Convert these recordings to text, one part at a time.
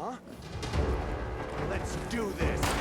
Huh? Let's do this!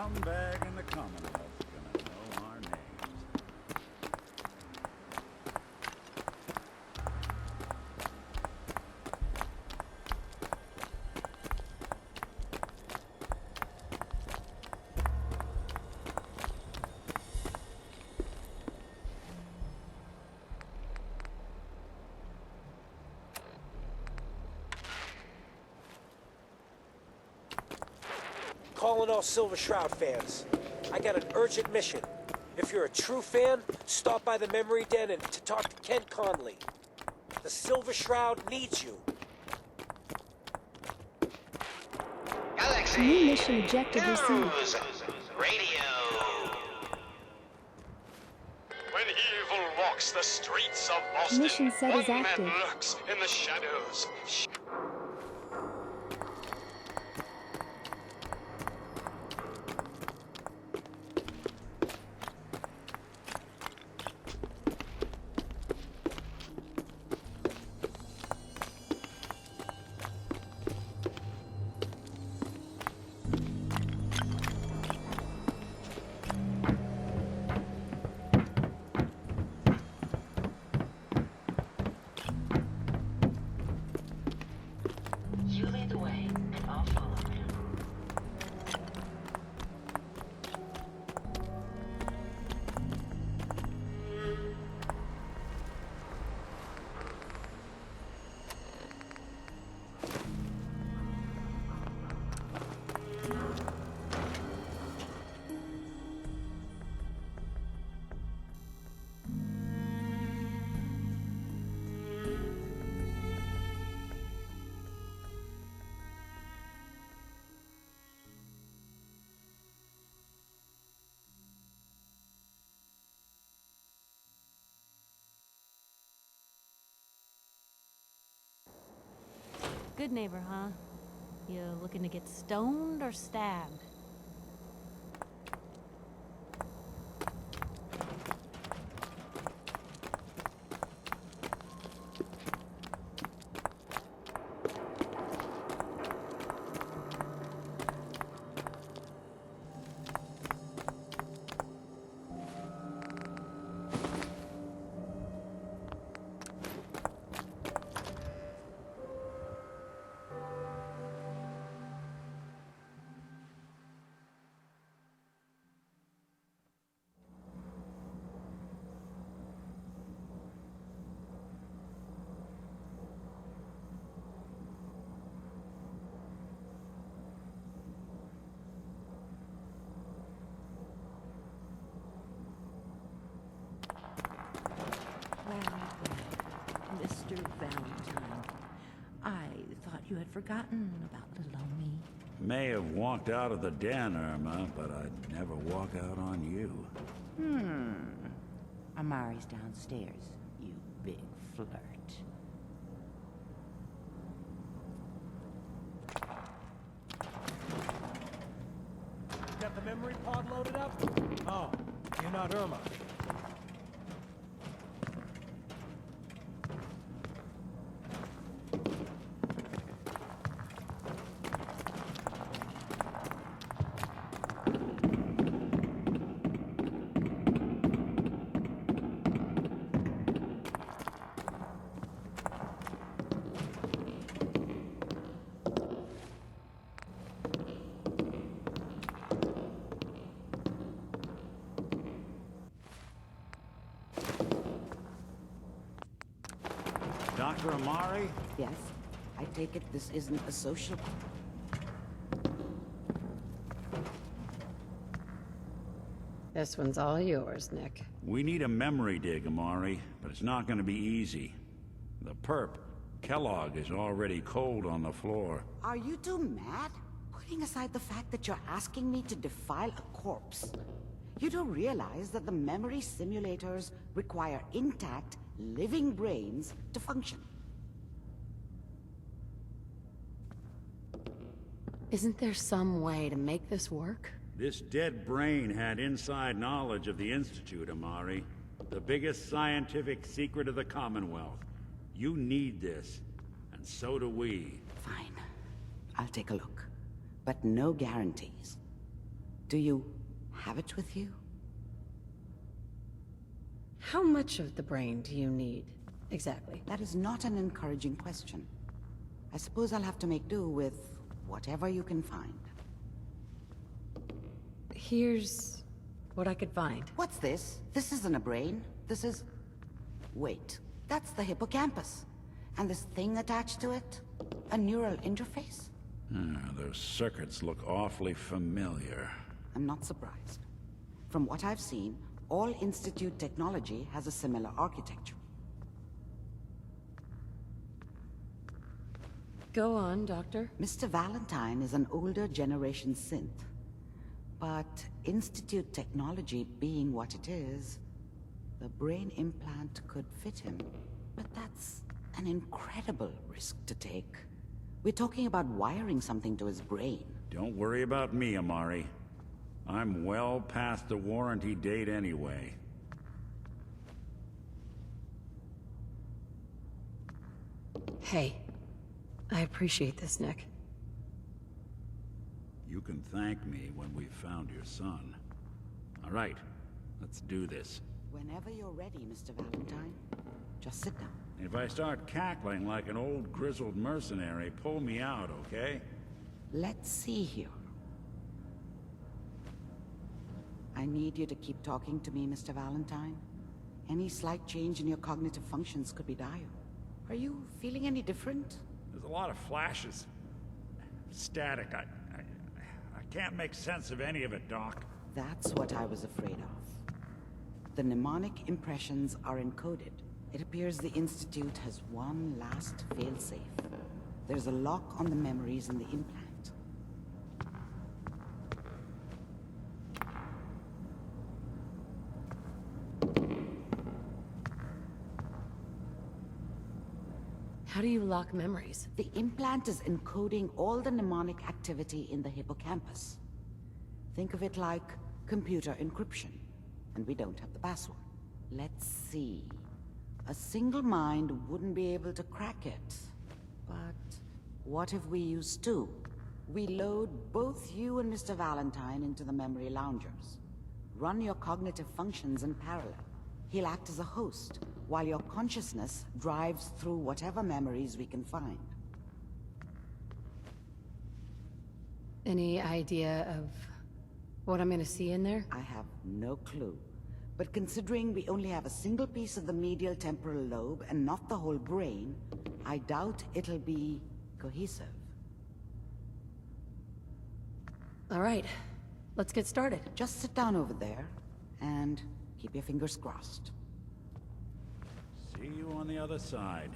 scumbag in the Commonwealth's gonna know our names. Calling all Silver Shroud fans. I got an urgent mission. If you're a true fan, stop by the Memory Den and to talk to Ken Conley. The Silver Shroud needs you. Galaxy New mission objective News received. Radio. When evil walks the streets of Boston, Mission set is one active. man lurks in the shadows. You lead the way, and I'll follow. Good neighbor, huh? You looking to get stoned or stabbed? Well, Mr. Valentine, I thought you had forgotten about little old me. May have walked out of the den, Irma, but I'd never walk out on you. Amari's downstairs, you big flirt. Got the memory pod loaded up? Oh, you're not Irma. Dr. Amari? Yes? I take it this isn't a social... This one's all yours, Nick. We need a memory dig, Amari, but it's not gonna be easy. The perp, Kellogg, is already cold on the floor. Are you two mad? Putting aside the fact that you're asking me to defile a corpse, you don't realize that the memory simulators require intact, living brains to function. Isn't there some way to make this work? This dead brain had inside knowledge of the Institute, Amari. The biggest scientific secret of the Commonwealth. You need this, and so do we. Fine. I'll take a look. But no guarantees. Do you have it with you? How much of the brain do you need, exactly? That is not an encouraging question. I suppose I'll have to make do with whatever you can find. Here's what I could find. What's this? This isn't a brain. This is... Wait, that's the hippocampus. And this thing attached to it? A neural interface? Those circuits look awfully familiar. I'm not surprised. From what I've seen, all Institute technology has a similar architecture. Go on, Doctor. Mr. Valentine is an older generation synth. But Institute technology being what it is, the brain implant could fit him. But that's an incredible risk to take. We're talking about wiring something to his brain. Don't worry about me, Amari. I'm well past the warranty date anyway. Hey, I appreciate this, Nick. You can thank me when we've found your son. All right, let's do this. Whenever you're ready, Mr. Valentine. Just sit down. If I start cackling like an old grizzled mercenary, pull me out, okay? Let's see here. I need you to keep talking to me, Mr. Valentine. Any slight change in your cognitive functions could be dire. Are you feeling any different? There's a lot of flashes. Static. I can't make sense of any of it, Doc. That's what I was afraid of. The mnemonic impressions are encoded. It appears the Institute has one last failsafe. There's a lock on the memories in the implant. How do you lock memories? The implant is encoding all the mnemonic activity in the hippocampus. Think of it like computer encryption, and we don't have the password. Let's see. A single mind wouldn't be able to crack it. But what if we use two? We load both you and Mr. Valentine into the memory loungers. Run your cognitive functions in parallel. He'll act as a host, while your consciousness drives through whatever memories we can find. Any idea of what I'm gonna see in there? I have no clue. But considering we only have a single piece of the medial temporal lobe and not the whole brain, I doubt it'll be cohesive. All right, let's get started. Just sit down over there and keep your fingers crossed. See you on the other side.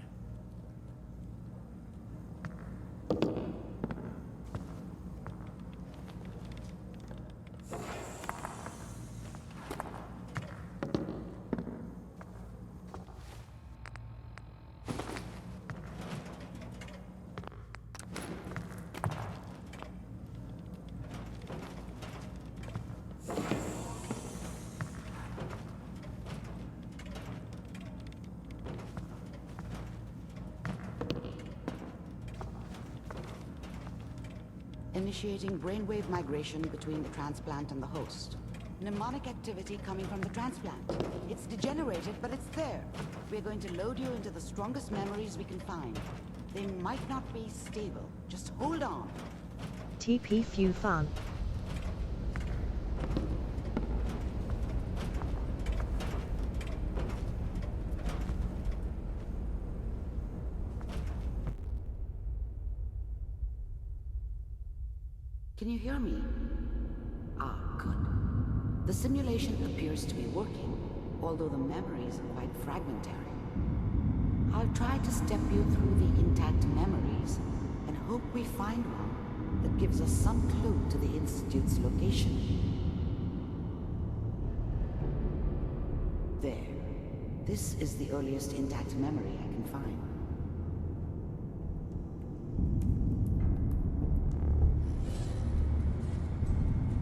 Initiating brainwave migration between the transplant and the host. Mnemonic activity coming from the transplant. It's degenerated, but it's there. We're going to load you into the strongest memories we can find. They might not be stable. Just hold on. TP Few Fun. Can you hear me? Ah, good. The simulation appears to be working, although the memories are quite fragmentary. I'll try to step you through the intact memories and hope we find one that gives us some clue to the Institute's location. There. This is the earliest intact memory I can find.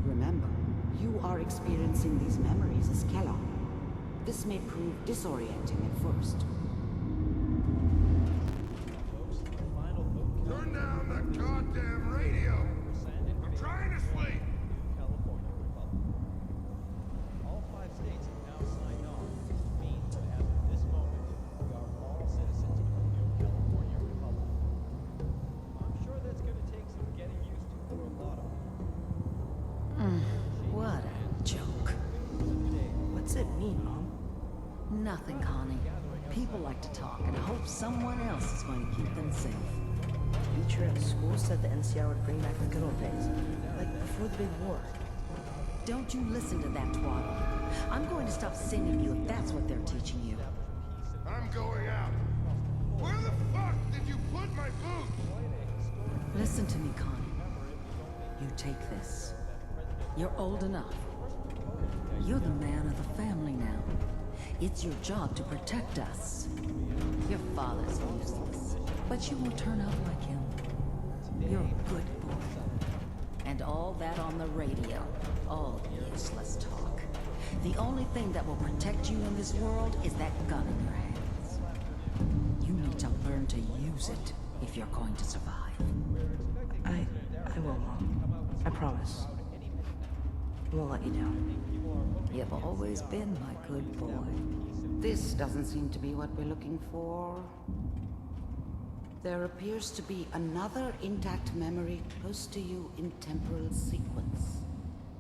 Remember, you are experiencing these memories as Kellogg. This may prove disorienting at first. Turn down that goddamn radio! I'm trying to sleep! Nothing, Connie. People like to talk and hope someone else is going to keep them safe. Teacher at school said the NCR would bring back the good old days, like before the big war. Don't you listen to that twaddle. I'm going to stop singing you if that's what they're teaching you. I'm going out. Where the fuck did you put my boots? Listen to me, Connie. You take this. You're old enough. You're the man of the family now. It's your job to protect us. Your father's useless, but you won't turn out like him. You're a good boy. And all that on the radio, all useless talk. The only thing that will protect you in this world is that gun in your hands. You need to learn to use it if you're going to survive. I will, Mom. I promise. I won't let you down. You've always been my good boy. This doesn't seem to be what we're looking for. There appears to be another intact memory close to you in temporal sequence.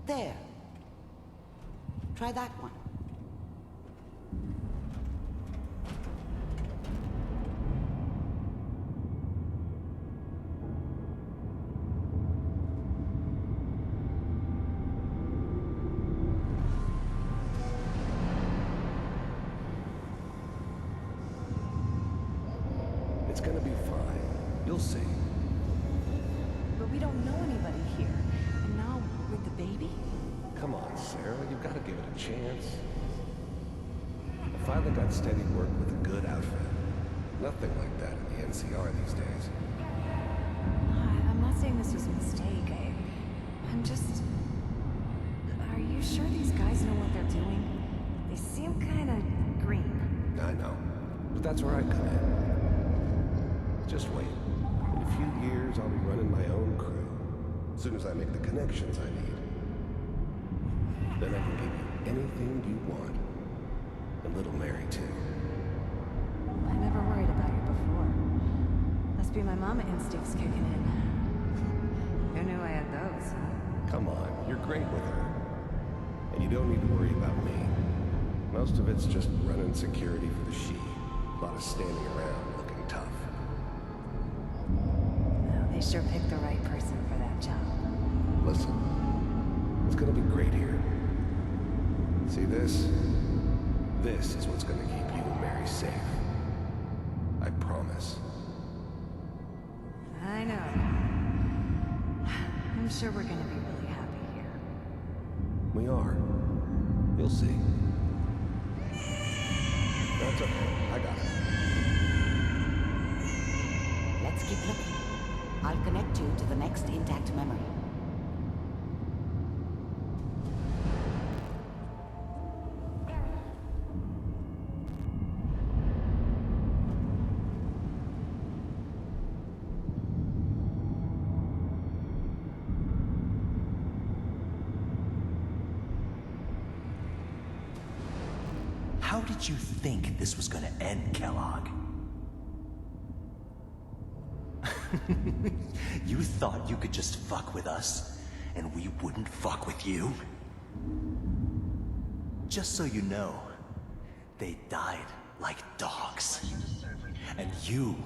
There. Try that one. It's gonna be fine. You'll see. But we don't know anybody here. And now, with the baby? Come on, Sarah. You've got to give it a chance. I finally got steady work with a good outfit. Nothing like that in the NCR these days. I'm not saying this was a mistake. I'm just... Are you sure these guys know what they're doing? They seem kind of green. I know. But that's where I come in. Just wait. In a few years, I'll be running my own crew. As soon as I make the connections I need. Then I can give you anything you want. And little Mary, too. I never worried about you before. Must be my mama instincts kicking in. Who knew I had those, huh? Come on, you're great with her. And you don't need to worry about me. Most of it's just running security for the she. A lot of standing around looking tough. Well, they sure picked the right person for that job. Listen, it's gonna be great here. See this? This is what's gonna keep you and Mary safe. I promise. I know. I'm sure we're gonna be really happy here. We are. You'll see. That's okay. I got it. Let's keep looking. I'll connect you to the next intact memory. How did you think this was gonna end, Kellogg? You thought you could just fuck with us, and we wouldn't fuck with you? Just so you know, they died like dogs. And you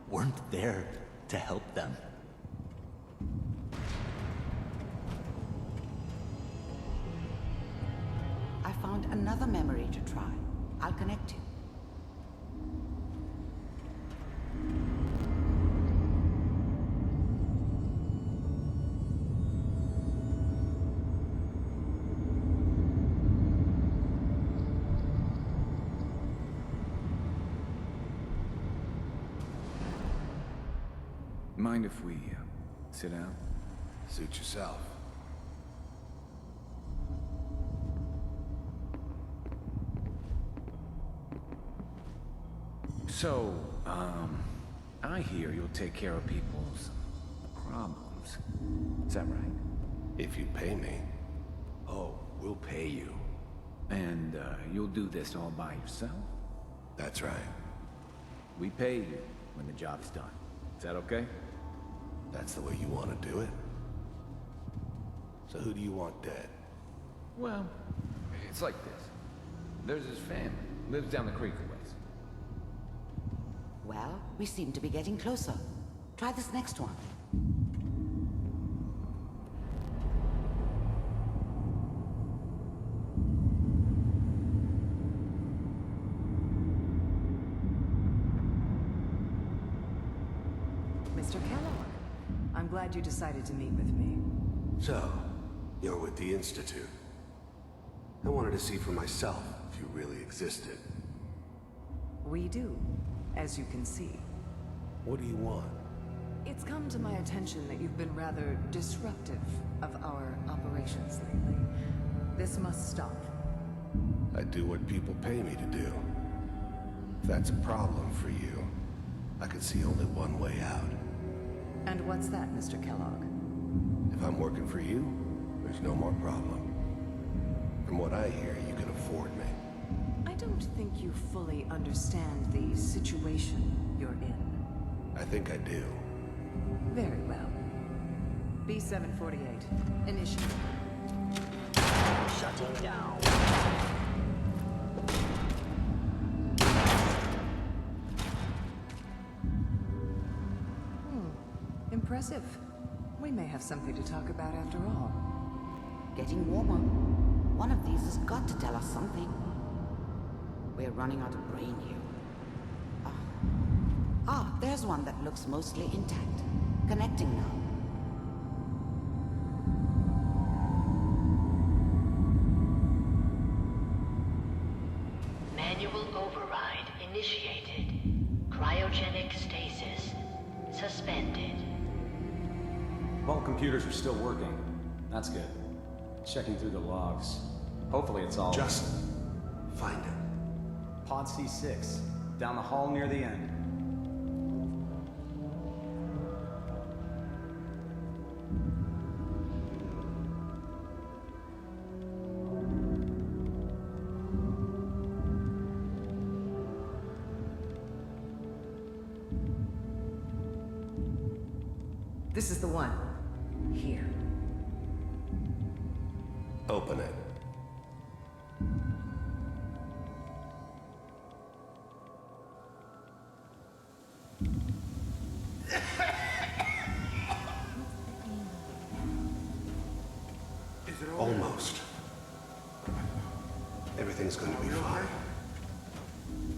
weren't there to help them. I found another memory to try. I'll connect you. Mind if we sit down? Suit yourself. So, I hear you'll take care of people's problems. Is that right? If you pay me. Oh, we'll pay you. And, you'll do this all by yourself? That's right. We pay you when the job's done. Is that okay? That's the way you want to do it? So who do you want dead? Well, it's like this. There's his family. Lives down the creek a ways. Well, we seem to be getting closer. Try this next one. Mr. Kellogg, I'm glad you decided to meet with me. So, you're with the Institute. I wanted to see for myself if you really existed. We do, as you can see. What do you want? It's come to my attention that you've been rather disruptive of our operations lately. This must stop. I do what people pay me to do. If that's a problem for you, I could see only one way out. And what's that, Mr. Kellogg? If I'm working for you, there's no more problem. From what I hear, you can afford me. I don't think you fully understand the situation you're in. I think I do. Very well. B-748, initiate. Shutting down. Impressive. We may have something to talk about after all. Getting warmer. One of these has got to tell us something. We're running out of brain here. There's one that looks mostly intact. Connecting now. Manual override initiated. Cryogenic stasis suspended. All computers are still working. That's good. Checking through the logs. Hopefully it's all... Just find it. Pod C6. Down the hall near the end. This is the one. Here. Open it. Almost. Everything's going to be fine.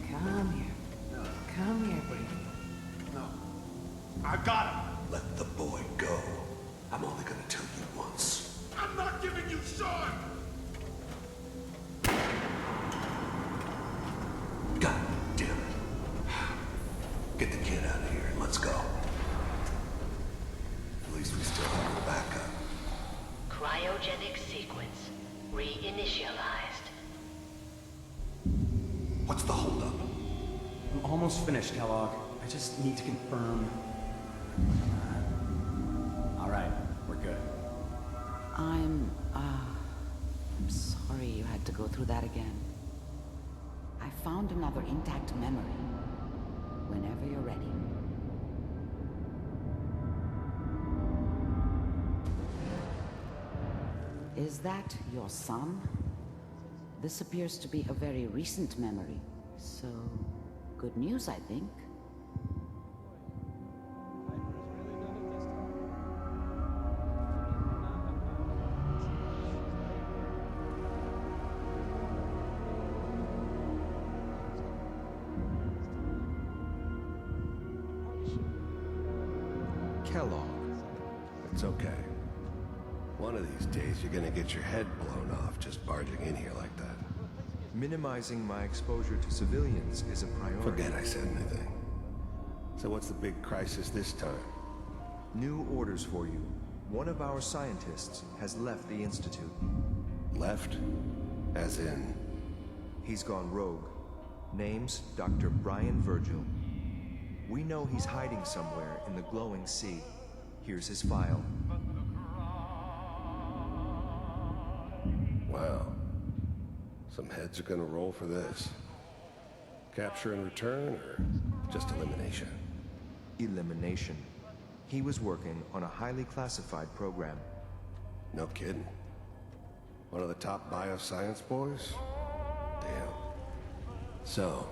Come here. Come here, baby. No. I got him. Let the boy go. I'm only going to tell you once. I'm not giving you Sean! God damn it. Get the kid out of here and let's go. At least we still have a backup. Cryogenic sequence reinitialized. What's the holdup? I'm almost finished, Kellogg. I just need to confirm. All right, we're good. I'm sorry you had to go through that again. I found another intact memory. Whenever you're ready. Is that your son? This appears to be a very recent memory, so good news, I think. Kellogg. It's okay. One of these days you're gonna get your head blown off just barging in here like that. Minimizing my exposure to civilians is a priority. Forget I said anything. So what's the big crisis this time? New orders for you. One of our scientists has left the Institute. Left? As in? He's gone rogue. Name's Dr. Brian Virgil. We know he's hiding somewhere in the glowing sea. Here's his file. Wow. Some heads are gonna roll for this. Capture and return, or just elimination? Elimination. He was working on a highly classified program. No kidding. One of the top bioscience boys? Damn. So,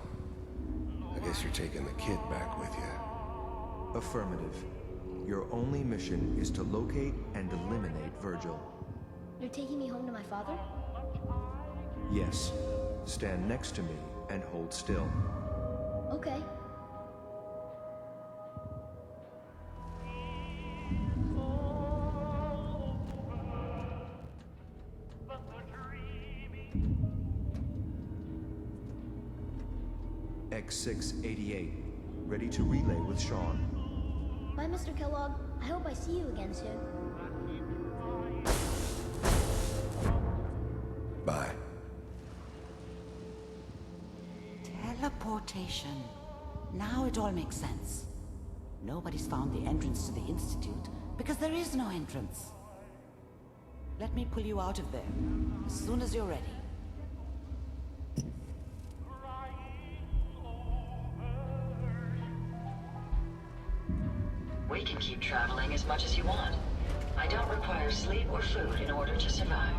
I guess you're taking the kid back with you. Affirmative. Your only mission is to locate and eliminate Virgil. You're taking me home to my father? Yes. Stand next to me and hold still. Okay. X688. Ready to relay with Sean. Bye, Mr. Kellogg. I hope I see you again soon. Bye. Teleportation. Now it all makes sense. Nobody's found the entrance to the Institute because there is no entrance. Let me pull you out of there as soon as you're ready. We can keep traveling as much as you want. I don't require sleep or food in order to survive.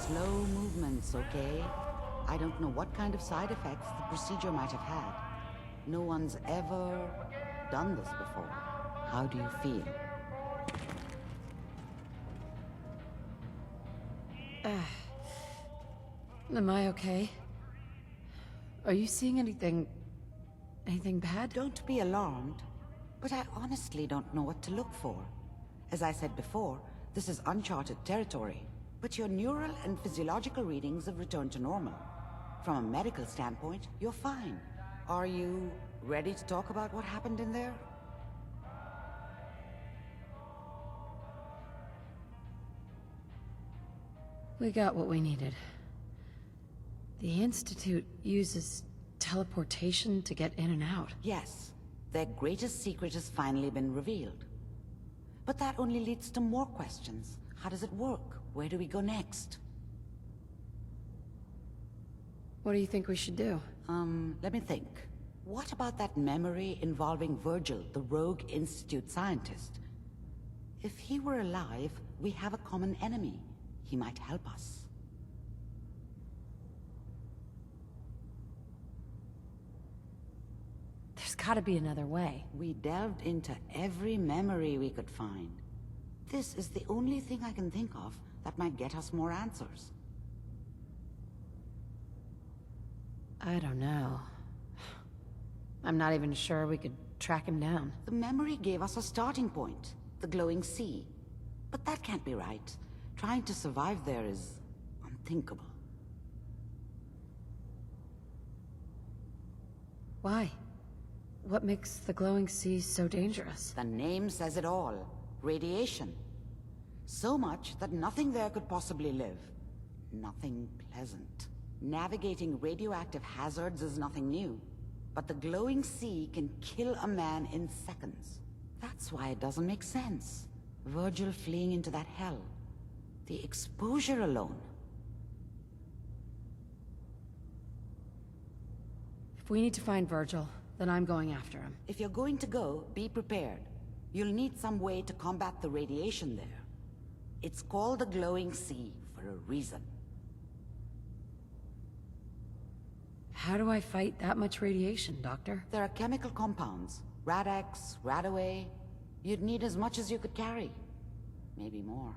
Slow movements, okay? I don't know what kind of side effects the procedure might have had. No one's ever done this before. How do you feel? Am I okay? Are you seeing anything bad? Don't be alarmed, but I honestly don't know what to look for. As I said before, this is uncharted territory, but your neural and physiological readings have returned to normal. From a medical standpoint, you're fine. Are you ready to talk about what happened in there? We got what we needed. The Institute uses teleportation to get in and out. Yes, their greatest secret has finally been revealed. But that only leads to more questions. How does it work? Where do we go next? What do you think we should do? Let me think. What about that memory involving Virgil, the rogue Institute scientist? If he were alive, we have a common enemy. He might help us. There's gotta be another way. We delved into every memory we could find. This is the only thing I can think of that might get us more answers. I don't know. I'm not even sure we could track him down. The memory gave us a starting point, the glowing sea. But that can't be right. Trying to survive there is unthinkable. Why? What makes the glowing sea so dangerous? The name says it all. Radiation. So much that nothing there could possibly live. Nothing pleasant. Navigating radioactive hazards is nothing new. But the glowing sea can kill a man in seconds. That's why it doesn't make sense. Virgil fleeing into that hell. The exposure alone. If we need to find Virgil, then I'm going after him. If you're going to go, be prepared. You'll need some way to combat the radiation there. It's called the glowing sea for a reason. How do I fight that much radiation, Doctor? There are chemical compounds. Rad-X, Radaway. You'd need as much as you could carry. Maybe more.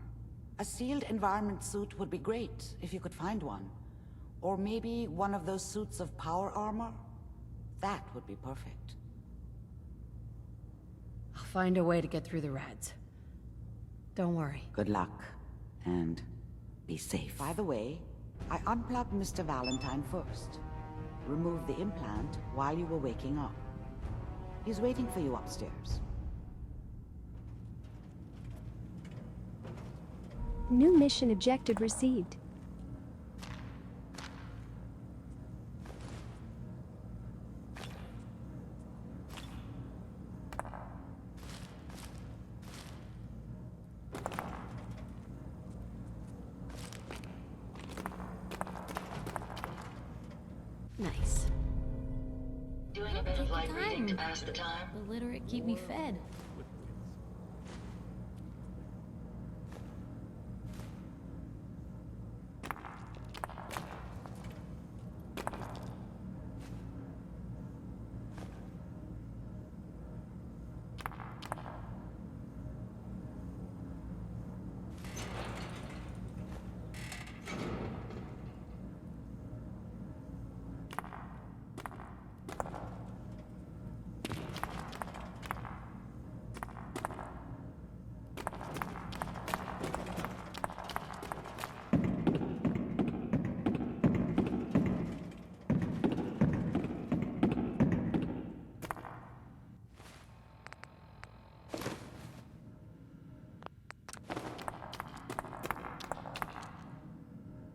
A sealed environment suit would be great, if you could find one. Or maybe one of those suits of power armor? That would be perfect. I'll find a way to get through the rads. Don't worry. Good luck. And be safe. By the way, I unplugged Mr. Valentine first. Removed the implant while you were waking up. He's waiting for you upstairs. New mission objective received. Nice. Doing a bit of light reading to pass the time. The literate keep me fed.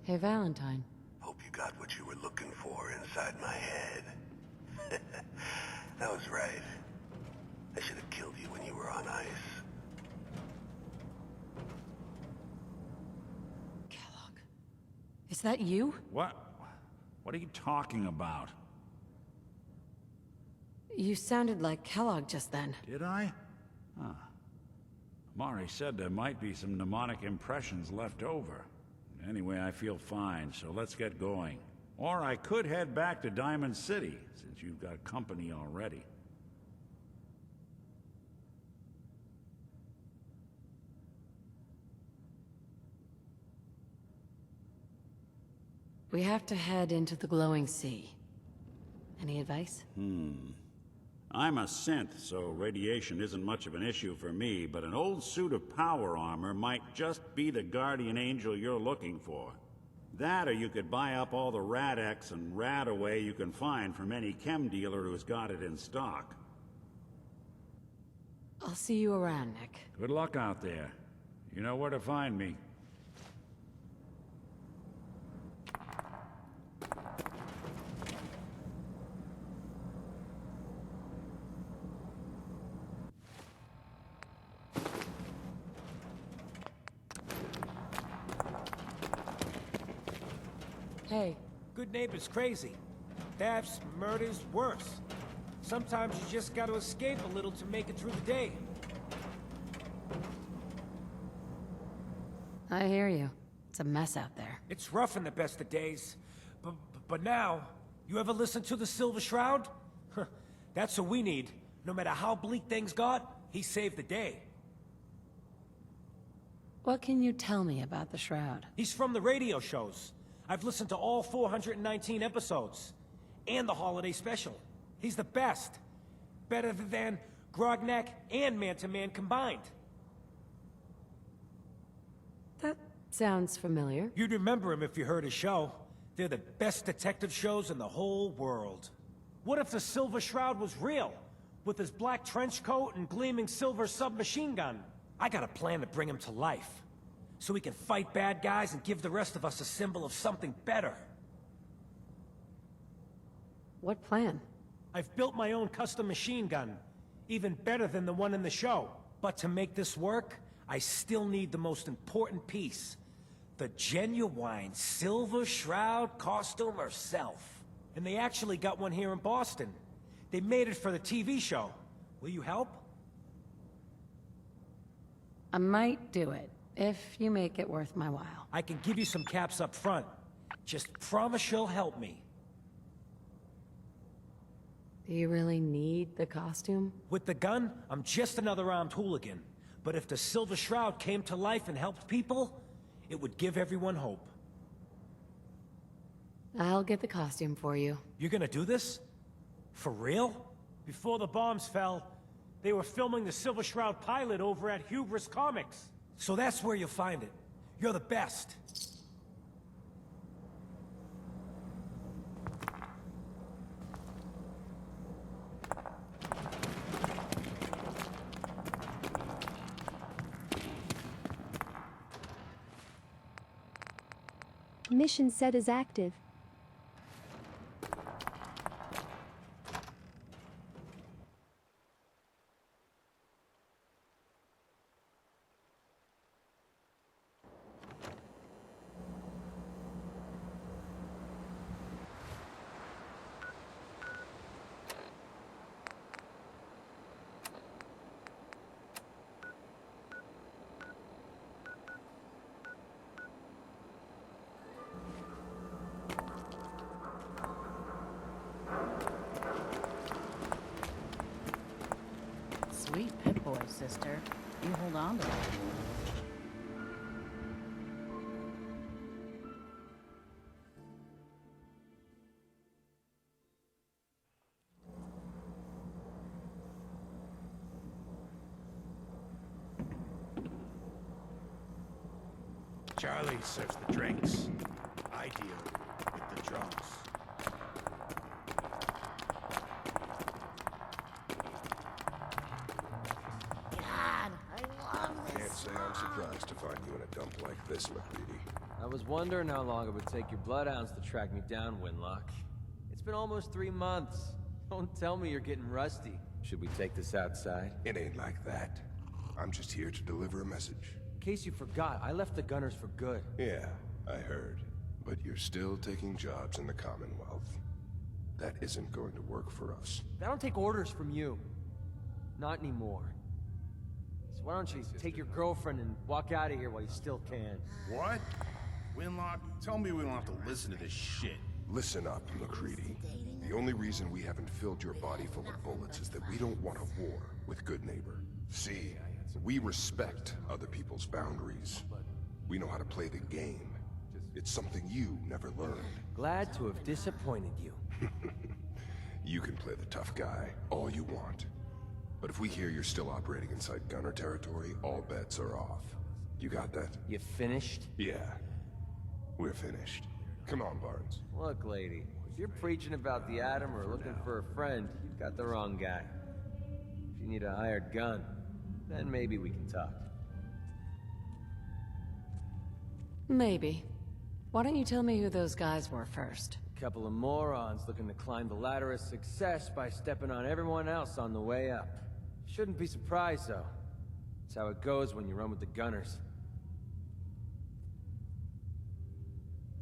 Hey, Valentine. Hope you got what you were looking for inside my head. That was right. I should have killed you when you were on ice. Is that you? What? What are you talking about? You sounded like Kellogg just then. Did I? Huh. Mari said there might be some mnemonic impressions left over. Anyway, I feel fine, so let's get going. Or I could head back to Diamond City, since you've got company already. We have to head into the glowing sea. Any advice? I'm a synth, so radiation isn't much of an issue for me, but an old suit of power armor might just be the guardian angel you're looking for. That, or you could buy up all the Rad-X and Rad-Away you can find from any chem dealer who's got it in stock. I'll see you around, Nick. Good luck out there. You know where to find me. Hey. Good neighbor's crazy. Thefts, murders, worse. Sometimes you just gotta escape a little to make it through the day. I hear you. It's a mess out there. It's rough in the best of days. But now, you ever listen to the Silver Shroud? That's what we need. No matter how bleak things got, he saved the day. What can you tell me about the Shroud? He's from the radio shows. I've listened to all 419 episodes. And the holiday special. He's the best. Better than Grognak and Man-to-Man combined. That sounds familiar. You'd remember him if you heard his show. They're the best detective shows in the whole world. What if the Silver Shroud was real? With his black trench coat and gleaming silver submachine gun? I got a plan to bring him to life. So we can fight bad guys and give the rest of us a symbol of something better. What plan? I've built my own custom machine gun. Even better than the one in the show. But to make this work, I still need the most important piece. The genuine Silver Shroud costume herself. And they actually got one here in Boston. They made it for the TV show. Will you help? I might do it, if you make it worth my while. I can give you some caps up front. Just promise you'll help me. Do you really need the costume? With the gun, I'm just another armed hooligan. But if the Silver Shroud came to life and helped people, it would give everyone hope. I'll get the costume for you. You're gonna do this? For real? Before the bombs fell, they were filming the Silver Shroud pilot over at Hubris Comics. So that's where you'll find it. You're the best. Mission set is active. Sweet Pip-Boy, sister. You hold on to that. Charlie serves the drinks. I deal with the drums. God, I love this. Can't say I'm surprised to find you in a dump like this, McReady. I was wondering how long it would take your bloodhounds to track me down, Winlock. It's been almost 3 months. Don't tell me you're getting rusty. Should we take this outside? It ain't like that. I'm just here to deliver a message. In case you forgot, I left the Gunners for good. Yeah, I heard. But you're still taking jobs in the Commonwealth. That isn't going to work for us. I don't take orders from you. Not anymore. So why don't you take your girlfriend and walk out of here while you still can? What? Winlock, tell me we don't have to listen to this shit. Listen up, McCready. The only reason we haven't filled your body full of bullets is that we don't want a war with Good Neighbor. See, we respect other people's boundaries. We know how to play the game. It's something you never learned. Glad to have disappointed you. You can play the tough guy all you want. But if we hear you're still operating inside Gunner territory, all bets are off. You got that? You finished? Yeah. We're finished. Come on, Barnes. Look, lady, if you're preaching about the atom or looking for a friend, you've got the wrong guy. If you need a hired gun, then maybe we can talk. Maybe. Why don't you tell me who those guys were first? A couple of morons looking to climb the ladder of success by stepping on everyone else on the way up. Shouldn't be surprised, though. It's how it goes when you run with the Gunners.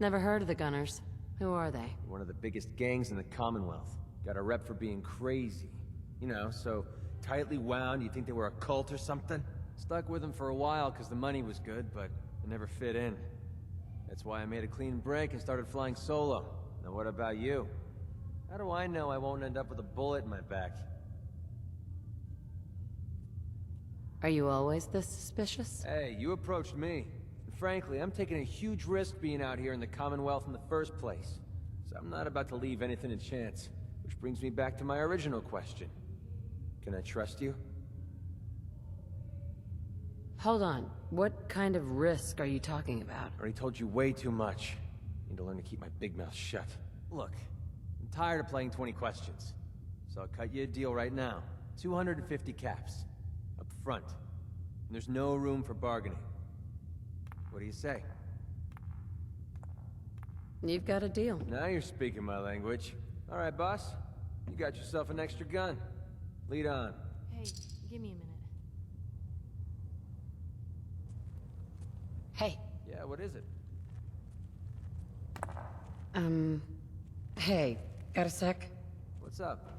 Never heard of the Gunners. Who are they? One of the biggest gangs in the Commonwealth. Got a rep for being crazy. You know, so tightly wound you'd think they were a cult or something. Stuck with them for a while because the money was good, but it never fit in. That's why I made a clean break and started flying solo. Now what about you? How do I know I won't end up with a bullet in my back? Are you always this suspicious? Hey, you approached me. And frankly, I'm taking a huge risk being out here in the Commonwealth in the first place. So I'm not about to leave anything to chance. Which brings me back to my original question. Can I trust you? Hold on. What kind of risk are you talking about? I already told you way too much. Need to learn to keep my big mouth shut. Look, I'm tired of playing 20 questions. So I'll cut you a deal right now. 250 caps. Up front. And there's no room for bargaining. What do you say? You've got a deal. Now you're speaking my language. All right, boss. You got yourself an extra gun. Lead on. Hey, give me a minute. Hey. Yeah, what is it? Hey, got a sec? What's up?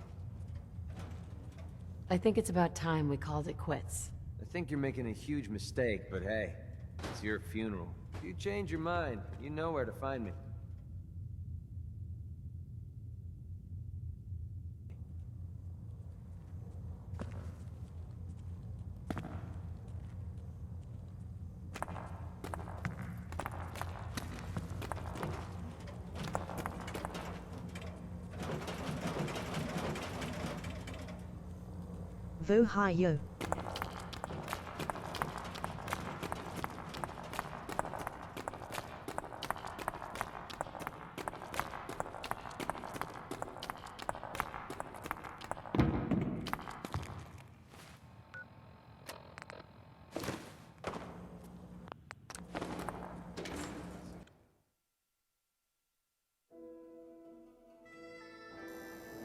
I think it's about time we called it quits. I think you're making a huge mistake, but hey, it's your funeral. If you change your mind, you know where to find me. Vô Hai Yo.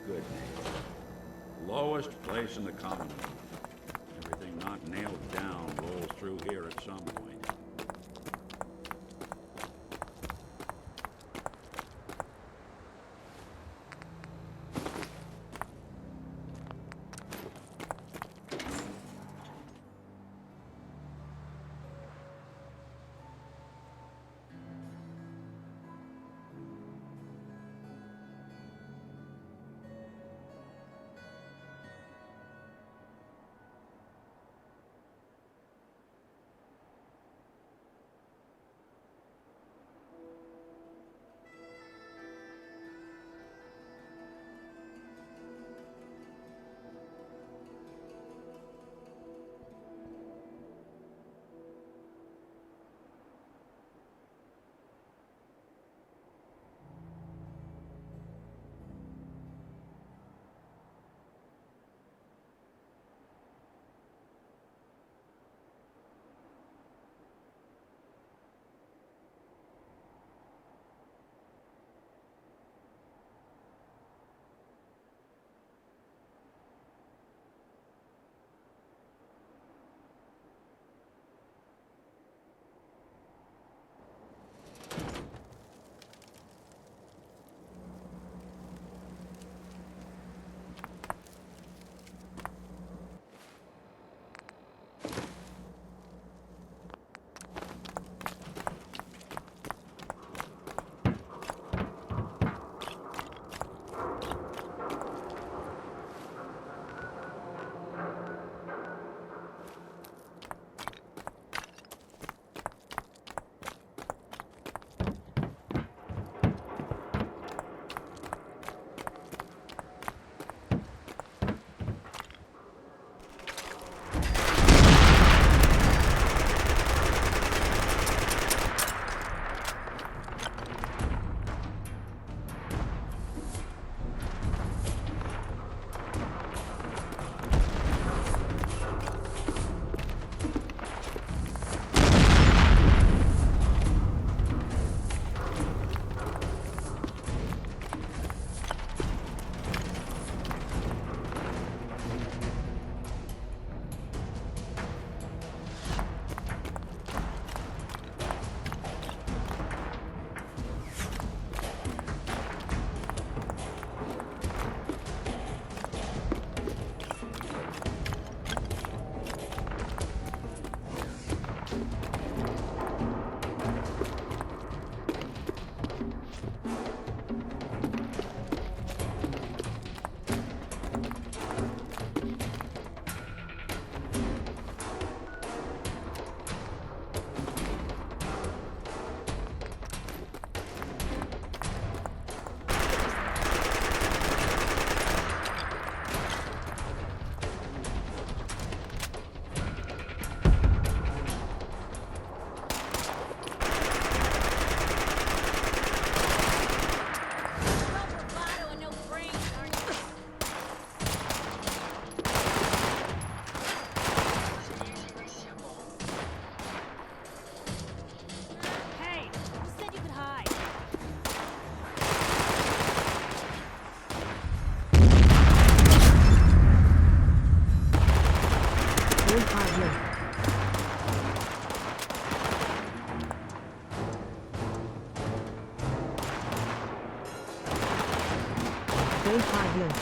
Good. Lowest place in the Commonwealth. Everything not nailed down rolls through here at some point. Very high low. Very high low.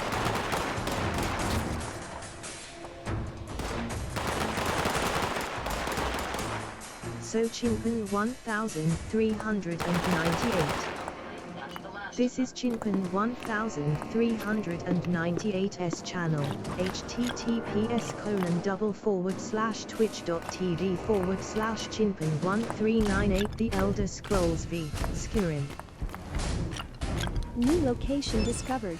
So Chinpen 1398. This is Chinpen 1398's channel, https://twitch.tv/Chinpen1398 The Elder Scrolls V. Skyrim. New location discovered.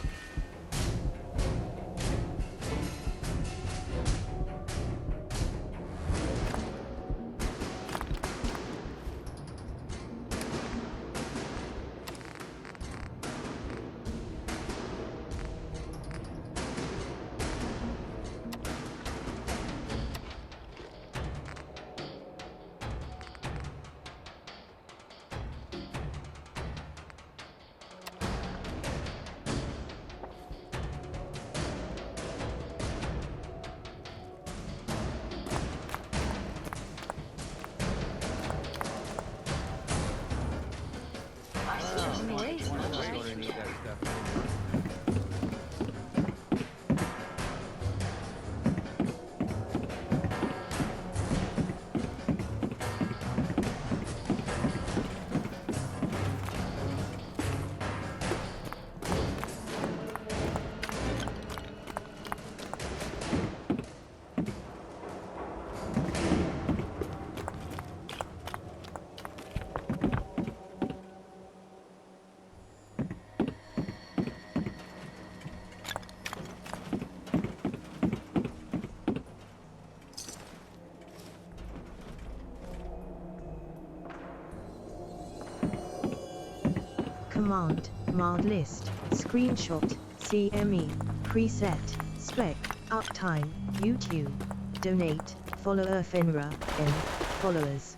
Command, mod list, screenshot, CME, preset, spec, uptime, YouTube, donate, follower Fenrir, N, followers.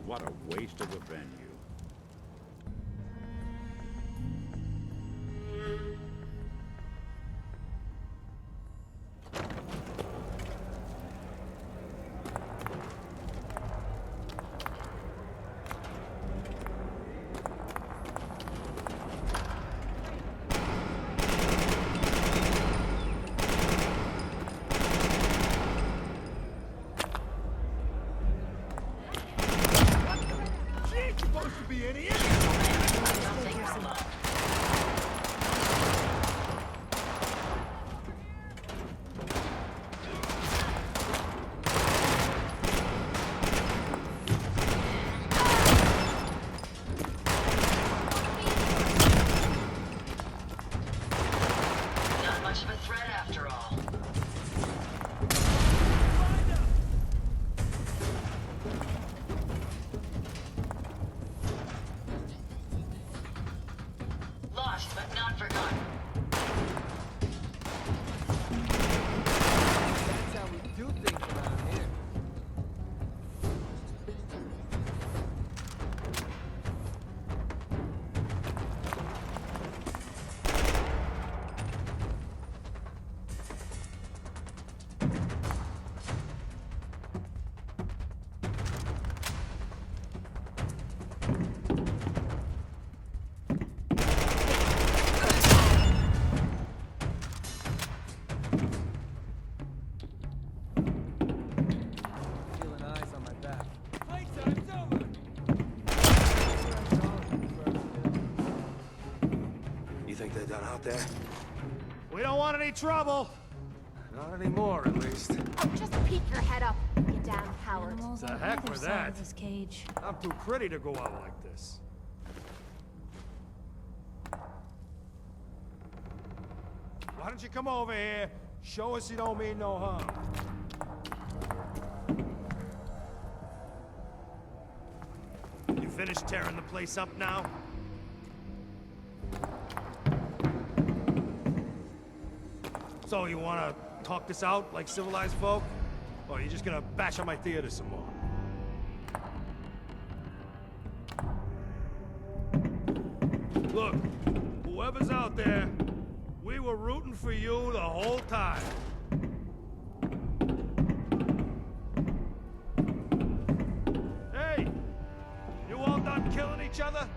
What a waste of a venue. There. We don't want any trouble. Not anymore, at least. Oh, just peek your head up, you damn coward. The heck with that. This cage. I'm too pretty to go out like this. Why don't you come over here? Show us you don't mean no harm. You finished tearing the place up now? So you wanna talk this out like civilized folk? Or are you just gonna bash on my theater some more? Look, whoever's out there, we were rooting for you the whole time. Hey! You all done killing each other?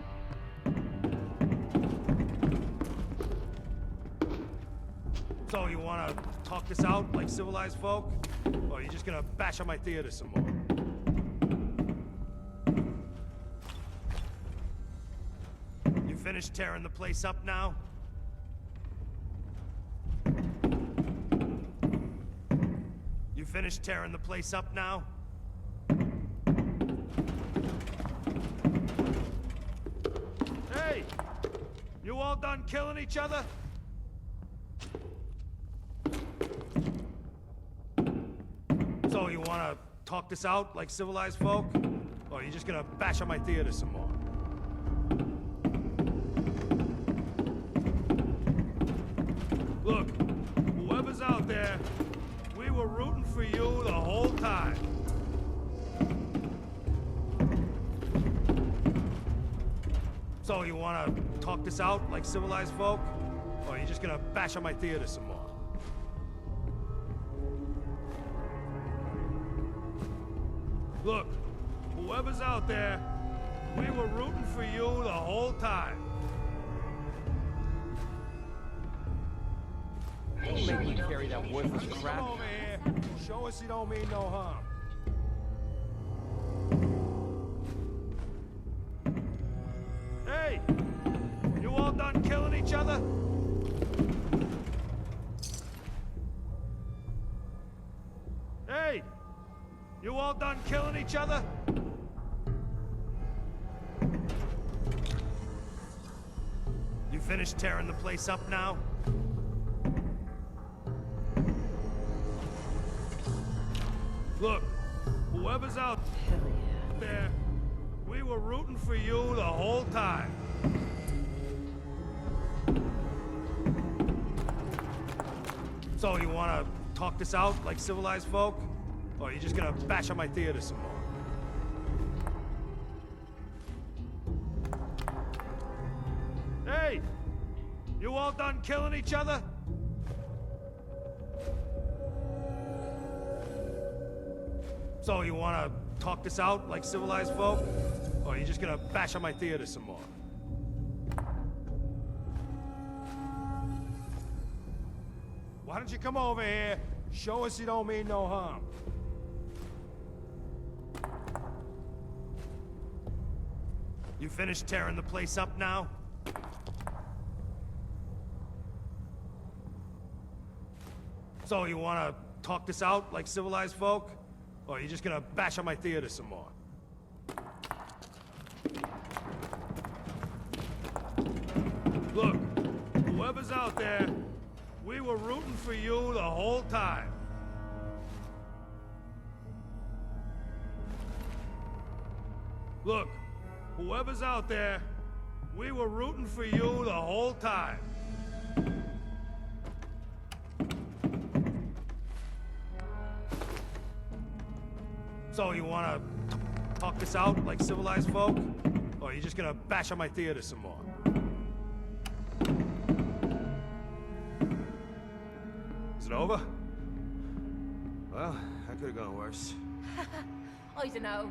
So you wanna talk this out like civilized folk? Or are you just gonna bash on my theater some more? You finished tearing the place up now? You finished tearing the place up now? Hey! You all done killing each other? So you wanna talk this out like civilized folk? Or are you just gonna bash on my theater some more? Look, whoever's out there, we were rooting for you the whole time. So you wanna talk this out like civilized folk? Or are you just gonna bash on my theater some more? Look, whoever's out there, we were rooting for you the whole time. Don't make me carry that worthless crap. Come over here. Show us you don't mean no harm. Hey! You all done killing each other? Hey! You all done killing each other? You finished tearing the place up now? Look, whoever's out there, we were rooting for you the whole time. So you wanna talk this out like civilized folk? Or are you just gonna bash on my theater some more? Hey! You all done killing each other? So you wanna talk this out like civilized folk? Or are you just gonna bash on my theater some more? Why don't you come over here, show us you don't mean no harm? You finished tearing the place up now? So you wanna talk this out like civilized folk? Or are you just gonna bash on my theater some more? Look, whoever's out there, we were rooting for you the whole time. Look, whoever's out there, we were rooting for you the whole time. So you wanna talk this out like civilized folk? Or are you just gonna bash on my theater some more? Is it over? Well, that could have gone worse. I don't know.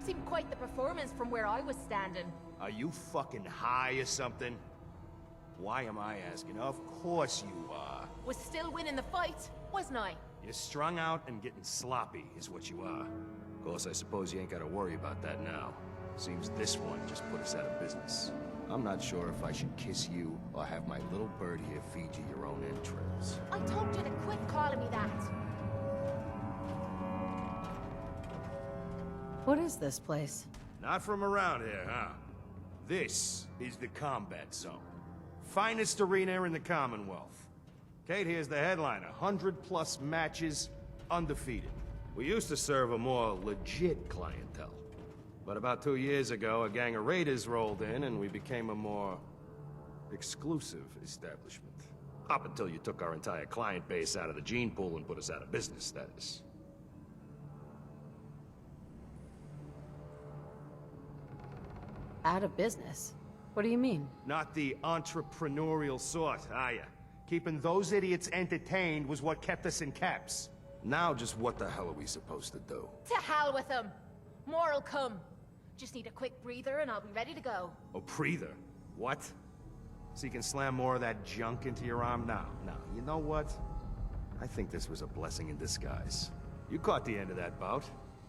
Seemed quite the performance from where I was standing. Are you fucking high or something? Why am I asking? Of course you are. Was still winning the fight, wasn't I? You're strung out and getting sloppy, is what you are. Of course, I suppose you ain't gotta worry about that now. Seems this one just put us out of business. I'm not sure if I should kiss you or have my little bird here feed you your own entrails. I told you to quit calling me that. What is this place? Not from around here, huh? This is the combat zone. Finest arena in the Commonwealth. Kate here's the headliner. 100+ matches, undefeated. We used to serve a more legit clientele. But about 2 years ago, a gang of raiders rolled in and we became a more exclusive establishment. Up until you took our entire client base out of the gene pool and put us out of business, that is. Out of business? What do you mean? Not the entrepreneurial sort, are ya? Keeping those idiots entertained was what kept us in caps. Now just what the hell are we supposed to do? To hell with them. More'll come. Just need a quick breather and I'll be ready to go. A breather? What? So you can slam more of that junk into your arm now? No, you know what? I think this was a blessing in disguise. You caught the end of that bout.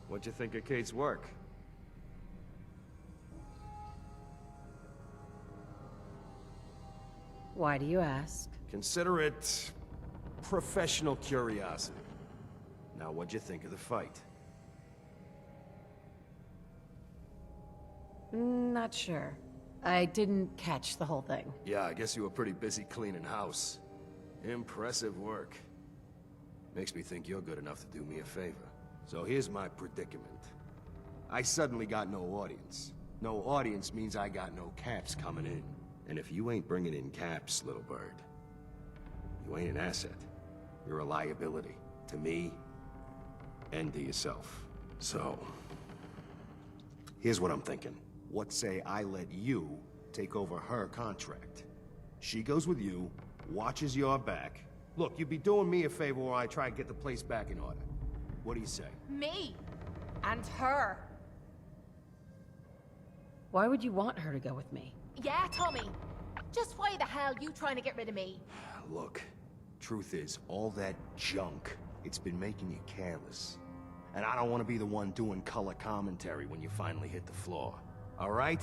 What'd you think of Kate's work? Why do you ask? Consider it professional curiosity. Now, what'd you think of the fight? Not sure. I didn't catch the whole thing. Yeah, I guess you were pretty busy cleaning house. Impressive work. Makes me think you're good enough to do me a favor. So here's my predicament. I suddenly got no audience. No audience means I got no caps coming in. And if you ain't bringing in caps, little bird, you ain't an asset. You're a liability. To me, and to yourself. So, here's what I'm thinking. What say I let you take over her contract? She goes with you, watches your back. Look, you'd be doing me a favor while I try to get the place back in order. What do you say? Me? And her? Why would you want her to go with me? Yeah, Tommy. Just why the hell you trying to get rid of me? Look, truth is, all that junk, it's been making you careless. And I don't want to be the one doing color commentary when you finally hit the floor. All right?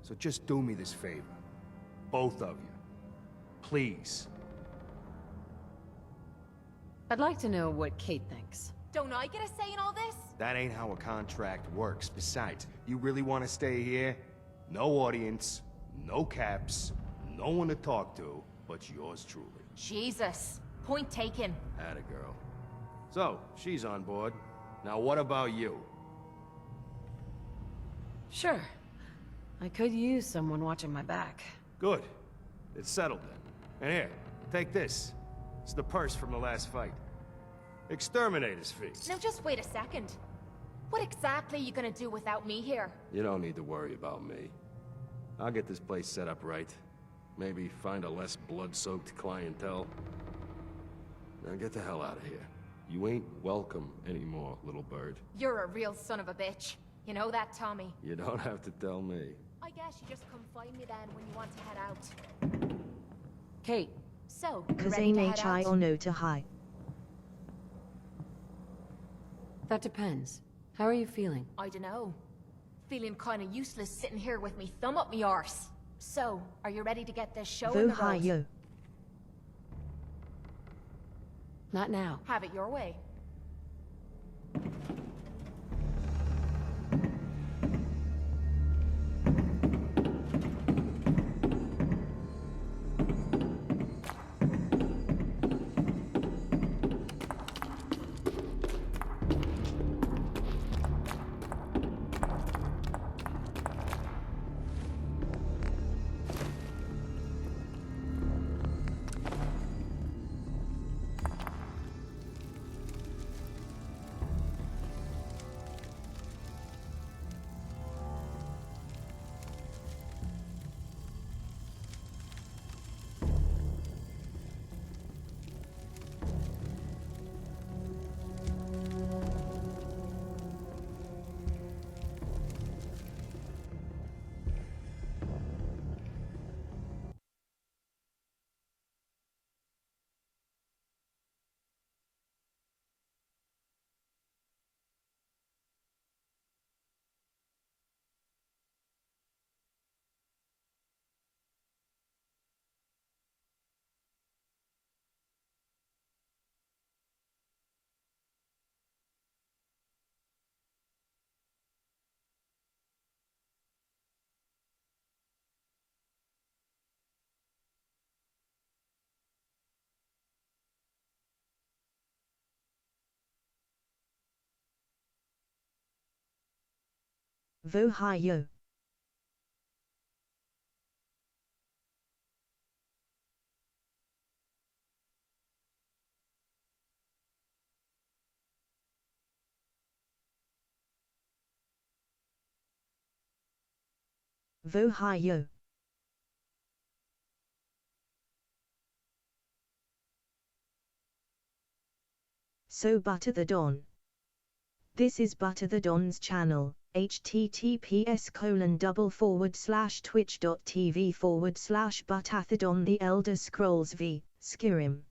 So just do me this favor. Both of you. Please. I'd like to know what Kate thinks. Don't I get a say in all this? That ain't how a contract works. Besides, you really want to stay here? No audience, no caps, no one to talk to, but yours truly. Jesus. Point taken. Atta girl. So, she's on board. Now what about you? Sure. I could use someone watching my back. Good. It's settled then. And here, take this. It's the purse from the last fight. Exterminator's fee. Now just wait a second. What exactly are you gonna do without me here? You don't need to worry about me. I'll get this place set up right. Maybe find a less blood-soaked clientele. Now get the hell out of here. You ain't welcome anymore, little bird. You're a real son of a bitch. You know that, Tommy? You don't have to tell me. I guess you just come find me then when you want to head out. Kate. So, you Cause ready ain't to head I out? or no to high. That depends. How are you feeling? I dunno. Feeling kinda useless sitting here with me thumb up me arse. So, are you ready to get this show in the Vo hi road? yo. Not now. Have it your way. Vo hi yo. Vo hi yo. So Butter the Don. This is Butter the Don's channel, https://twitch.tv/Butathedon The Elder Scrolls V, Skyrim.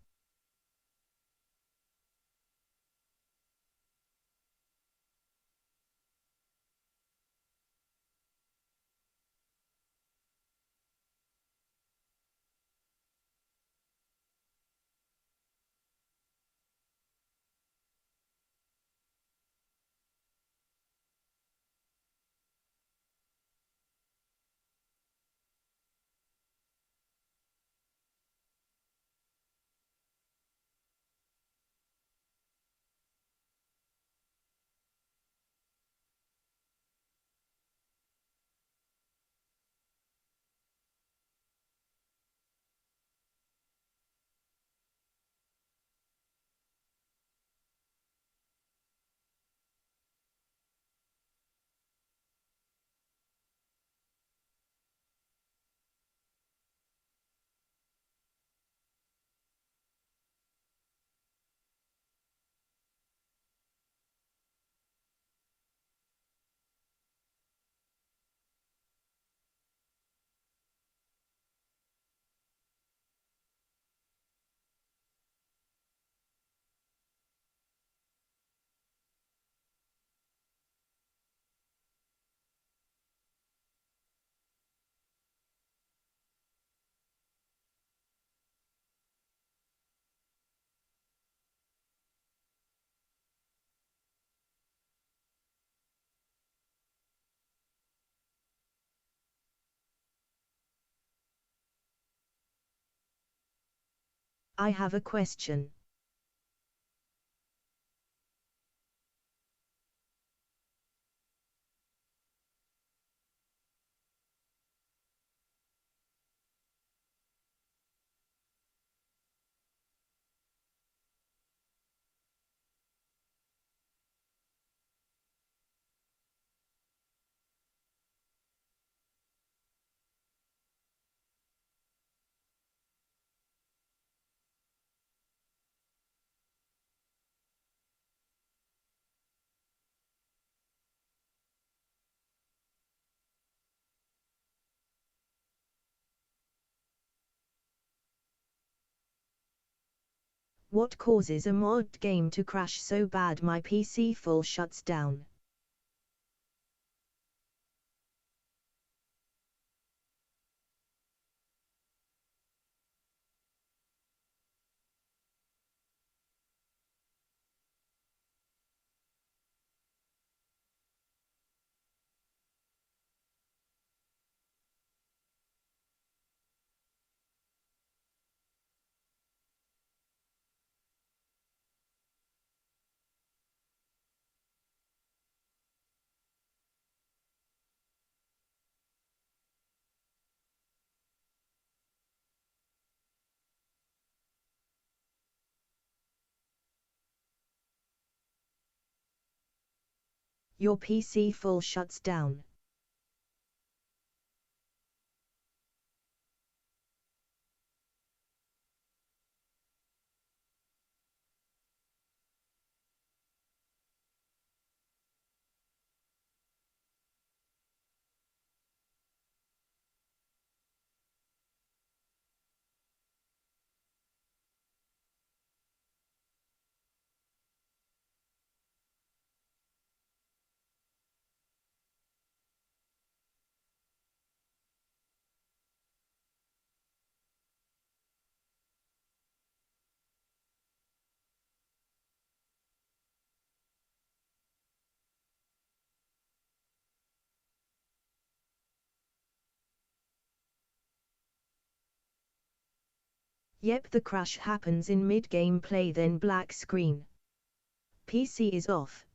I have a question. What causes a mod game to crash so bad my PC full shuts down? Your PC full shuts down. Yep, the crash happens in mid-game play, then black screen. PC is off.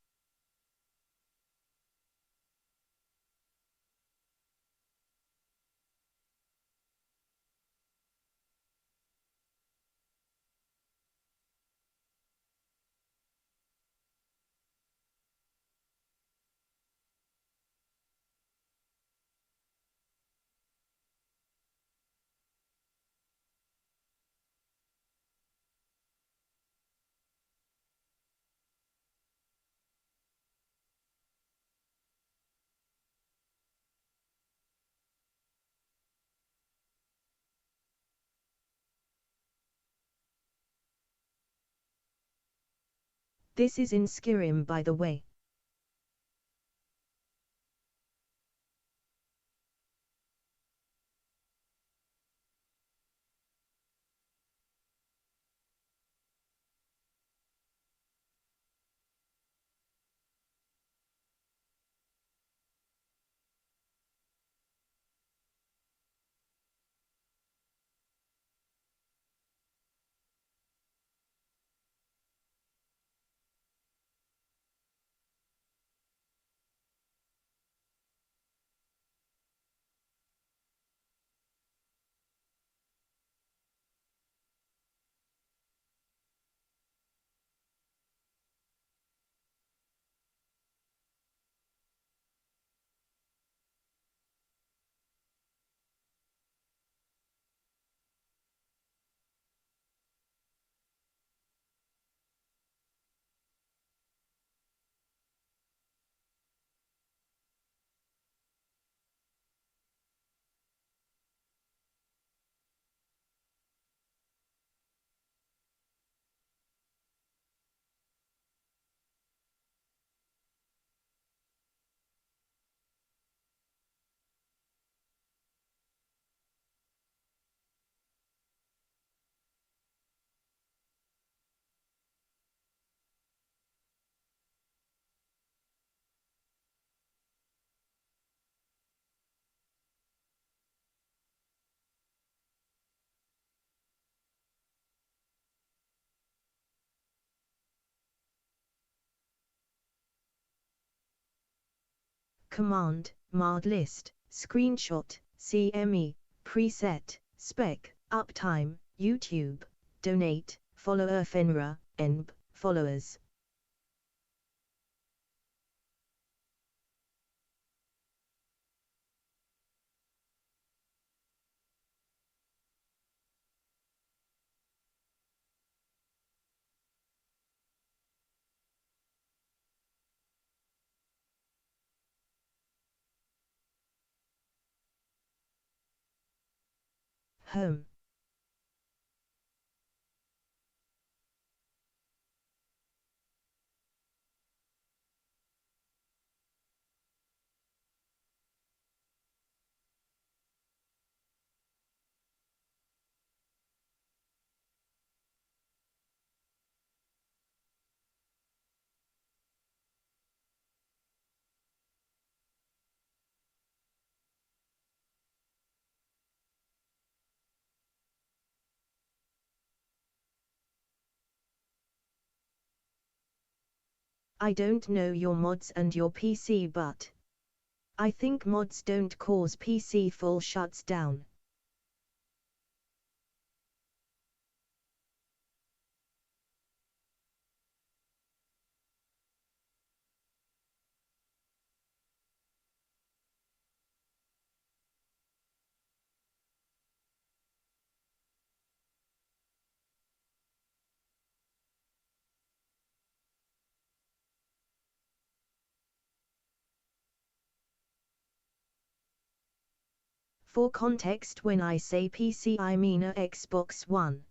This is in Skyrim, by the way. Command, mod list, screenshot, CME, preset, spec, uptime, YouTube, donate, follower Fenrir, enb, followers. Home. I don't know your mods and your PC, but I think mods don't cause PC full shuts down. For context, when I say PC I mean a Xbox One.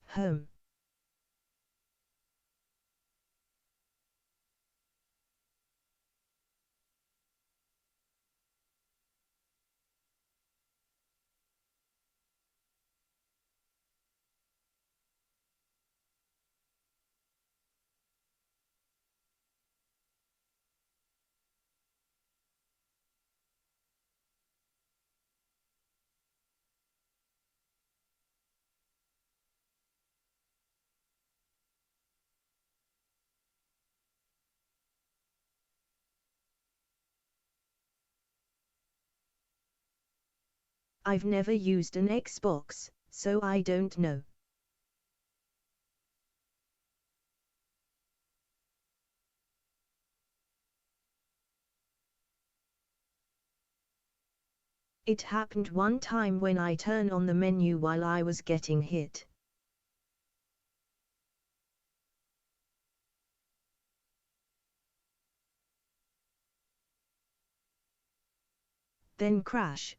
Home. I've never used an Xbox, so I don't know. It happened one time when I turned on the menu while I was getting hit. Then crash.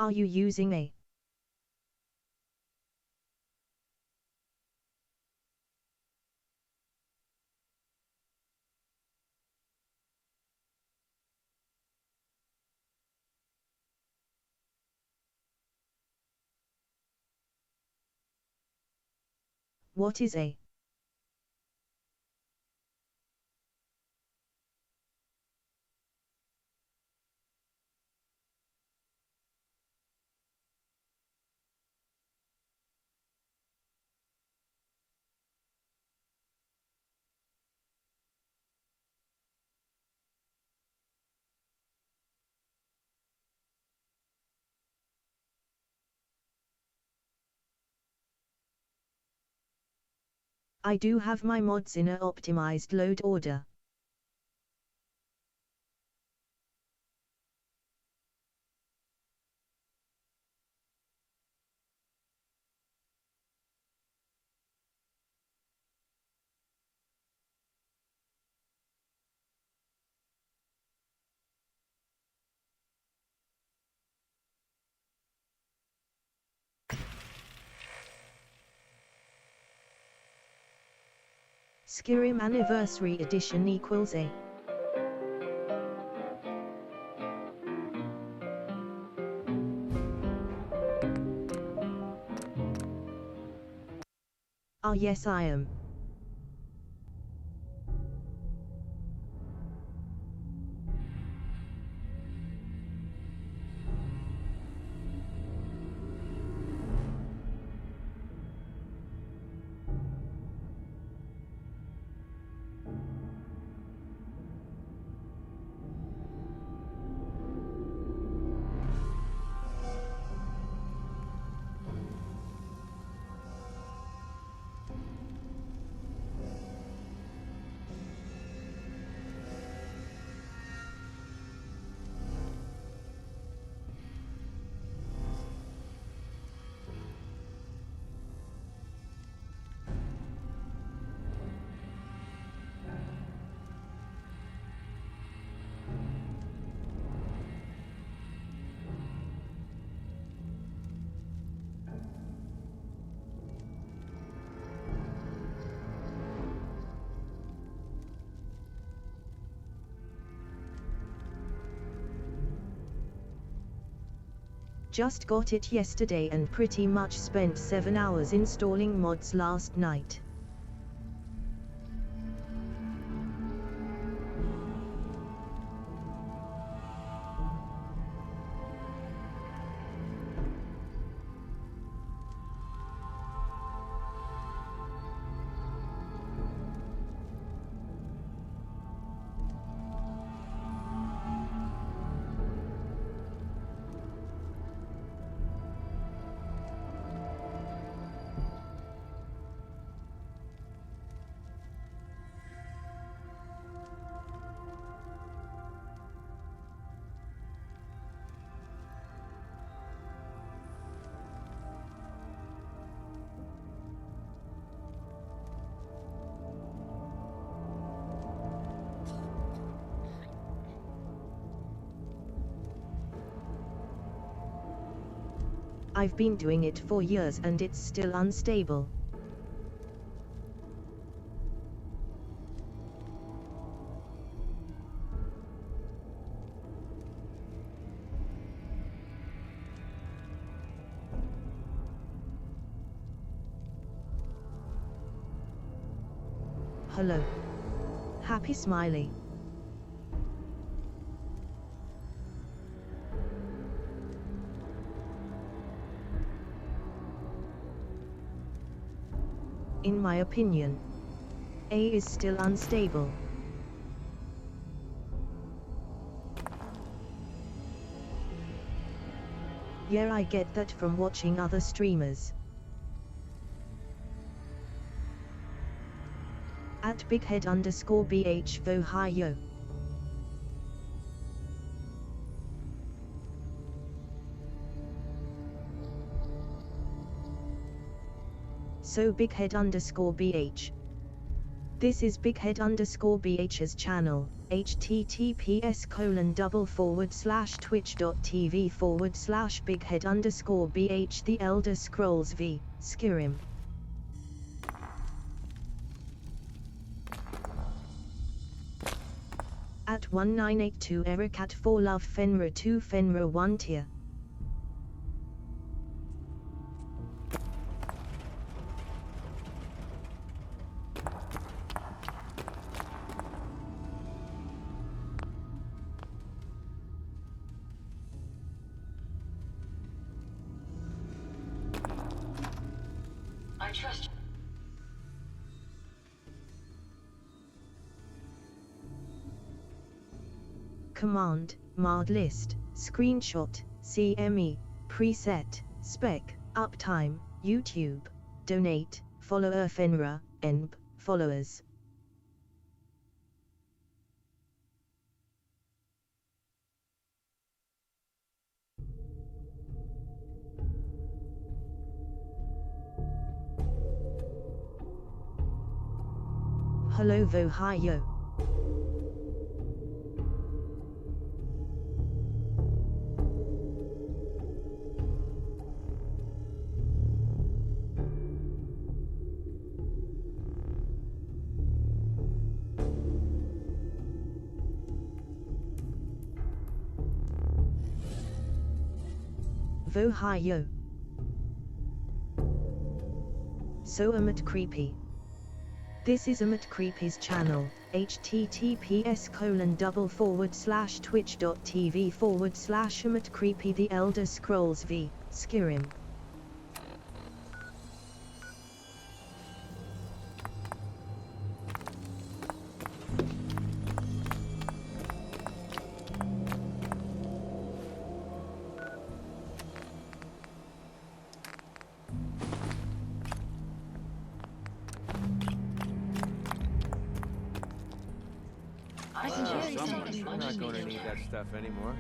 Are you using a? What is a? I do have my mods in a optimized load order. Skyrim Anniversary Edition equals a. Ah yes I am. Just got it yesterday and pretty much spent 7 hours installing mods last night. I've been doing it for years and it's still unstable. Hello. Happy smiley. In my opinion, A is still unstable. Yeah, I get that from watching other streamers. At bighead_bh Vohio. So bighead_bh. This is bighead_bh's channel. https://twitch.tv/bighead_bh The Elder Scrolls V, Skyrim. At 1982 Eric at 4 Love Fenrir 2 Fenrir 1 Tier. I trust you. Command, mod list, screenshot, CME, preset, spec, uptime, YouTube, donate, follower Fenrir, enb, followers. Hello Vohio. Vohio. So Amit Creepy. This is Amit Creepy's channel, https://twitch.tv/Amit Creepy The Elder Scrolls V, Skyrim. I can show you something. I'm not going to need that stuff anymore.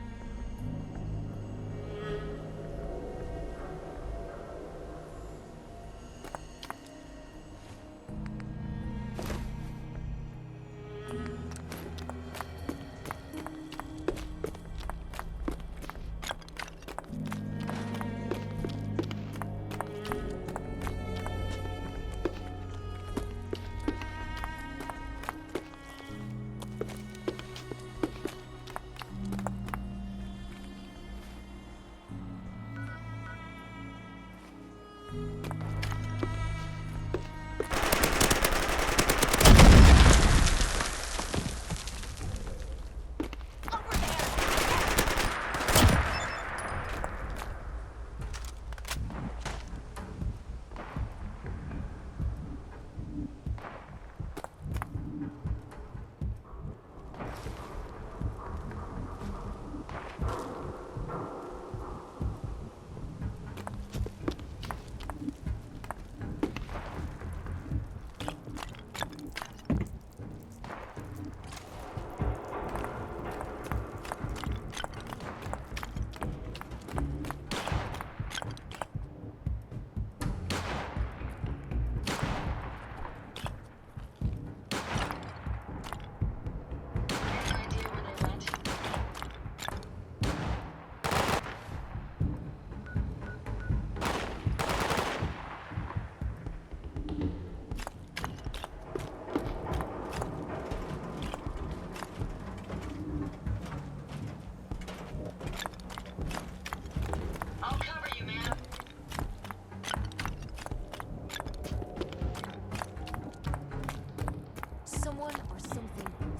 Someone or something is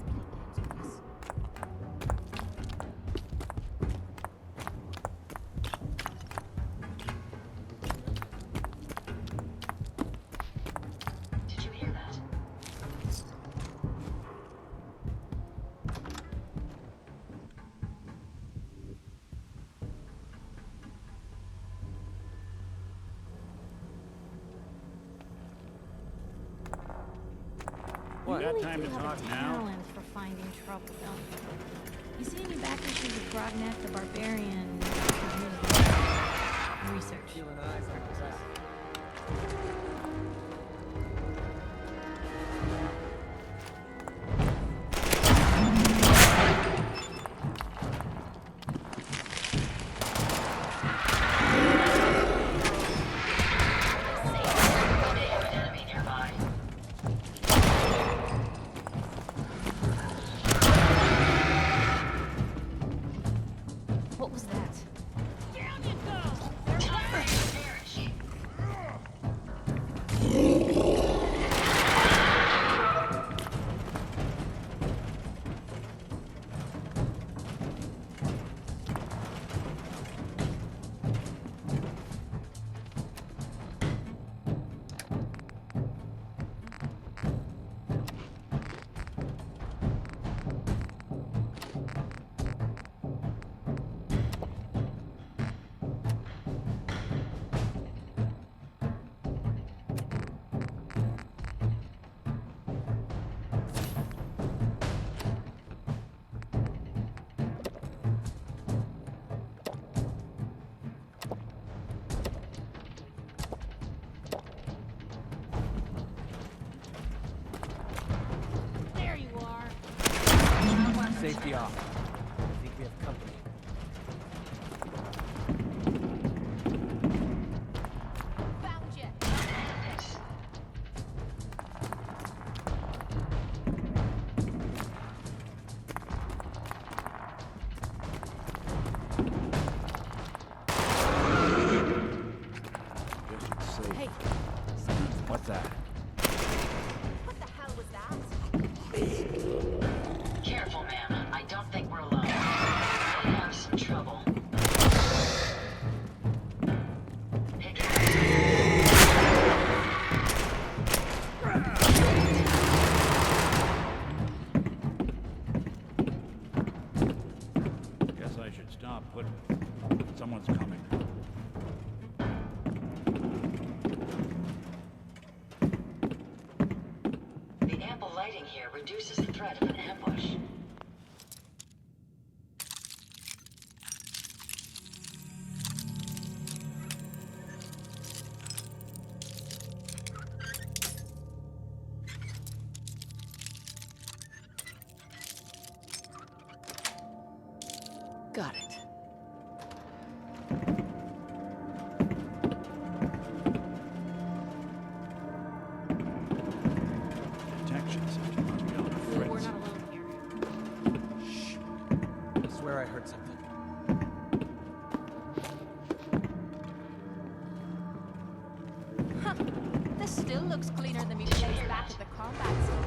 Did you hear that? You got time to talk now? Talent for finding trouble, don't you? You see any back issues of Grognak the Barbarian? Research. Safety off. I think we have company. Found you. Hey. What's that? What the hell was that? Careful, ma'am. I don't think we're alone. They have some trouble. Guess I should stop, but someone's coming. The ample lighting here reduces the threat of an ambush. Got it. Detection system must be on the fritz. We're not alone here. Shh. I swear I heard something. Huh. This still looks cleaner than me place back at the combat zone.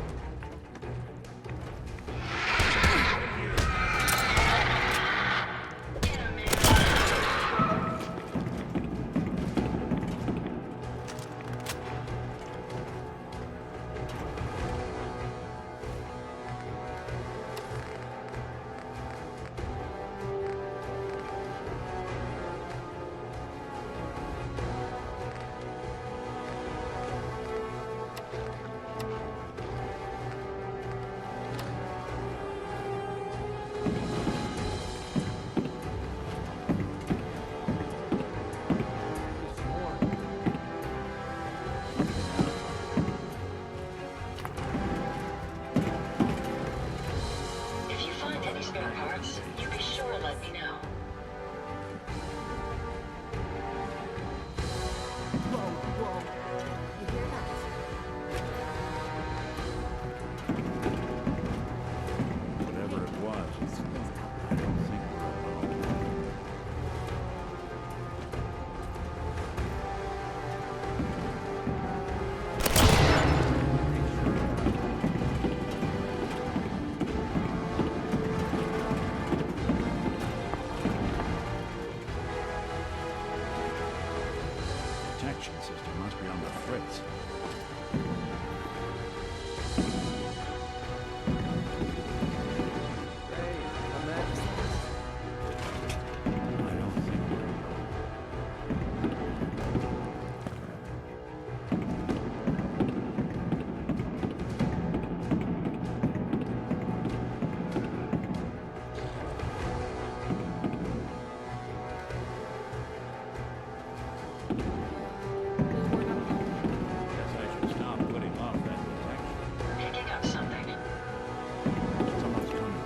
If you find any spare parts, you be sure to let me know. Whoa, whoa. You hear that? Whatever it was, I don't think we're alone. Detection system must be on the fritz. I don't think we're alone. Guess I should stop putting off that detection. Picking up something. Someone's coming.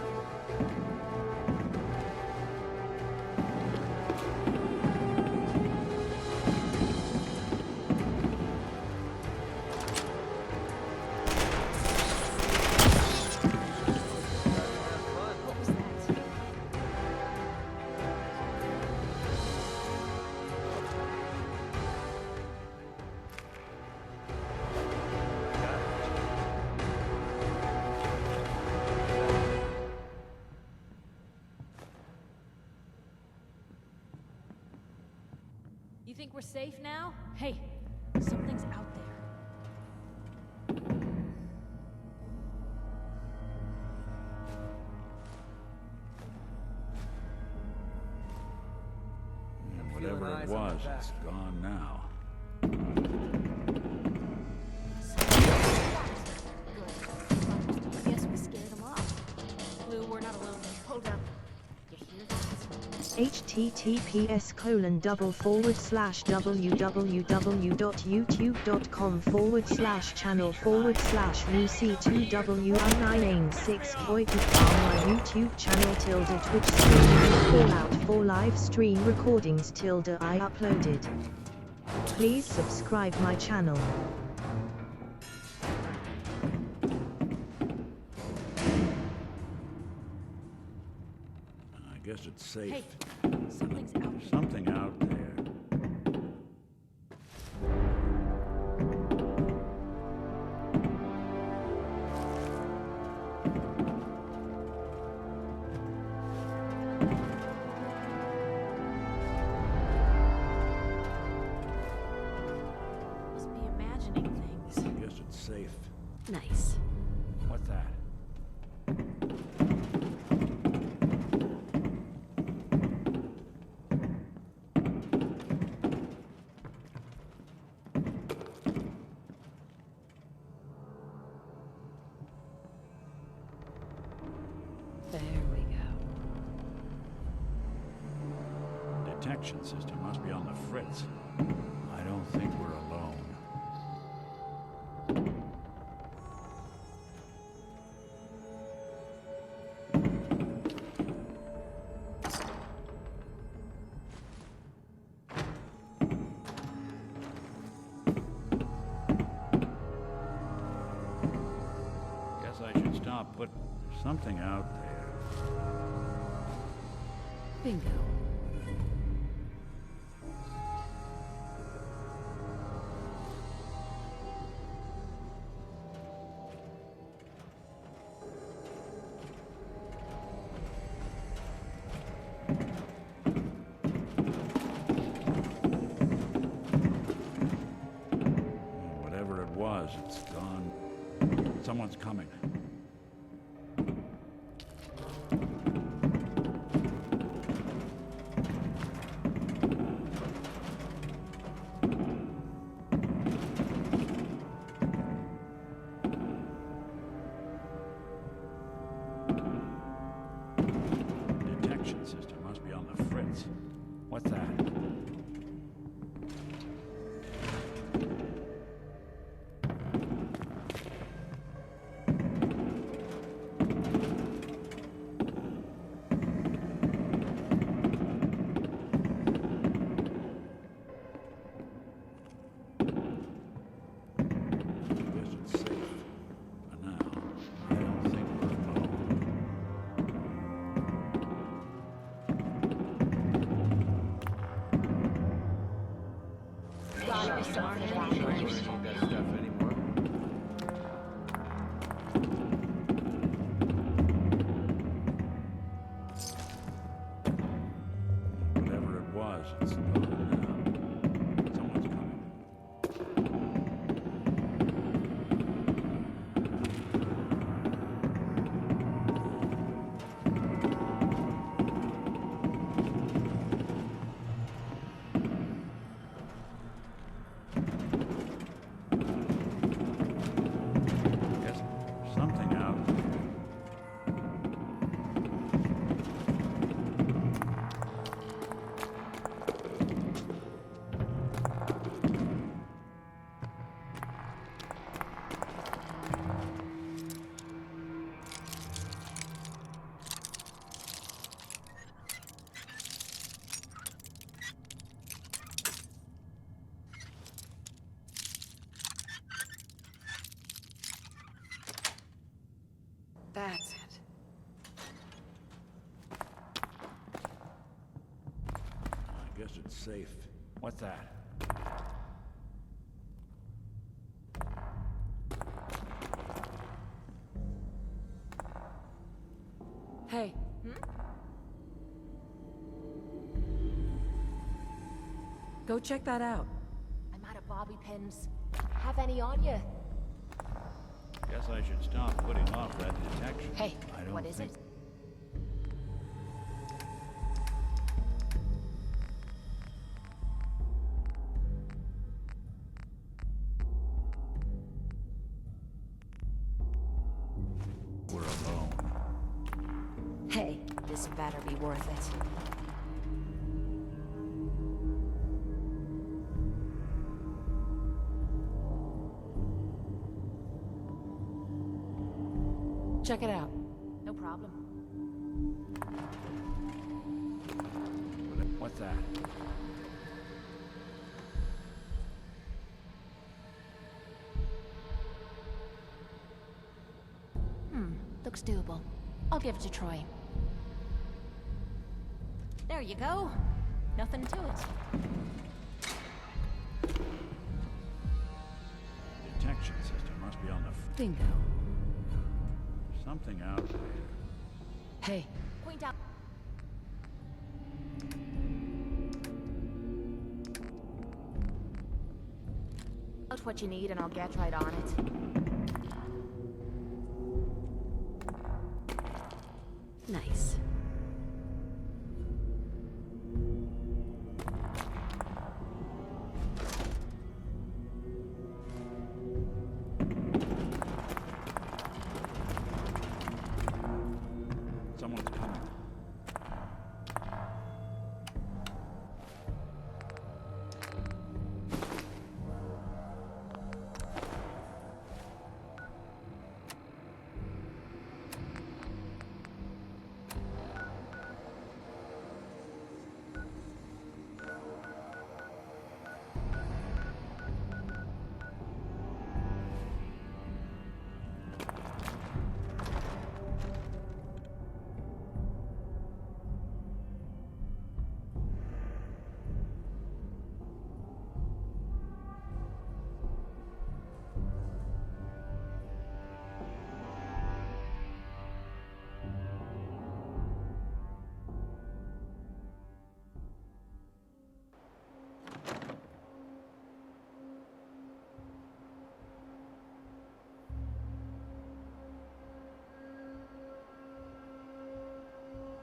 What was that? You think we're safe now? Hey, something's out there. And whatever it eyes on was, my back. it's gone now. Good. Guess we scared them off. Blue, we're not alone. Hold up. You hear that? https://www.youtube.com/ruc2w19aim6 my YouTube channel Twitch streaming Fallout 4 live stream recordings I uploaded. Please subscribe my channel. I guess it's safe. Hey, something's out there. Something out there. Must be imagining things. I guess it's safe. Nice. What's that? There we go. Detection system must be on the fritz. I don't think we're alone. Guess I should stop putting something out there. Bingo. Whatever it was, it's gone. Someone's coming. Detection system must be on the fritz. What's that? Guess it's safe. For now, I don't think we're alone. That stuff anymore. Whatever it was, it's gone now. Someone's coming. Guess something out there. That's it. I guess it's safe. What's that? Hey. Go check that out. I'm out of bobby pins. Have any on you? Guess I should stop putting off that detection. Hey, I don't what is think it? we're alone. Hey, this better be worth it. Check it out. No problem. What's that? Looks doable. I'll give it a try. There you go. Nothing to it. Detection system must be on the... Bingo. Something out there. Hey. Point out. Out what you need and I'll get right on it. Nice. Someone's coming.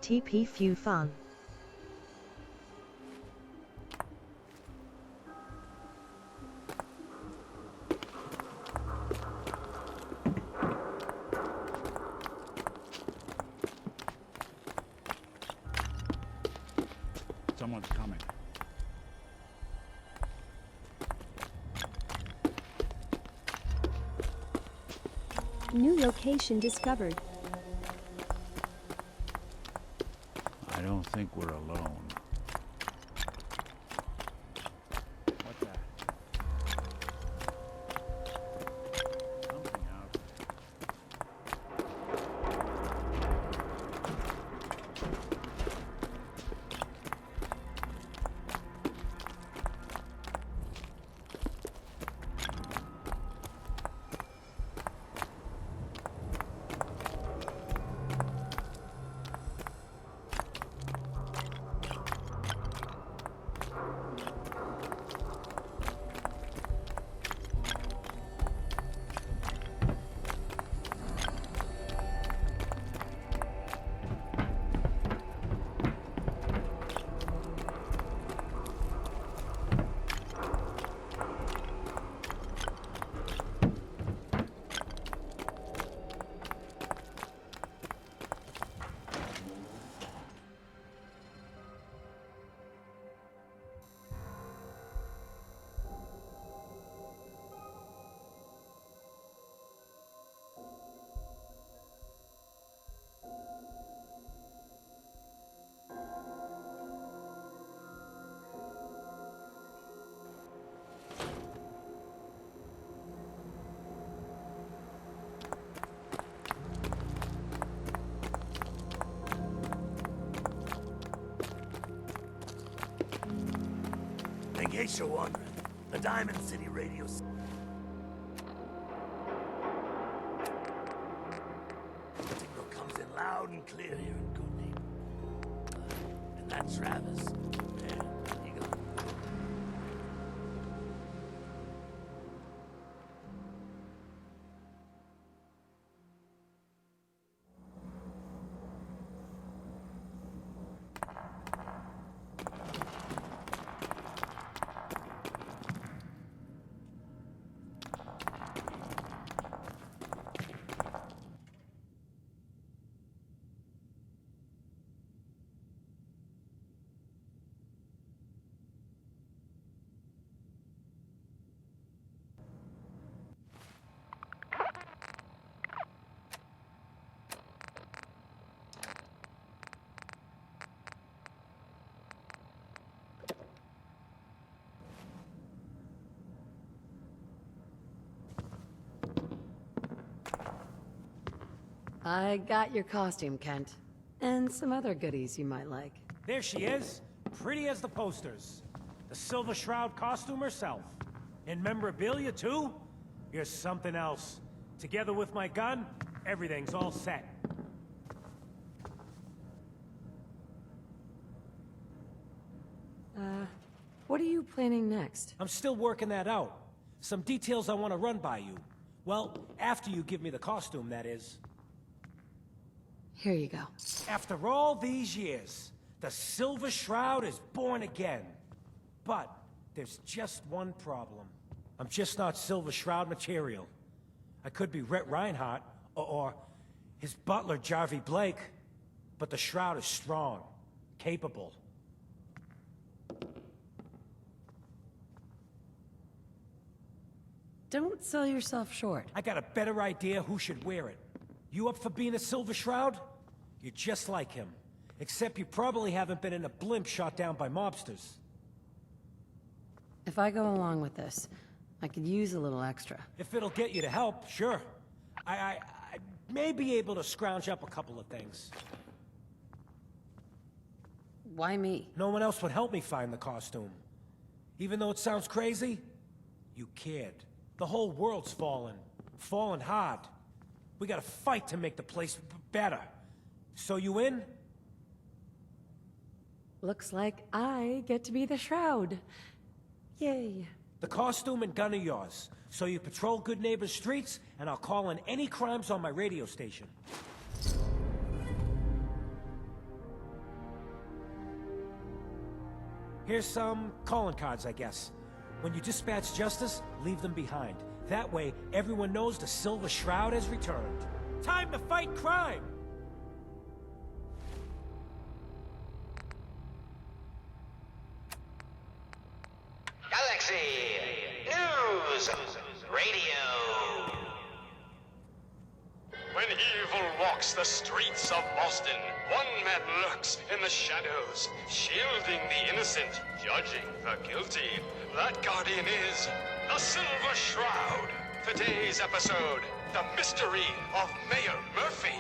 TP Few Fun. Someone's coming. New location discovered. I don't think we're alone. What's that? Something out In case you're wondering, the Diamond City radio signal comes in loud and clear here in Good Neighbor. And that's Travis. There you go. I got your costume, Kent. And some other goodies you might like. There she is, pretty as the posters. The Silver Shroud costume herself. And memorabilia, too? You're something else. Together with my gun, everything's all set. What are you planning next? I'm still working that out. Some details I want to run by you. Well, after you give me the costume, that is. Here you go. After all these years, the Silver Shroud is born again. But there's just one problem. I'm just not Silver Shroud material. I could be Rhett Reinhardt, or his butler, Jarvie Blake. But the Shroud is strong, capable. Don't sell yourself short. I got a better idea who should wear it. You up for being a Silver Shroud? You're just like him. Except you probably haven't been in a blimp shot down by mobsters. If I go along with this, I could use a little extra. If it'll get you to help, sure. I may be able to scrounge up a couple of things. Why me? No one else would help me find the costume. Even though it sounds crazy, you cared. The whole world's fallen. Fallen hard. We gotta fight to make the place better. So you in? Looks like I get to be the Shroud. Yay. The costume and gun are yours. So you patrol Good Neighbor's streets, and I'll call in any crimes on my radio station. Here's some calling cards, I guess. When you dispatch justice, leave them behind. That way, everyone knows the Silver Shroud has returned. Time to fight crime! Galaxy News Radio. When evil walks the streets of Boston, one man lurks in the shadows, shielding the innocent, judging the guilty. That guardian is the Silver Shroud. Today's episode, the mystery of Mayor Murphy.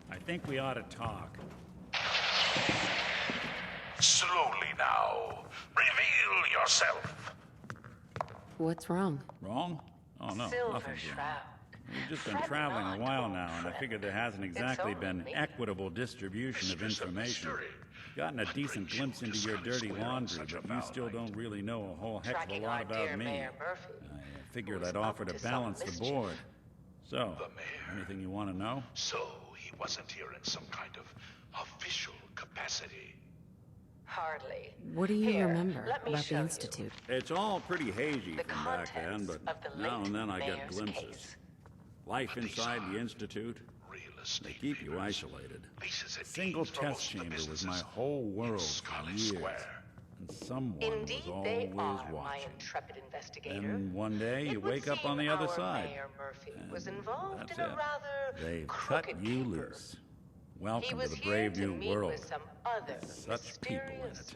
I think we ought to talk. Slowly now. Reveal yourself. What's wrong? Wrong? Oh, no, nothing. We've just been traveling a while now, and I figured there hasn't exactly been equitable distribution of information. Gotten a decent glimpse into your dirty laundry, but you still don't really know a whole heck of a lot about me. I figured I'd offer to balance the board. So, anything you want to know? So, he wasn't here in some kind of official capacity. Hardly. What do you remember about the Institute? It's all pretty hazy from back then, but now and then I get glimpses. Life inside the Institute, they keep you isolated. A single test chamber was my whole world for years, and someone was always watching. And one day you wake up on the other side, and that's it. They've cut you loose. Welcome to the brave new world. Such people in it.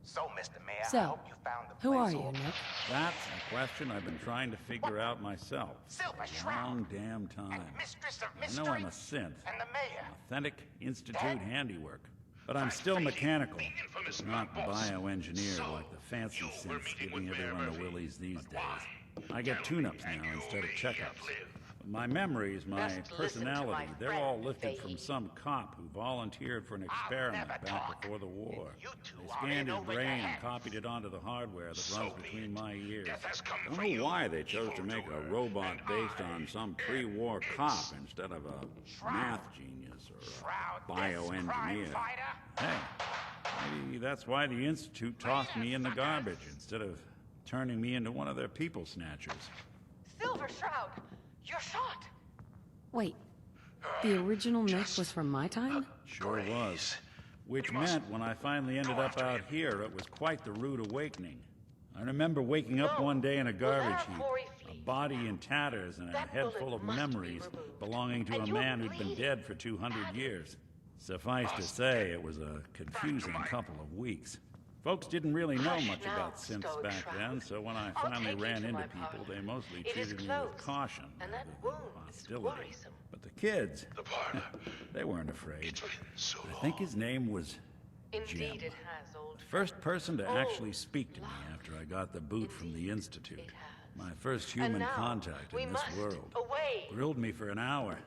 So, Mr. Mayor, I So, hope you found the who are place you, Nick? That's a question I've been trying to figure out myself. Silver A Shroud. long damn time. Mistress of I know I'm a Mystery synth. and the mayor. Authentic Institute handiwork. But I'm still mechanical, not bioengineered like the fancy synths giving everyone the willies these days. I get tune-ups now instead of checkups. My memories, my personality, they're all lifted from some cop who volunteered for an experiment back before the war. They scanned his brain and copied it onto the hardware that runs between my ears. I don't know why they chose to make a robot based on some pre-war cop instead of a math genius or a bioengineer. Hey, maybe that's why the Institute tossed me in the garbage instead of turning me into one of their people snatchers. Silver Shroud, you're shot. Wait, the original Nick was from my time? Sure was. Which meant when I finally ended up out here, it was quite the rude awakening. I remember waking up one day in a garbage heap, a body in tatters and a head full of memories belonging to a man who'd been dead for 200 years. Suffice to say, it was a confusing couple of weeks. Folks didn't really know much about synths back then, so when I finally ran into people, they mostly treated me with caution rather than hostility. But the kids, they weren't afraid. I think his name was Jim. The first person to actually speak to me after I got the boot from the Institute. My first human contact in this world. Grilled me for an hour.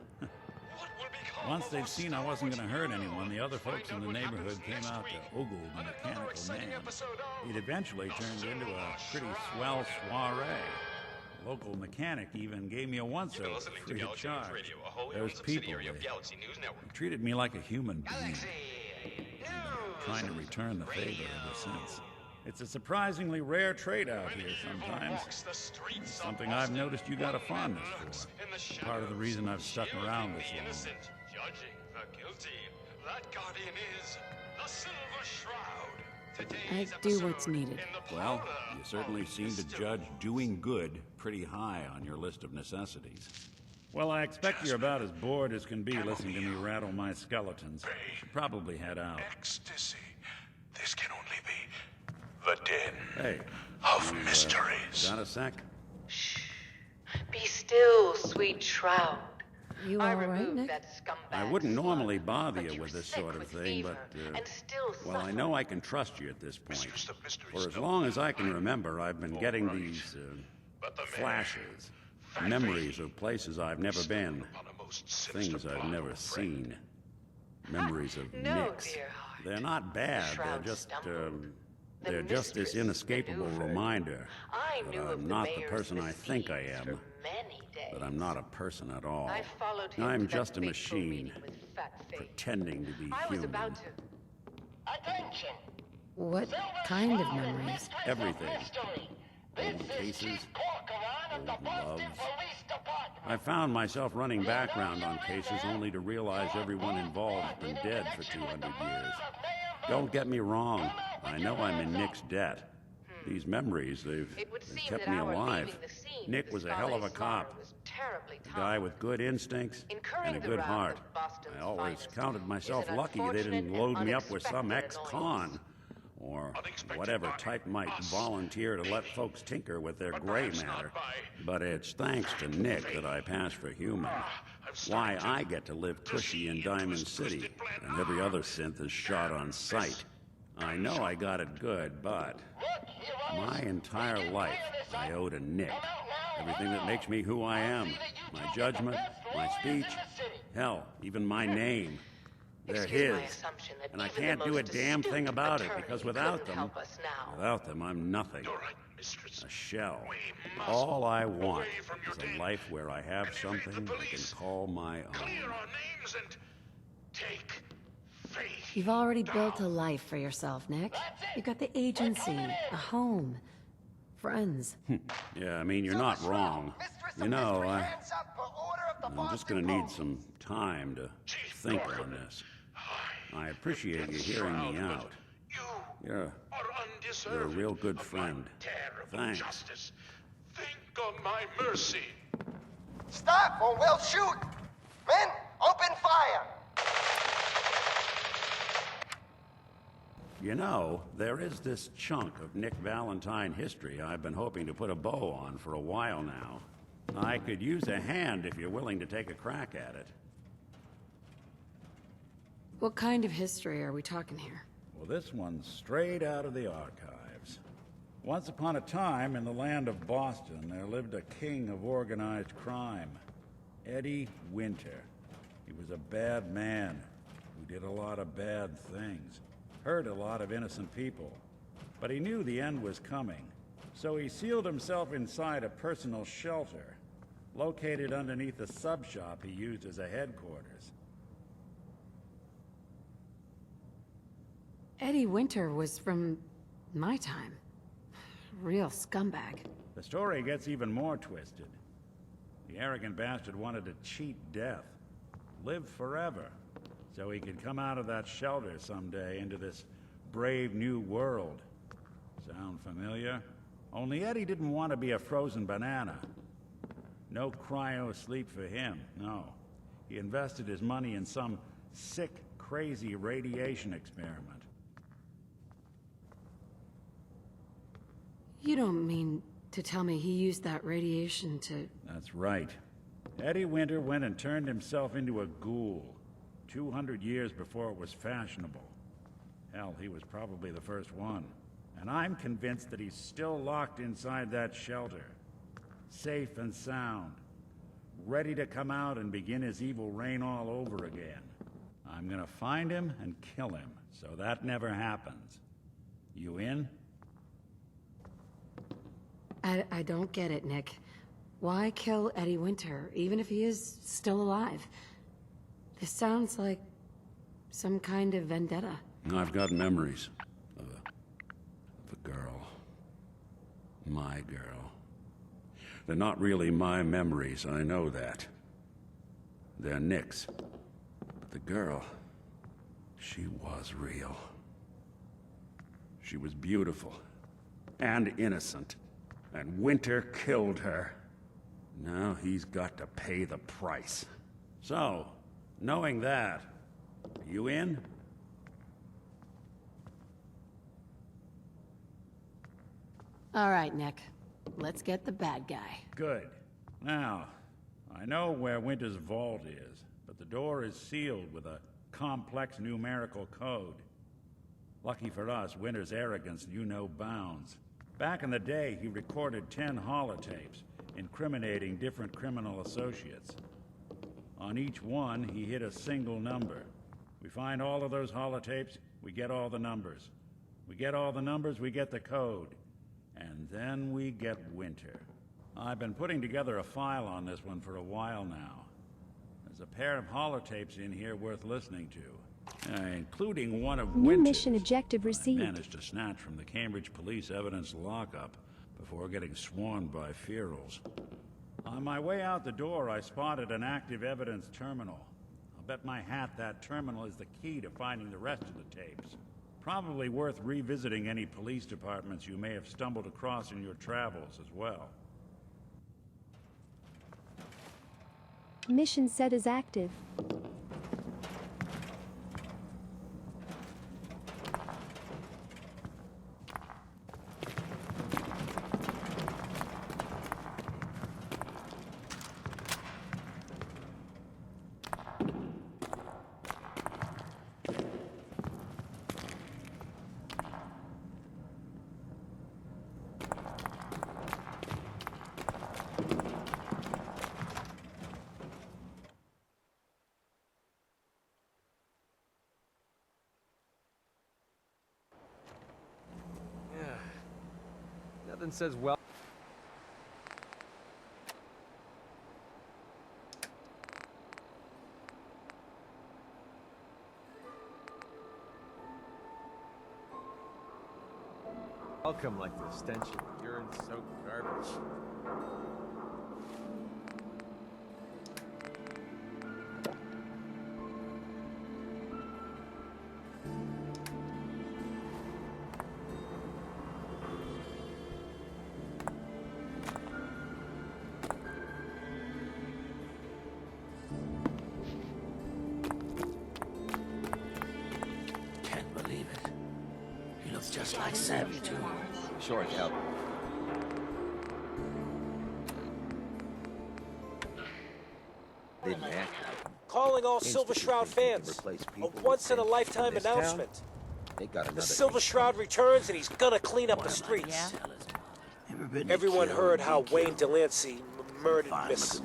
Once they'd seen I wasn't going to hurt anyone, the other folks in the neighborhood came out to ogle the mechanical man. It eventually turned into a pretty swell soiree. The local mechanic even gave me a once-over free of charge. Those people, they treated me like a human being. I've been trying to return the favor ever since. It's a surprisingly rare trait out here sometimes. Something I've noticed you got a fondness for. Part of the reason I've stuck around this long. Judging the guilty, that guardian is the Silver Shroud. I do what's needed. Well, you certainly seem to judge doing good pretty high on your list of necessities. Well, I expect you're about as bored as can be listening to me rattle my skeletons. Should probably head out. Ecstasy. This can only be the den Hey, of mysteries. Got a sec? Be still, sweet shroud. You all right, Nick? I wouldn't normally bother you with this sort of thing, but, well, I know I can trust you at this point. For as long as I can remember, I've been getting these, flashes. Memories of places I've never been. Things I've never seen. Memories of Nicks. They're not bad, they're just this inescapable reminder that I'm not the person I think I am. But I'm not a person at all. I'm just a machine, pretending to be human. What kind of memories? Everything. Old cases, old loves. I found myself running background on cases only to realize everyone involved has been dead for 200 years. Don't get me wrong, I know I'm in Nick's debt. These memories, they've kept me alive. Nick was a hell of a cop. A guy with good instincts and a good heart. I always counted myself lucky they didn't load me up with some ex-con. Or whatever type might volunteer to let folks tinker with their gray matter. But it's thanks to Nick that I pass for human. Why I get to live cushy in Diamond City, and every other synth is shot on sight. I know I got it good, but my entire life I owe to Nick. Everything that makes me who I am. My judgment, my speech, hell, even my name. They're his. And I can't do a damn thing about it, because without them, I'm nothing. A shell. All I want is a life where I have something I can call my own. You've already built a life for yourself, Nick. You've got the agency, a home, friends. Yeah, I mean, you're not wrong. You know, I'm just gonna need some time to think on this. I appreciate you hearing me out. You're a real good friend. Thanks. Think on my mercy. Stop or we'll shoot! Men, open fire! You know, there is this chunk of Nick Valentine history I've been hoping to put a bow on for a while now. I could use a hand if you're willing to take a crack at it. What kind of history are we talking here? Well, this one's straight out of the archives. Once upon a time, in the land of Boston, there lived a king of organized crime, Eddie Winter. He was a bad man who did a lot of bad things, hurt a lot of innocent people. But he knew the end was coming, so he sealed himself inside a personal shelter, located underneath a sub-shop he used as a headquarters. Eddie Winter was from my time. Real scumbag. The story gets even more twisted. The arrogant bastard wanted to cheat death, live forever, so he could come out of that shelter someday into this brave new world. Sound familiar? Only Eddie didn't want to be a frozen banana. No cryo sleep for him, no. He invested his money in some sick, crazy radiation experiment. You don't mean to tell me he used that radiation to... That's right. Eddie Winter went and turned himself into a ghoul. 200 years before it was fashionable. Hell, he was probably the first one. And I'm convinced that he's still locked inside that shelter. Safe and sound. Ready to come out and begin his evil reign all over again. I'm gonna find him and kill him, so that never happens. You in? I don't get it, Nick. Why kill Eddie Winter, even if he is still alive? This sounds like some kind of vendetta. I've got memories of a girl. My girl. They're not really my memories, I know that. They're Nick's. But the girl, she was real. She was beautiful and innocent. And Winter killed her. Now he's got to pay the price. So, knowing that, are you in? All right, Nick. Let's get the bad guy. Good. Now, I know where Winter's vault is, but the door is sealed with a complex numerical code. Lucky for us, Winter's arrogance knew no bounds. Back in the day, he recorded 10 holotapes, incriminating different criminal associates. On each one, he hit a single number. We find all of those holotapes, we get all the numbers. We get all the numbers, we get the code. And then we get Winter. I've been putting together a file on this one for a while now. There's a pair of holotapes in here worth listening to. Including one of New Winter's. mission objective received. I managed to snatch from the Cambridge police evidence lockup before getting swarmed by ferals. On my way out the door, I spotted an active evidence terminal. I'll bet my hat that terminal is the key to finding the rest of the tapes. Probably worth revisiting any police departments you may have stumbled across in your travels as well. Mission set as active. Nothing says well. Welcome like the stench of urine-soaked garbage. Just like Savvy, too. Sure, it helped. Didn't act like Calling all Silver Shroud fans. A once-in-a-lifetime announcement. They got another The Silver Shroud returns and he's gonna clean up the streets. Everyone heard how Wayne Delancey murdered Miss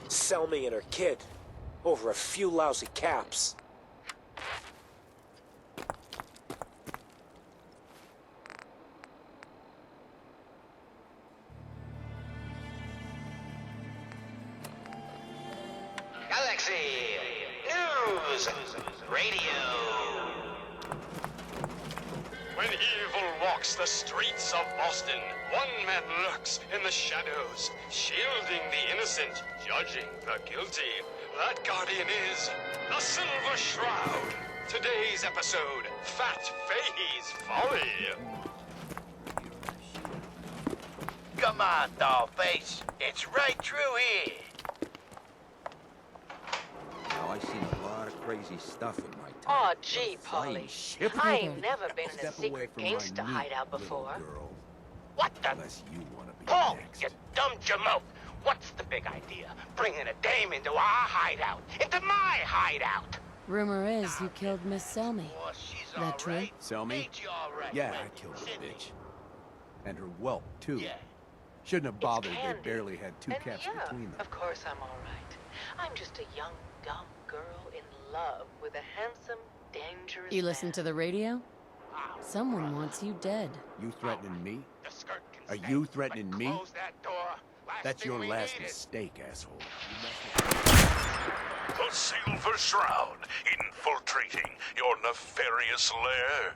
Selmy and her kid over a few lousy caps. Galaxy News Radio. When evil walks the streets of Boston, one man lurks in the shadows, shielding the innocent, judging the guilty. That guardian is the Silver Shroud. Today's episode, Fat Fahey's Folly. Come on, Dollface. It's right through here. Now, I've seen a lot of crazy stuff in my time. Aw, gee, Polly. Ship. I ain't never been in a Step away secret from my gangsta meat, hideout little before. girl. What the? Unless you want to be Paul, next. you dumb jamoke. What's the big idea? Bringing a dame into our hideout. Into my hideout. Rumor is you killed Miss Selmy. That true? Selmy? Yeah, I killed her bitch. And her whelp, too. Shouldn't have bothered. They barely had 2 caps between them. Of course I'm all right. I'm just a young, dumb girl in love with a handsome, dangerous You listen to the radio? Someone wants you dead. You threatening me? Are you threatening me? That's your last mistake, asshole. The Silver Shroud, infiltrating your nefarious lair.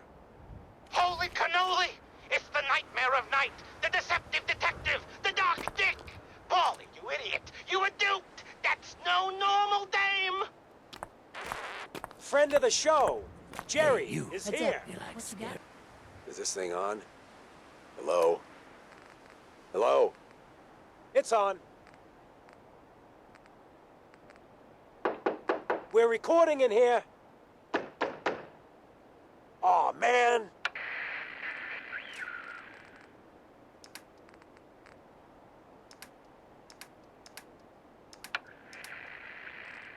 Holy cannoli! It's the nightmare of night, the deceptive detective, the dark dick! Paulie, you idiot! You were duped! That's no normal dame! Friend of the show, Jerry, is What's here. What's you got? Is this thing on? Hello? Hello? It's on. We're recording in here. Aw, man.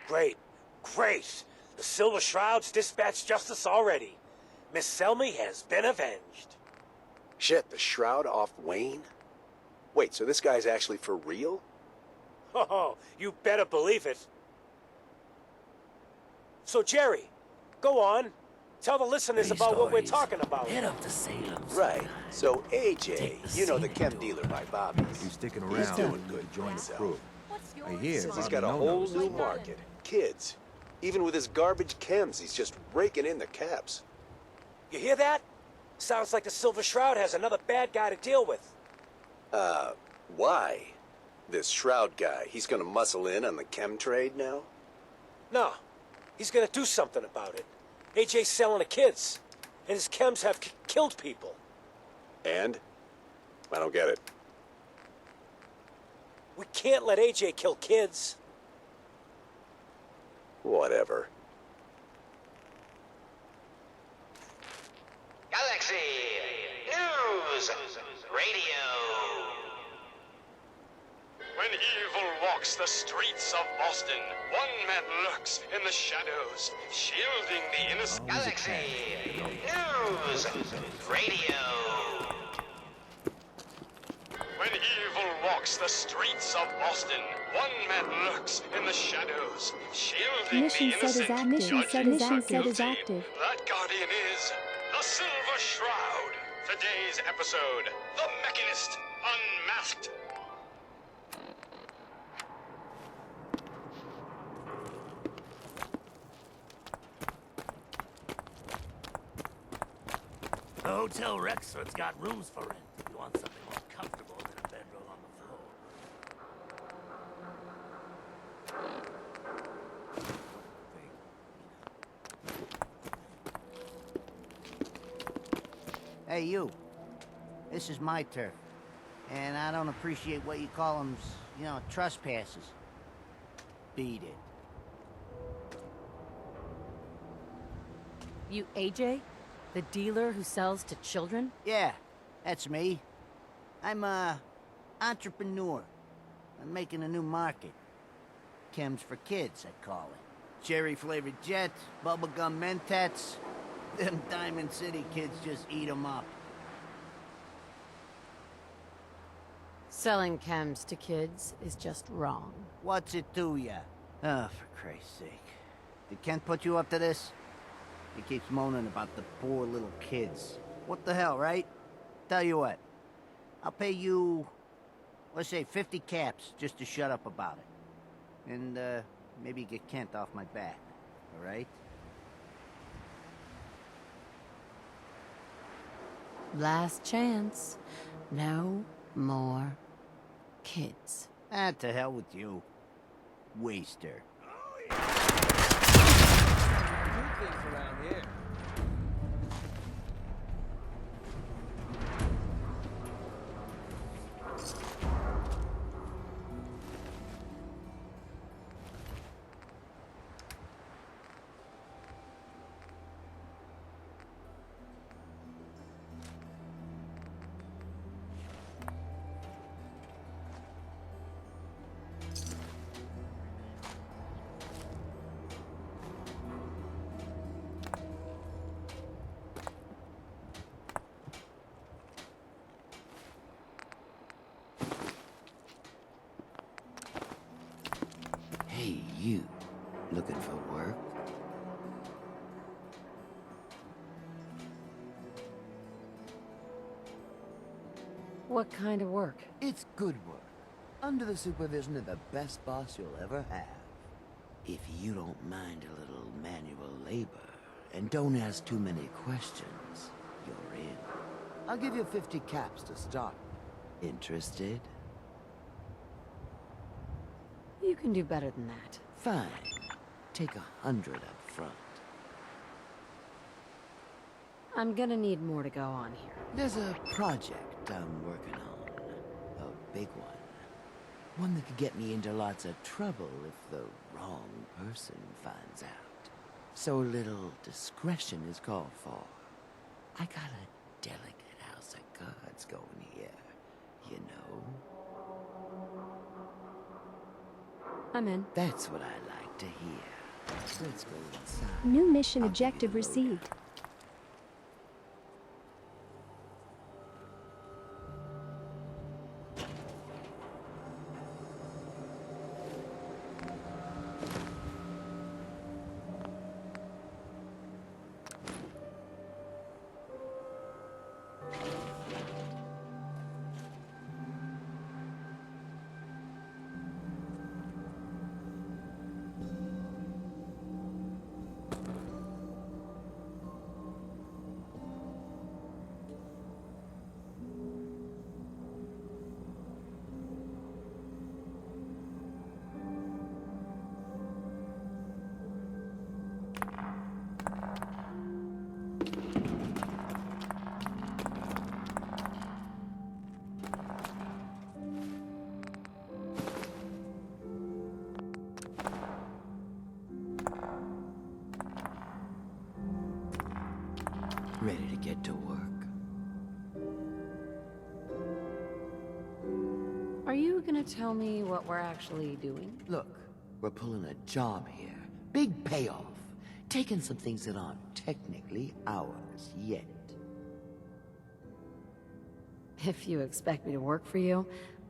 Great. Great. The Silver Shroud's dispatched justice already. Miss Selmy has been avenged. Shit, the Shroud off Wayne? Wait, so this guy's actually for real? Oh, you better believe it. So, Jerry, go on. Tell the listeners about what we're talking about. Head up to Salem. Right. So AJ, you know, the chem dealer by Bobby's. He's sticking He's around. doing good Join the himself. crew. I hear He's Bobby got a No whole knows new this. market. Kids. Even with his garbage chems, he's just raking in the caps. You hear that? Sounds like the Silver Shroud has another bad guy to deal with. Why? This Shroud guy, he's gonna muscle in on the chem trade now? No, he's gonna do something about it. AJ's selling to kids, and his chems have killed people. And? I don't get it. We can't let AJ kill kids. Whatever. Galaxy News Radio. When evil walks the streets of Boston, one man lurks in the shadows, shielding the innocent. Galaxy News Radio. When evil walks the streets of Boston, one man lurks in the shadows, shielding Mission the set is innocent, active. Mission judging the set is guilty. active. That guardian is the Silver Shroud. Today's episode, The Mechanist Unmasked. The Hotel Rexford's got rooms for rent if you want something more comfortable than a bedroll on the floor. Hey, you. This is my turf. And I don't appreciate what you call them, you know, trespasses. Beat it. You AJ? The dealer who sells to children? Yeah, that's me. I'm a entrepreneur. I'm making a new market. Chems for kids, I call it. Cherry-flavored jets, bubblegum mentats. Them Diamond City kids just eat them up. Selling chems to kids is just wrong. What's it to ya? Oh, for Christ's sake. Did Kent put you up to this? He keeps moaning about the poor little kids. What the hell, right? Tell you what. I'll pay you, let's say 50 caps just to shut up about it. And, maybe get Kent off my back. All right? Last chance. No more kids. Ah, to hell with you. Waster. Things around here. you looking for work? What kind of work? It's good work, under the supervision of the best boss you'll ever have. If you don't mind a little manual labor, and don't ask too many questions, you're in. I'll give you 50 caps to start. Interested? You can do better than that. Fine. Take 100 up front. I'm gonna need more to go on here. There's a project I'm working on. A big one. One that could get me into lots of trouble if the wrong person finds out. So a little discretion is called for. I got a delicate house of cards going here, you know? I'm in. That's what I like to hear. Let's go inside. New mission objective received. Ready to get to work? Are you gonna tell me what we're actually doing? Look, we're pulling a job here. Big payoff. Taking some things that aren't technically ours yet. If you expect me to work for you,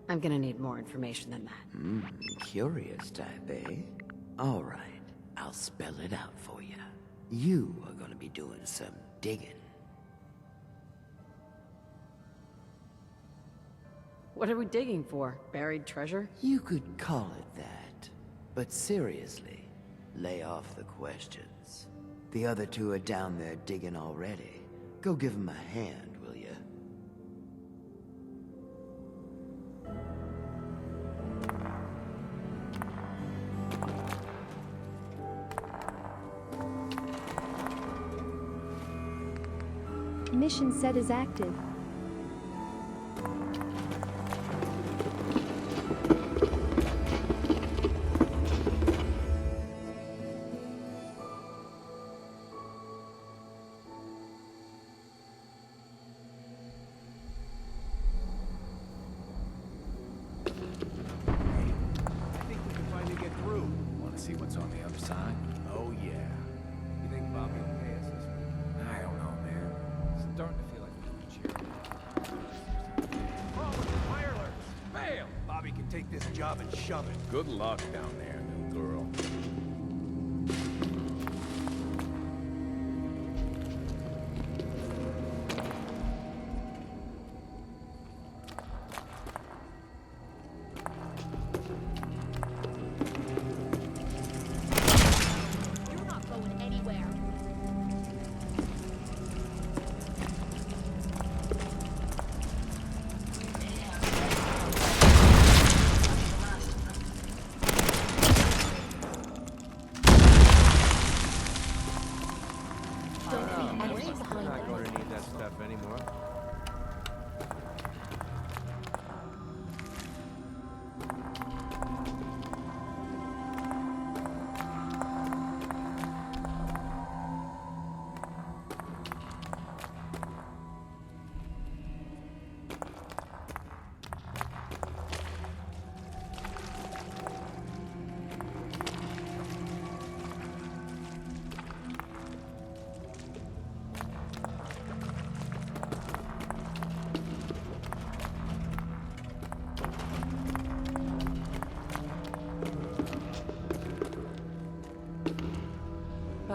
I'm gonna need more information than that. Curious type, eh? All right, I'll spell it out for you. You are gonna be doing some digging. What are we digging for? Buried treasure? You could call it that. But seriously, lay off the questions. The other two are down there digging already. Go give them a hand, will you? Mission set is active. See what's on the other side? Oh, yeah. You think Bobby will pay us this week? I don't know, man. It's starting to feel like we should cheer. Forward, wireless! Fail! Bobby can take this job and shove it. Good luck down there, new girl.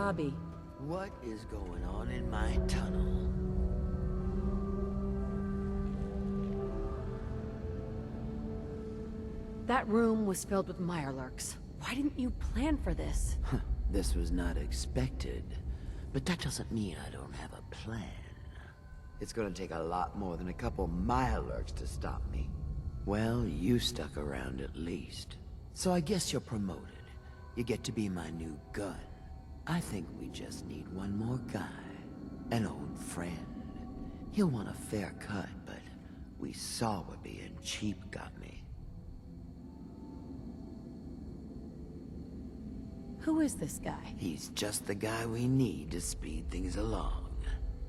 lobby. What is going on in my tunnel? That room was filled with Mirelurks. Why didn't you plan for this? This was not expected, but that doesn't mean I don't have a plan. It's gonna take a lot more than a couple Mirelurks to stop me. Well, you stuck around at least. So I guess you're promoted. You get to be my new gun. I think we just need one more guy. An old friend. He'll want a fair cut, but we saw what being cheap got me. Who is this guy? He's just the guy we need to speed things along.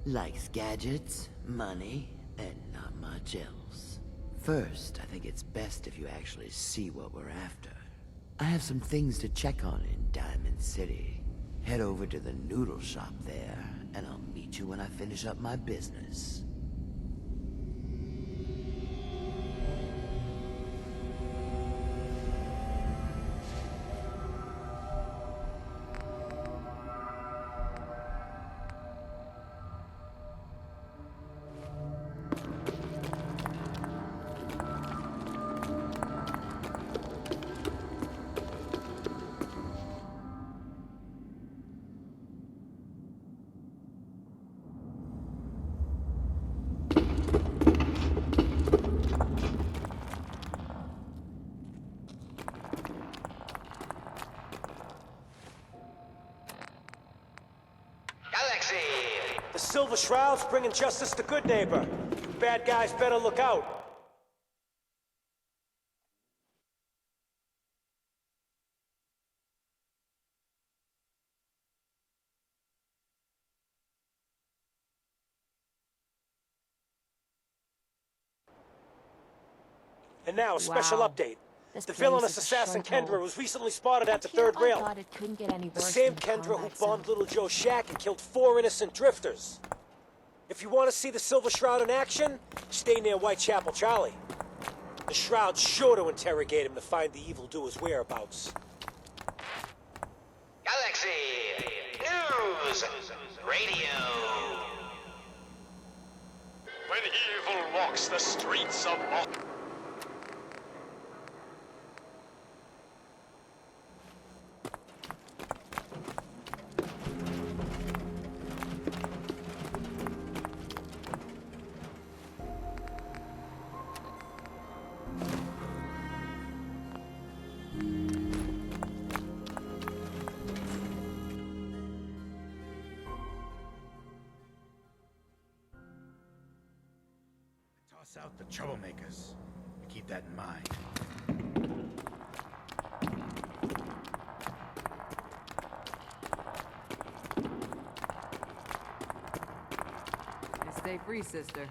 Likes gadgets, money, and not much else. First, I think it's best if you actually see what we're after. I have some things to check on in Diamond City. Head over to the noodle shop there, and I'll meet you when I finish up my business. The Silver Shroud's bringing justice to Good Neighbor. Bad guys better look out. And now, a special update. The villainous assassin Kendra was recently spotted at the third rail. God, it couldn't get any The worse same than Kendra who combat bombed zone. Little Joe's shack and killed 4 innocent drifters. If you want to see the Silver Shroud in action, stay near Whitechapel Charlie. The Shroud's sure to interrogate him to find the evildoer's whereabouts. Galaxy News Radio. When evil walks the streets of Boston. Toss out the troublemakers. Keep that in mind. Stay free, sister.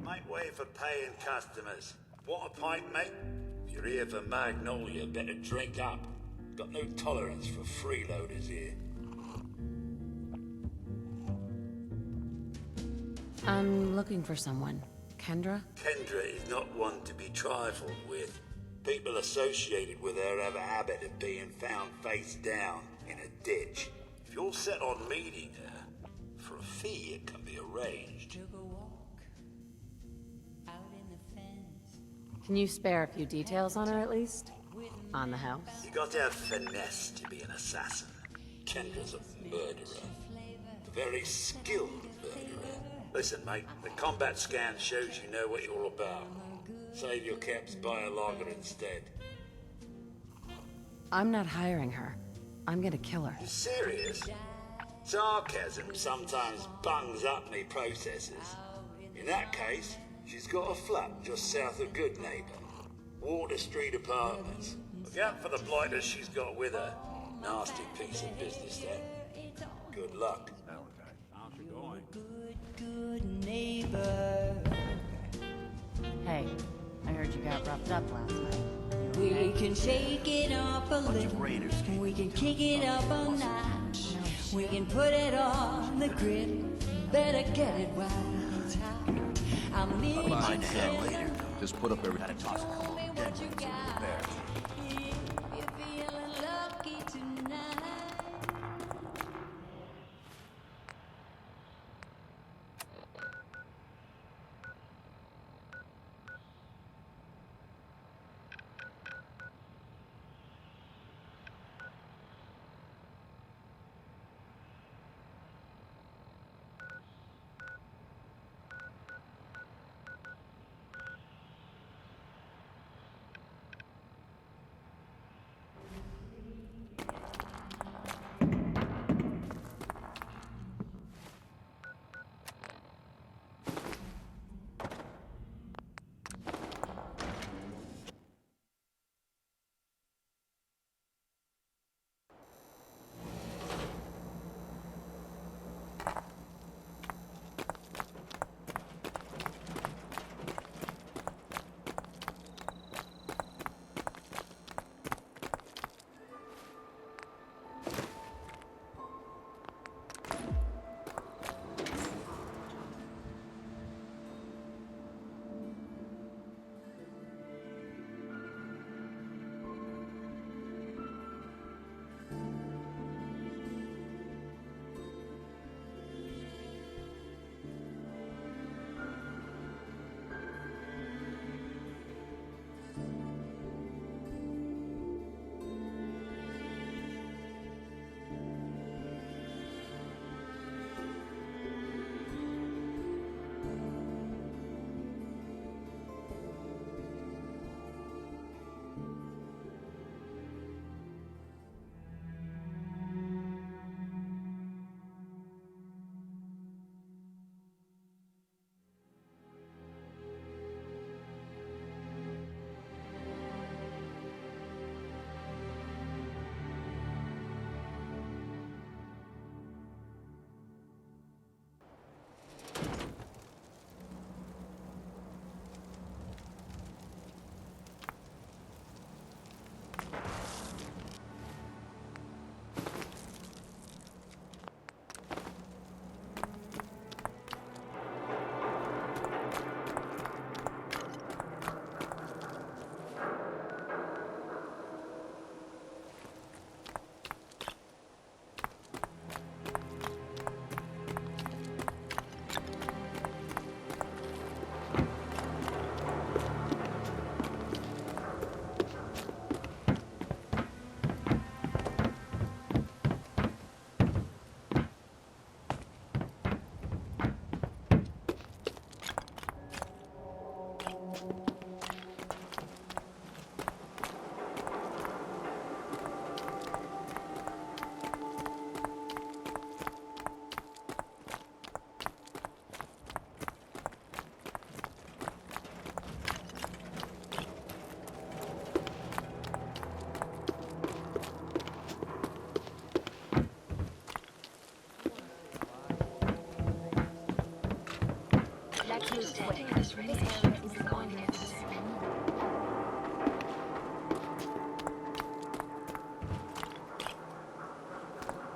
Make way for paying customers. Want a pint, mate? If you're here for Magnolia, better drink up. Got no tolerance for freeloaders here. I'm looking for someone. Kendra? Kendra is not one to be trifled with. People associated with her have a habit of being found face down in a ditch. If you're set on meeting her, for a fee it can be arranged. Can you spare a few details on her at least? On the house? You got to have finesse to be an assassin. Kendra's a murderer. A very skilled murderer. Listen, mate, the combat scan shows you know what you're about. Save your caps, buy a lager instead. I'm not hiring her. I'm gonna kill her. You serious? Sarcasm sometimes bungs up me processes. In that case, she's got a flat just south of Good Neighbor. Water Street Apartments. Look out for the blighters she's got with her. Nasty piece of business there. Good luck. How's it going? Good neighbor. Hey, I heard you got roughed up last night. We can shake it up a little. We can kick it up a notch. We can put it on the grid. Better get it right. I'll meet you there later. Just put up every had to toss a couple of dead ones in the bear. if you're feeling lucky tonight. standing in this radiation, you're going to get sick.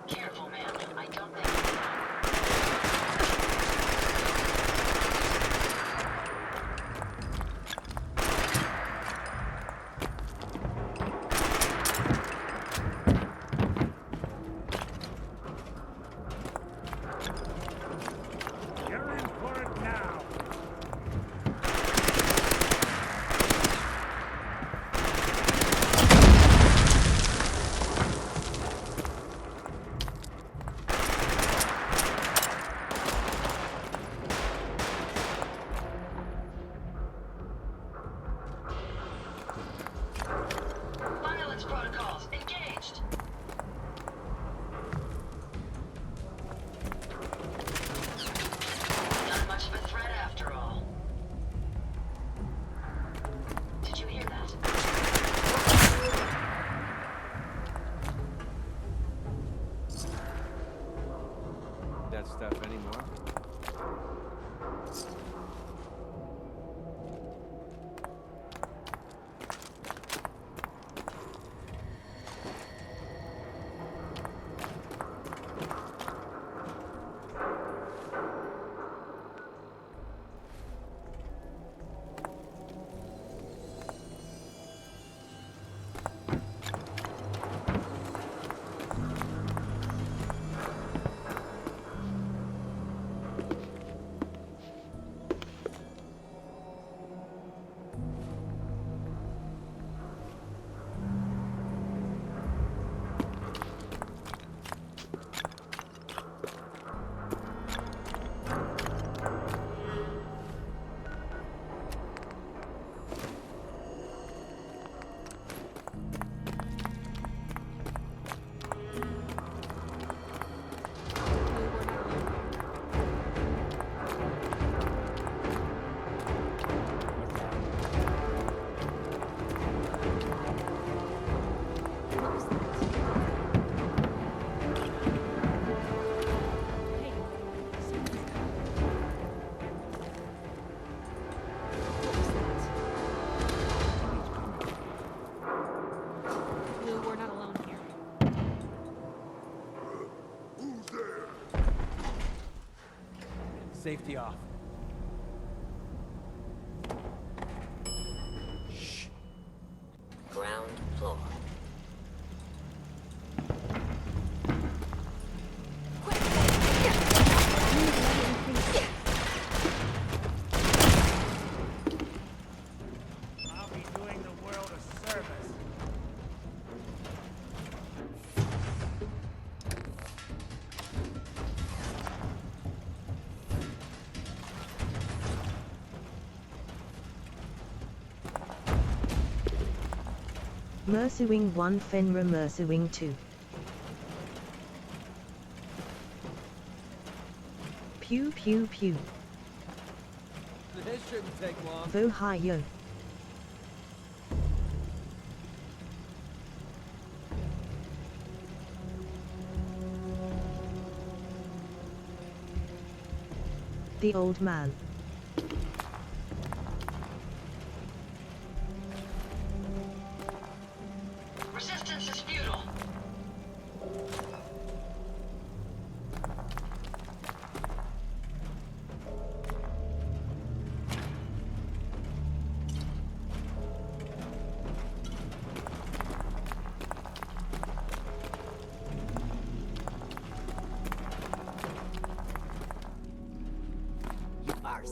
Careful, man. I don't think... You're in for it now. Violence protocols engaged. Not much of a threat after all. Did you hear that? That stuff anymore? Lou, we're not alone here. Safety off. Ground floor. I'll be doing the world a service. Mercy Wing 1 Fenrir Mercy Wing 2. Pew pew pew. This shouldn't take long. Vo hi yo. The old man. Resistance is futile. You are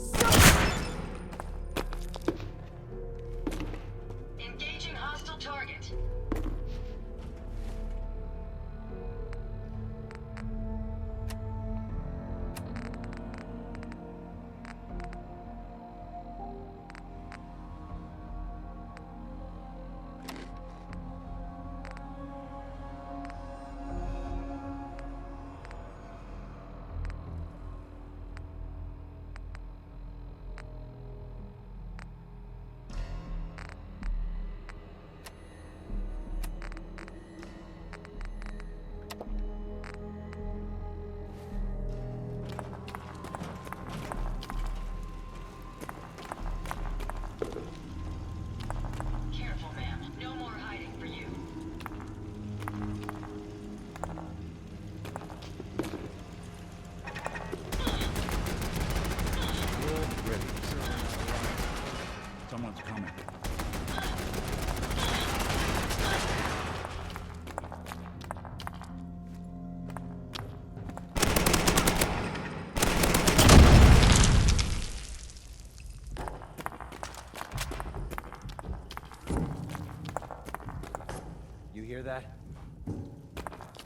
that?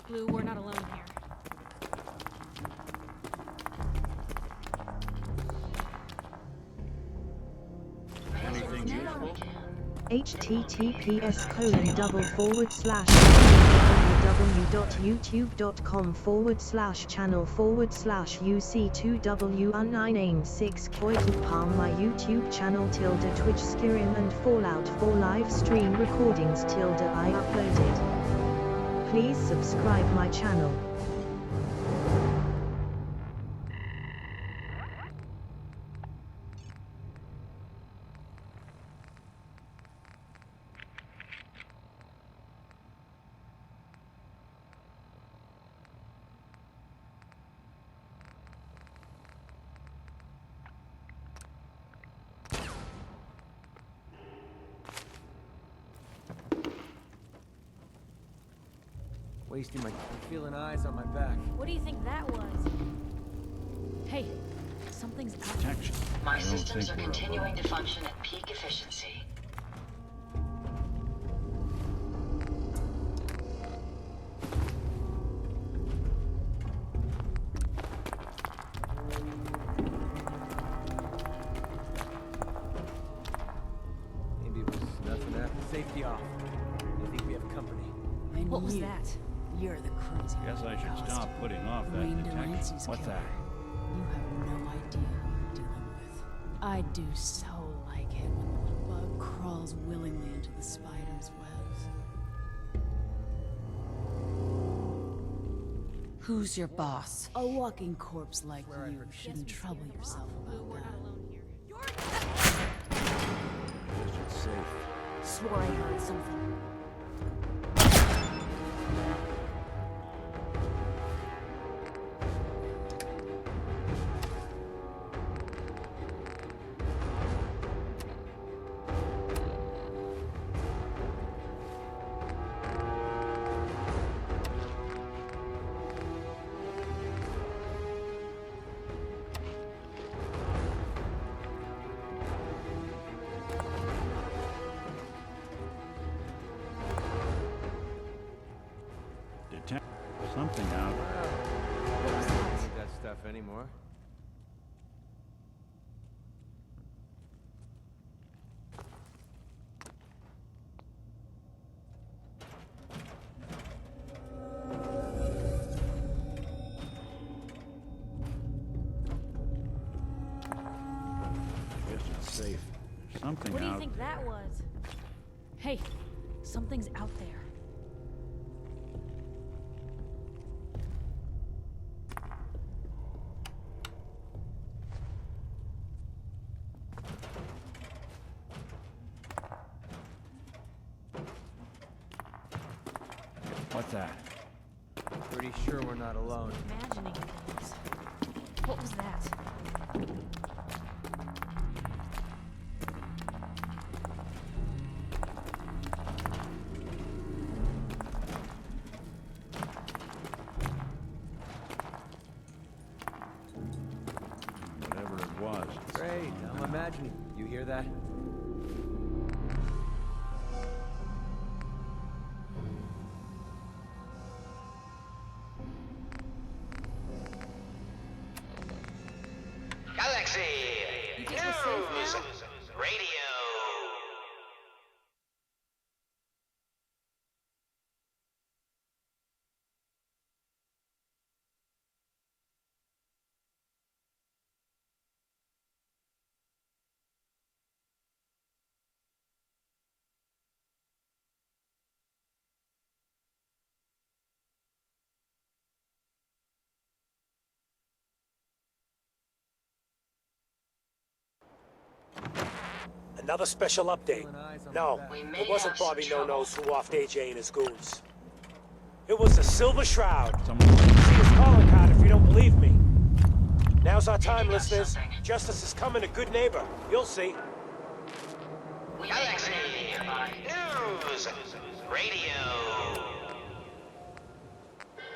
Blue, we're not alone here. Anything useful? www.youtube.com/www.youtube.com/UC2W1986 my YouTube channel Twitch Skyrim and Fallout 4 live stream recordings I uploaded. Please subscribe my channel. Wasting my time feeling eyes on my back. What do you think that was? Hey, something's out. Protection. My systems are continuing to function at peak efficiency. Maybe it was nothing after safety off. I think we have company. What was that? You're the crazy Guess I should stop putting off that detection. What's that? You have no idea who you're dealing with. I do so like it when the little bug crawls willingly into the spider's webs. Who's your boss? A walking corpse like you shouldn't trouble yourself Blue, about we're not that. alone here. Guess it's safe. Swore I heard something. Something out. What was that? I don't need that stuff anymore. Guess it's safe. Something What do you out. think that was? Hey, something's out there. What's that? Pretty sure we're not alone. Imagining things. What was that? Whatever it was. Great, now I'm imagining. You hear that? Galaxy You think we're safe News now? Radio. Another special update. No, it wasn't Bobby No-Nos who offed AJ and his goons. It was the Silver Shroud. See his calling card if you don't believe me. Now's our time, listeners. Justice is coming to good neighbor. You'll see. Galaxy News Radio.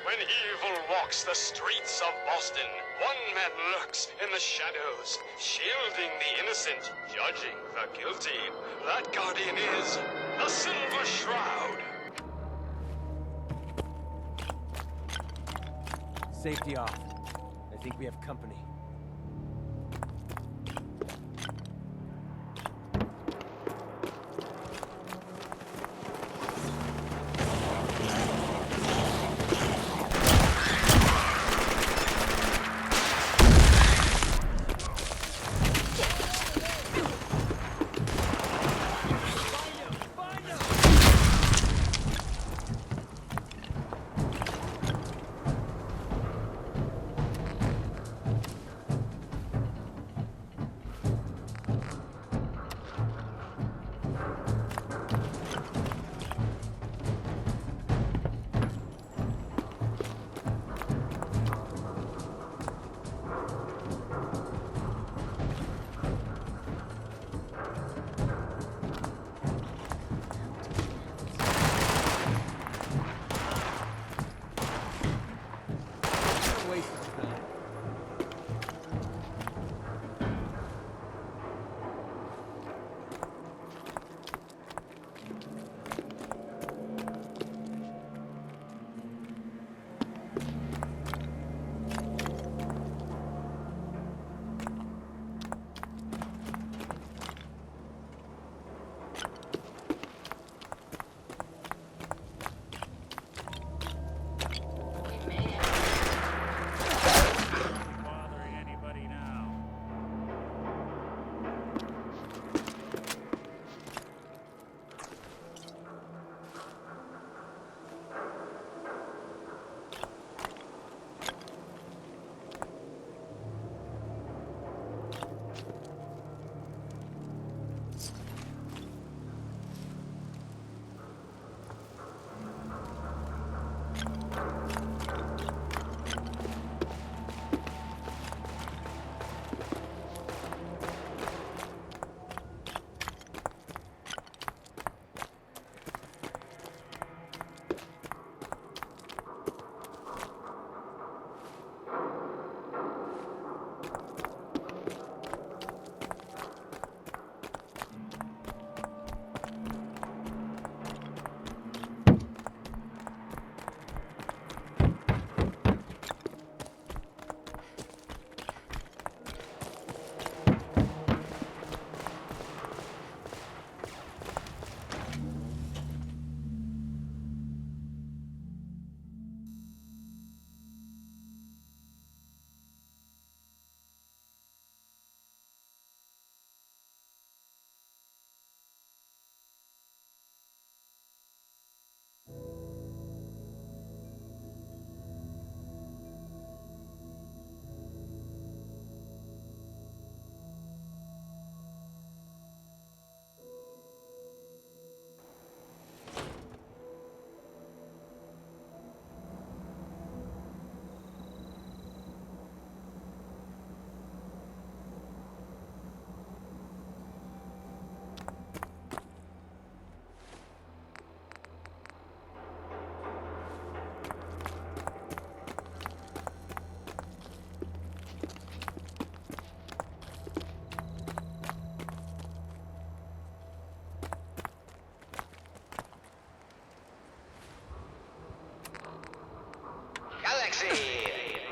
When evil walks the streets of Boston, one man lurks in the shadows, shielding the innocent, judging the guilty. That guardian is the Silver Shroud. Safety off. I think we have company.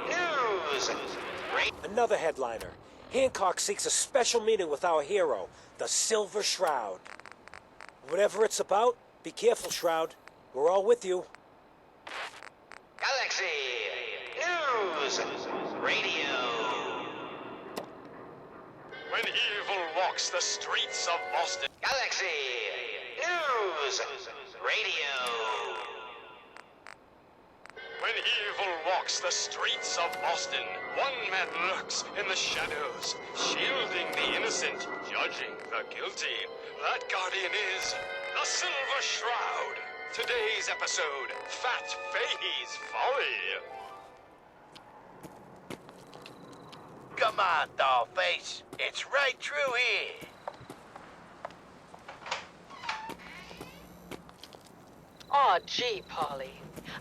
News! Another headliner. Hancock seeks a special meeting with our hero, the Silver Shroud. Whatever it's about, be careful, Shroud. We're all with you. Galaxy! News! Radio! When evil walks the streets of Boston. Galaxy! News! Radio! When evil walks the streets of Boston, one man lurks in the shadows, shielding the innocent, judging the guilty. That guardian is the Silver Shroud. Today's episode, Fat Fahey's Folly. Come on, Dollface. It's right through here. Aw, gee, Polly.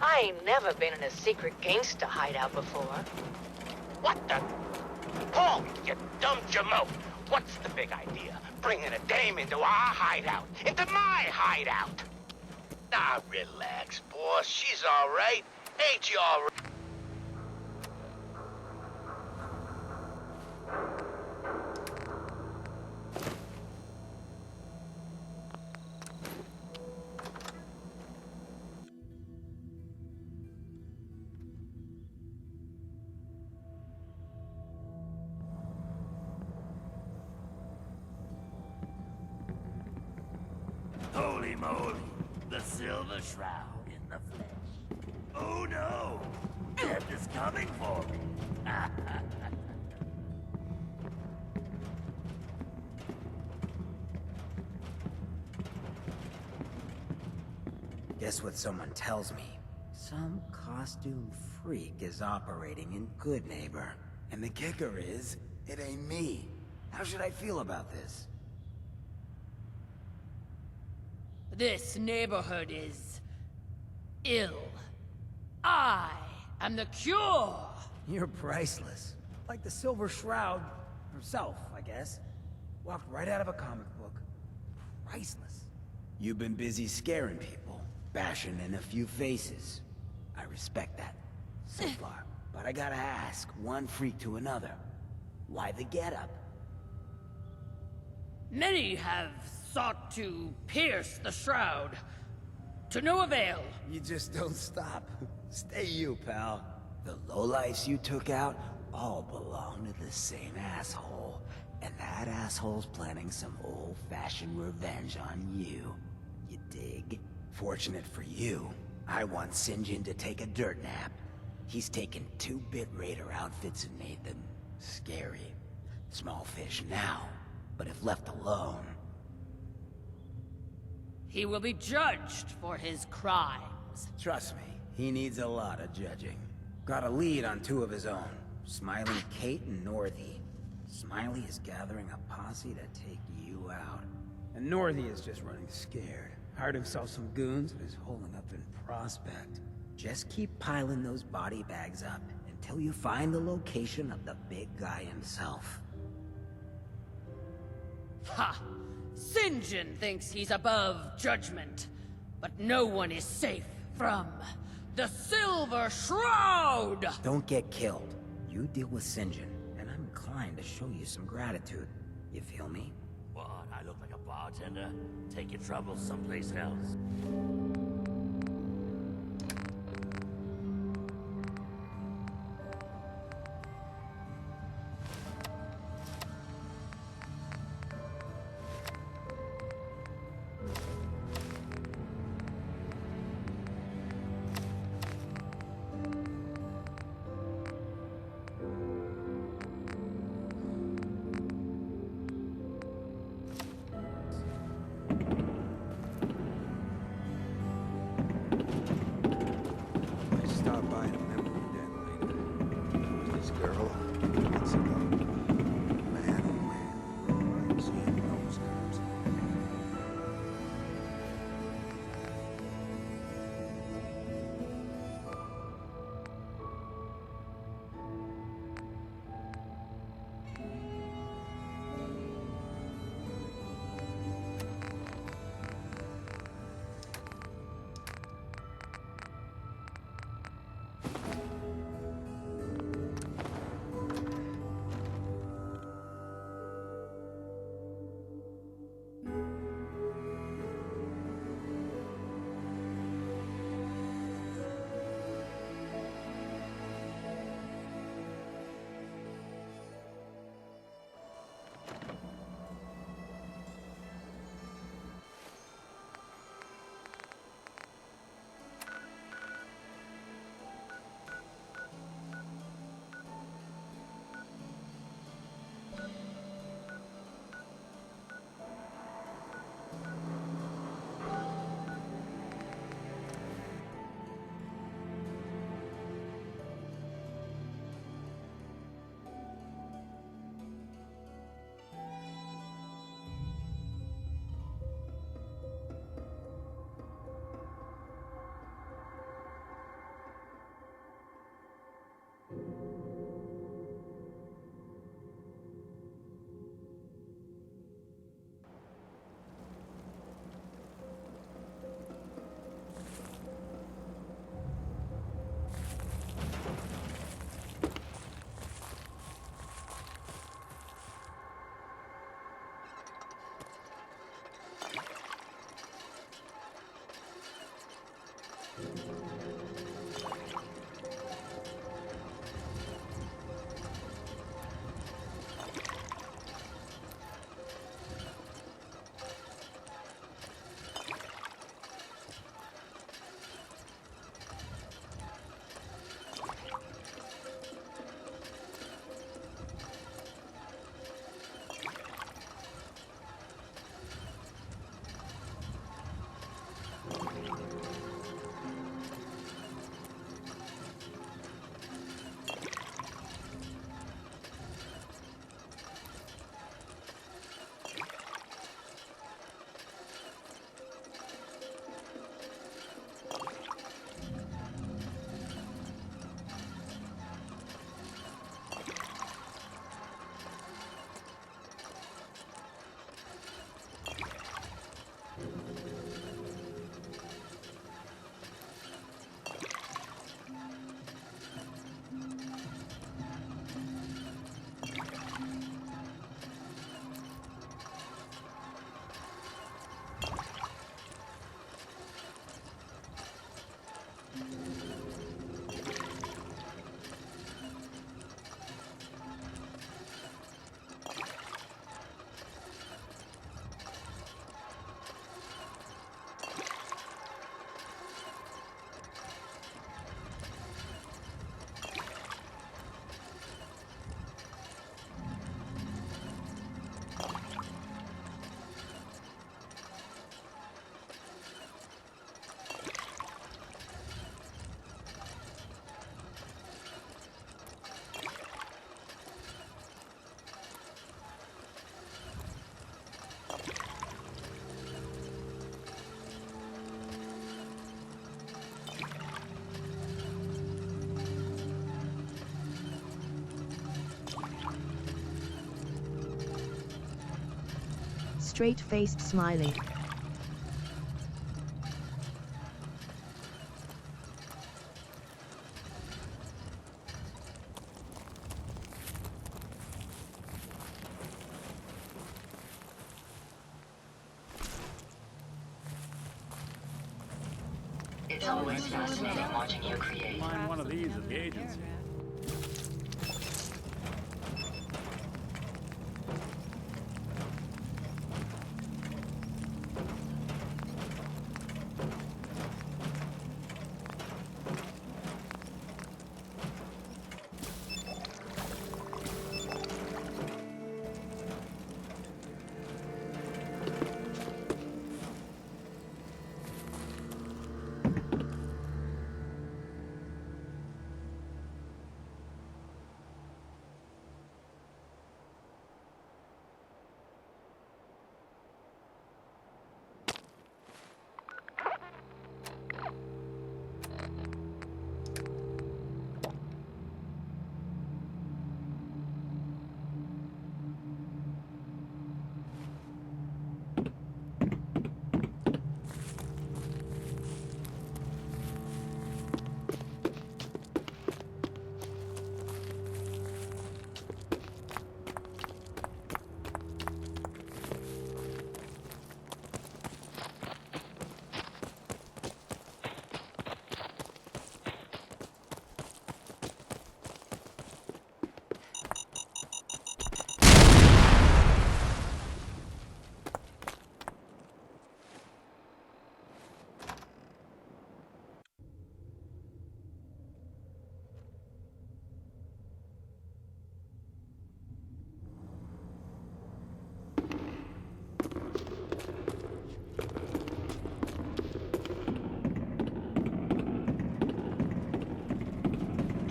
I ain't never been in a secret gangster hideout before. What the? Paul, you dumb jamoke. What's the big idea? Bringing a dame into our hideout. Into my hideout. Now relax, boss. She's all right. Ain't you all right? Holy moly, the Silver Shroud in the flesh. Oh no, death is coming for me. Guess what someone tells me? Some costume freak is operating in Good Neighbor. And the kicker is, it ain't me. How should I feel about this? This neighborhood is ill. I am the cure! You're priceless. Like the Silver Shroud herself, I guess. Walked right out of a comic book. Priceless. You've been busy scaring people, bashing in a few faces. I respect that, so far. But I gotta ask, one freak to another. Why the getup? Many have sought to pierce the shroud. To no avail. You just don't stop. Stay you, pal. The lowlifes you took out all belong to the same asshole. And that asshole's planning some old-fashioned revenge on you. You dig? Fortunate for you, I want Sinjin to take a dirt nap. He's taken 2-bit Raider outfits and made them scary. Small fish now, but if left alone... He will be judged for his crimes. Trust me, he needs a lot of judging. Got a lead on 2 of his own. Smiley Kate and Northy. Smiley is gathering a posse to take you out. And Northy is just running scared. Hired himself some goons and is holding up in Prospect. Just keep piling those body bags up until you find the location of the big guy himself. Ha! Sinjin thinks he's above judgment, but no one is safe from the Silver Shroud! Don't get killed. You deal with Sinjin, and I'm inclined to show you some gratitude. You feel me? What, I look like a bartender? Take your troubles someplace else. straight-faced smiley. It's always fascinating watching you create. Find one of these at the agency.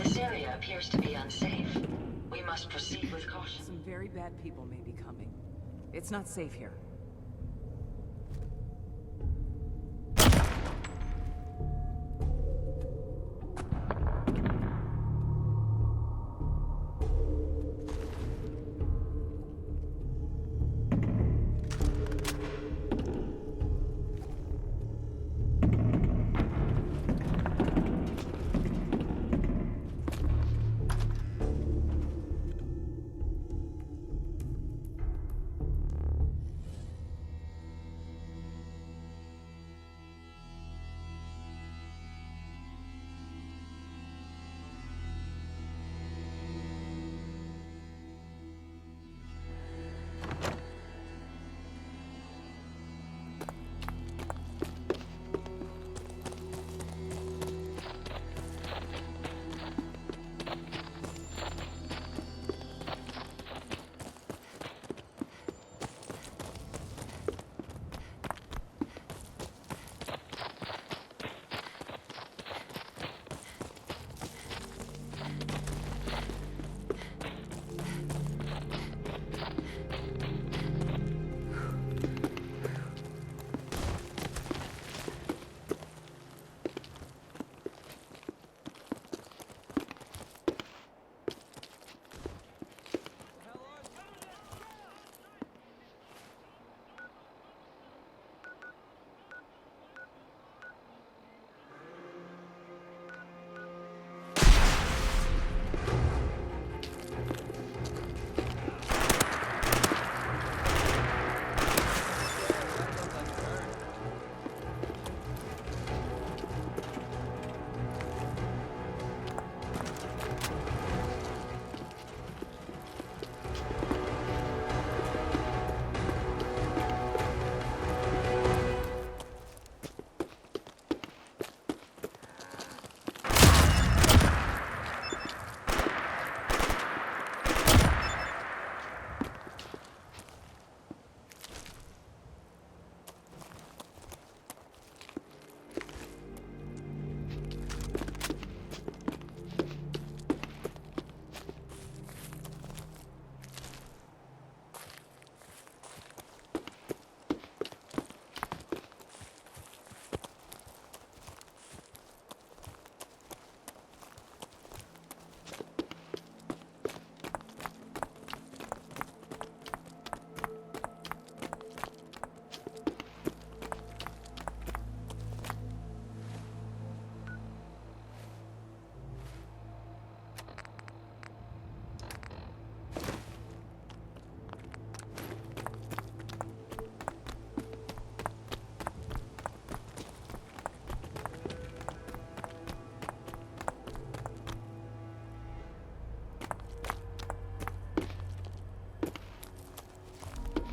This area appears to be unsafe. We must proceed with caution. Some very bad people may be coming. It's not safe here.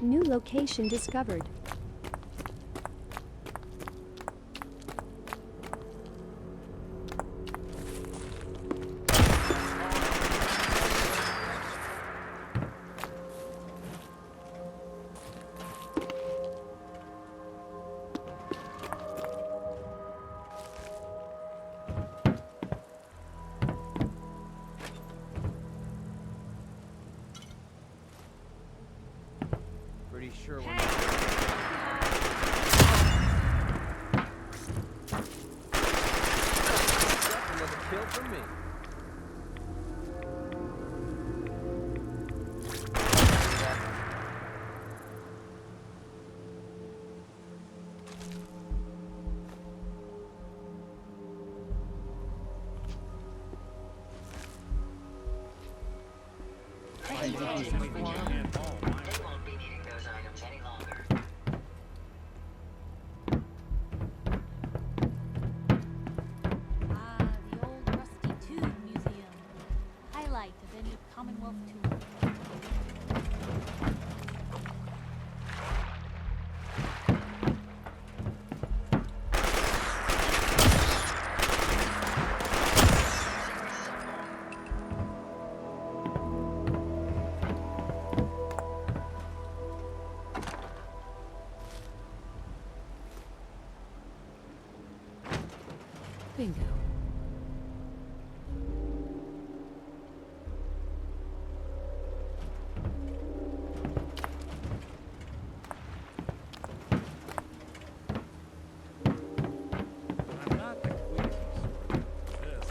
New location discovered. Pretty sure we're another kill for me. The old rusty tube museum. Highlight of any Commonwealth tour. Bingo. I'm not the queasy sort. This.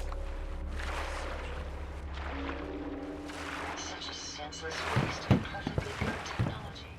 Such a senseless waste of perfectly good technology.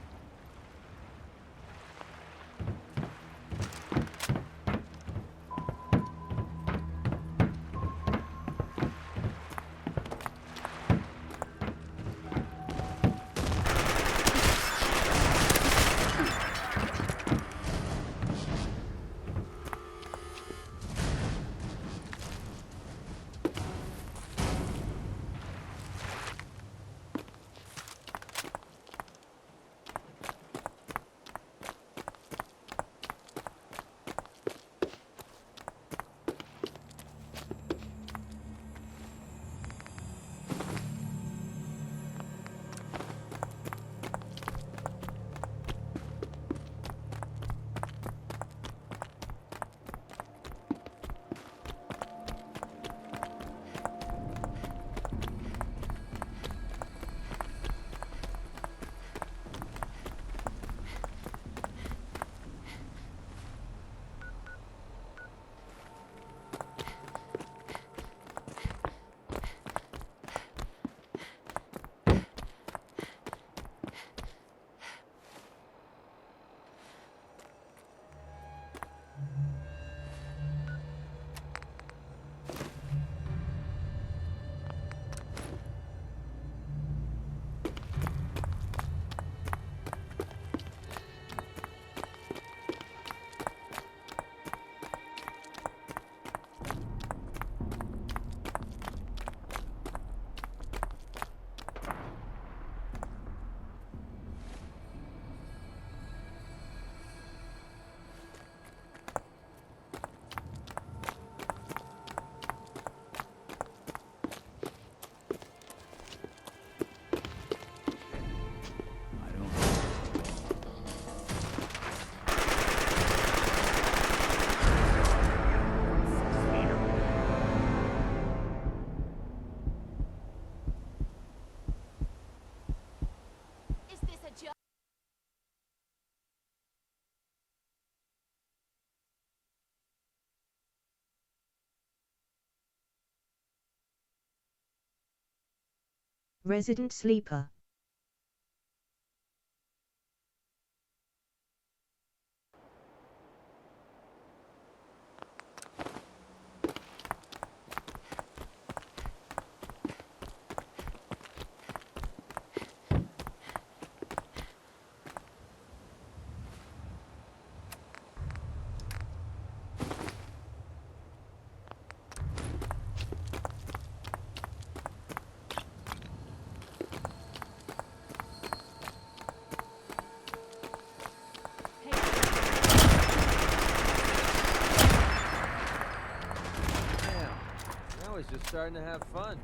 Resident Sleeper. just starting to have fun.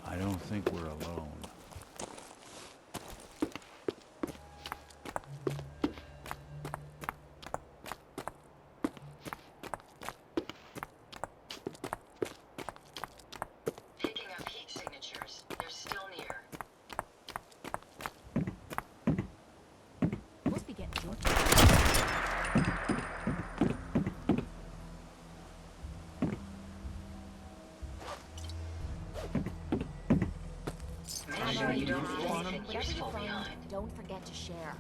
I don't think we're alone. Picking up heat signatures. They're still near. Must be getting good. Make sure you don't leave anything useful behind. Don't forget to share.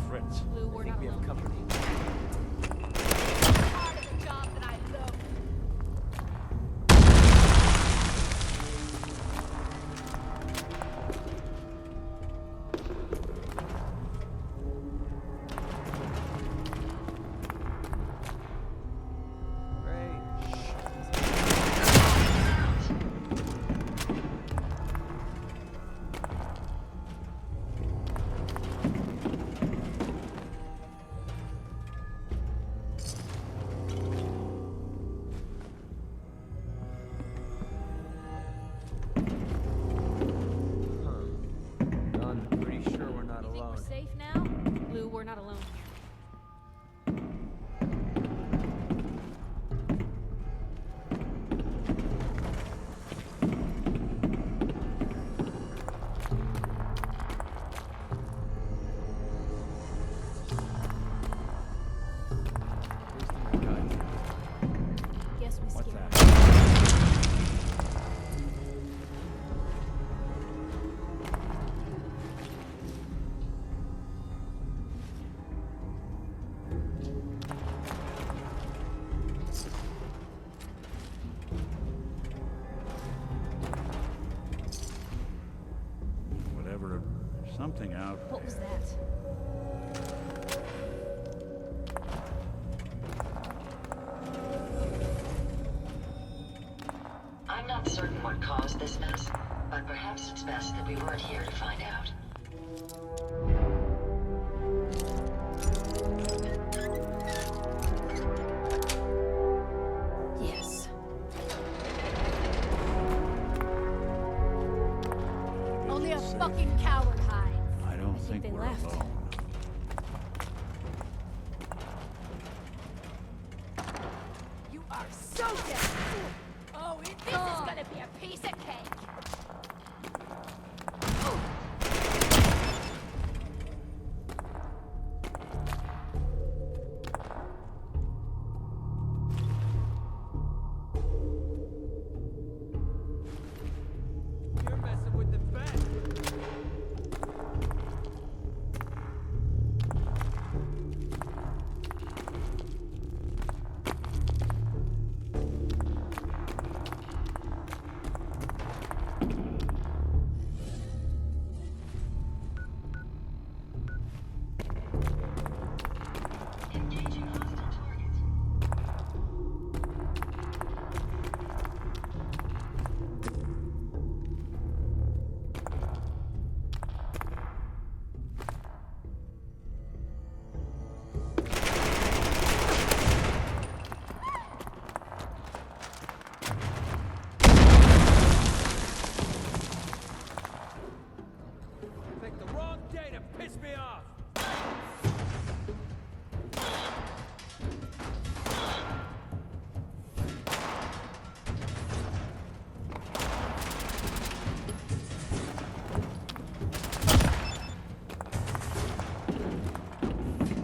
Fritz. Blue, I we're think not we have alone. company. Part of the job that I love. I'm pretty sure we're not You think alone. we're safe now? Blue, we're not alone here. Guess we What's scared that? Whatever. There's something out What was there. that? I'm not certain what caused this mess, but perhaps it's best that we weren't here to find out. Yes. Only a fucking coward hides. I don't think they we're left. alone. You are so dead. Oh, this is gonna be a piece of cake. You're messing with the bed. Engaging hostile target. Picked the wrong day to piss me off.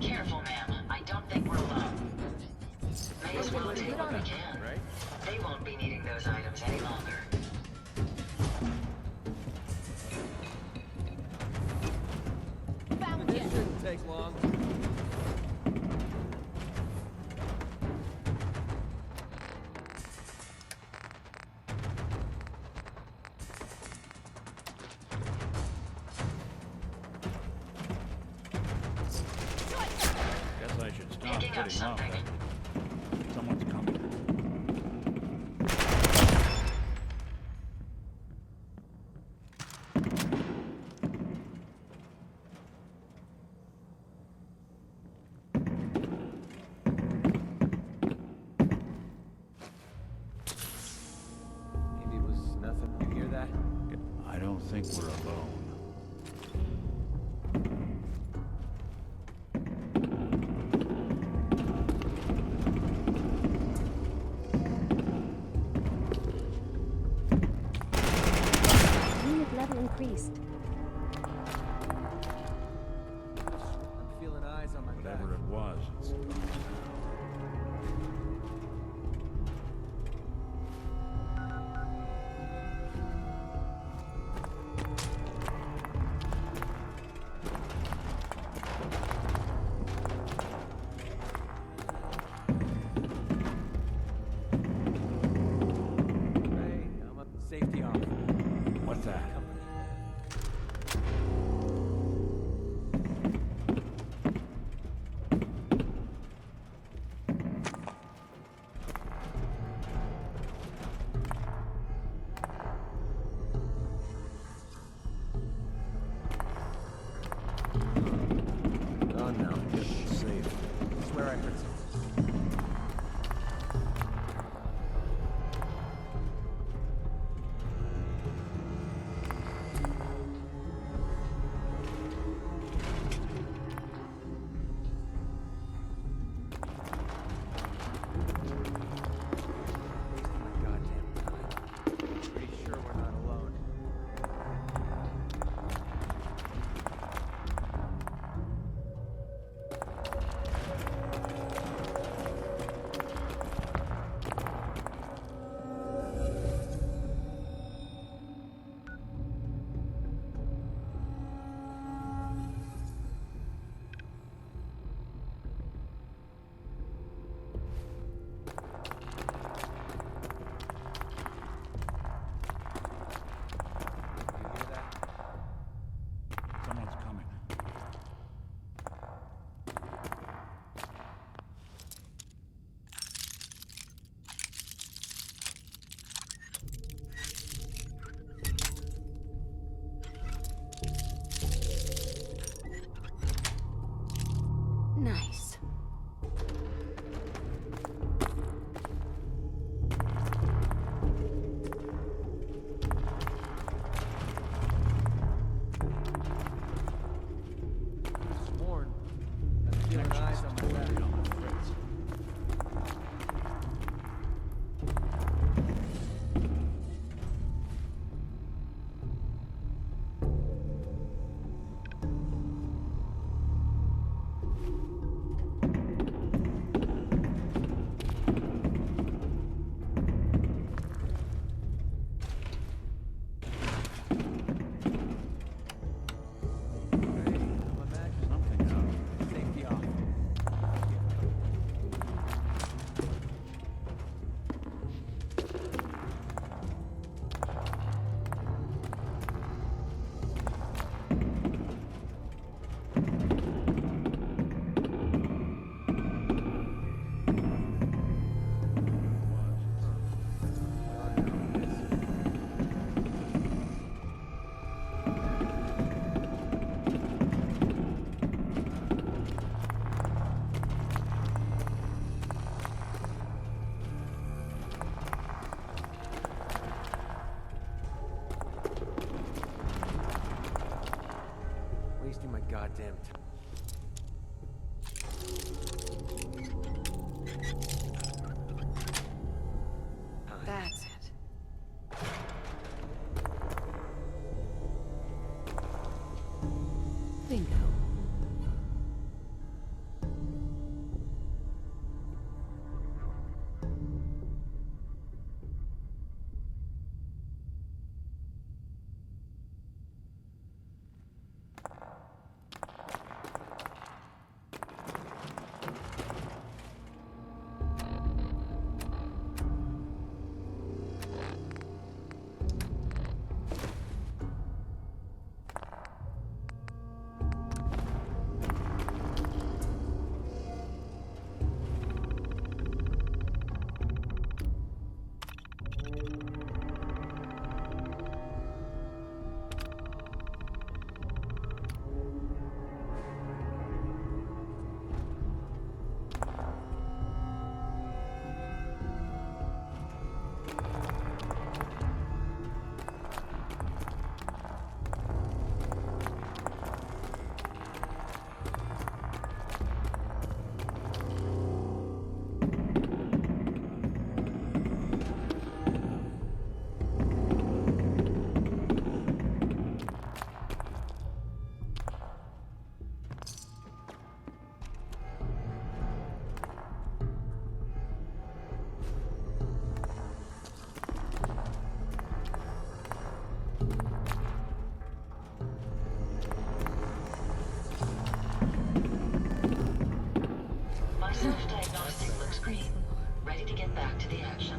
Careful, ma'am. I don't think we're alone. May as well take what we can. Right? They won't be needing those items any longer. Found This you. shouldn't take long. Guess I should stop Picking up putting off something. that. Someone's coming. Maybe it was nothing. You hear that? I don't think we're alone. Unit level increased. I'm feeling eyes on my back. Whatever it was, it's swear I heard something. Someone's coming. Nice. Sworn. I'm feeling eyes on my back. Wasting my goddamn time. That's it. Bingo. Self-diagnostic looks green. Ready to get back to the action.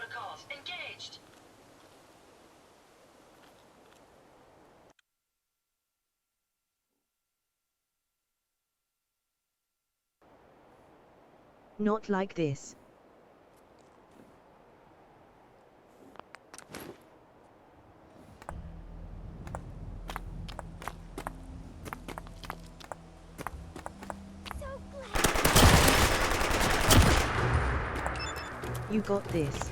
protocols. Engaged. Not like this. You got this.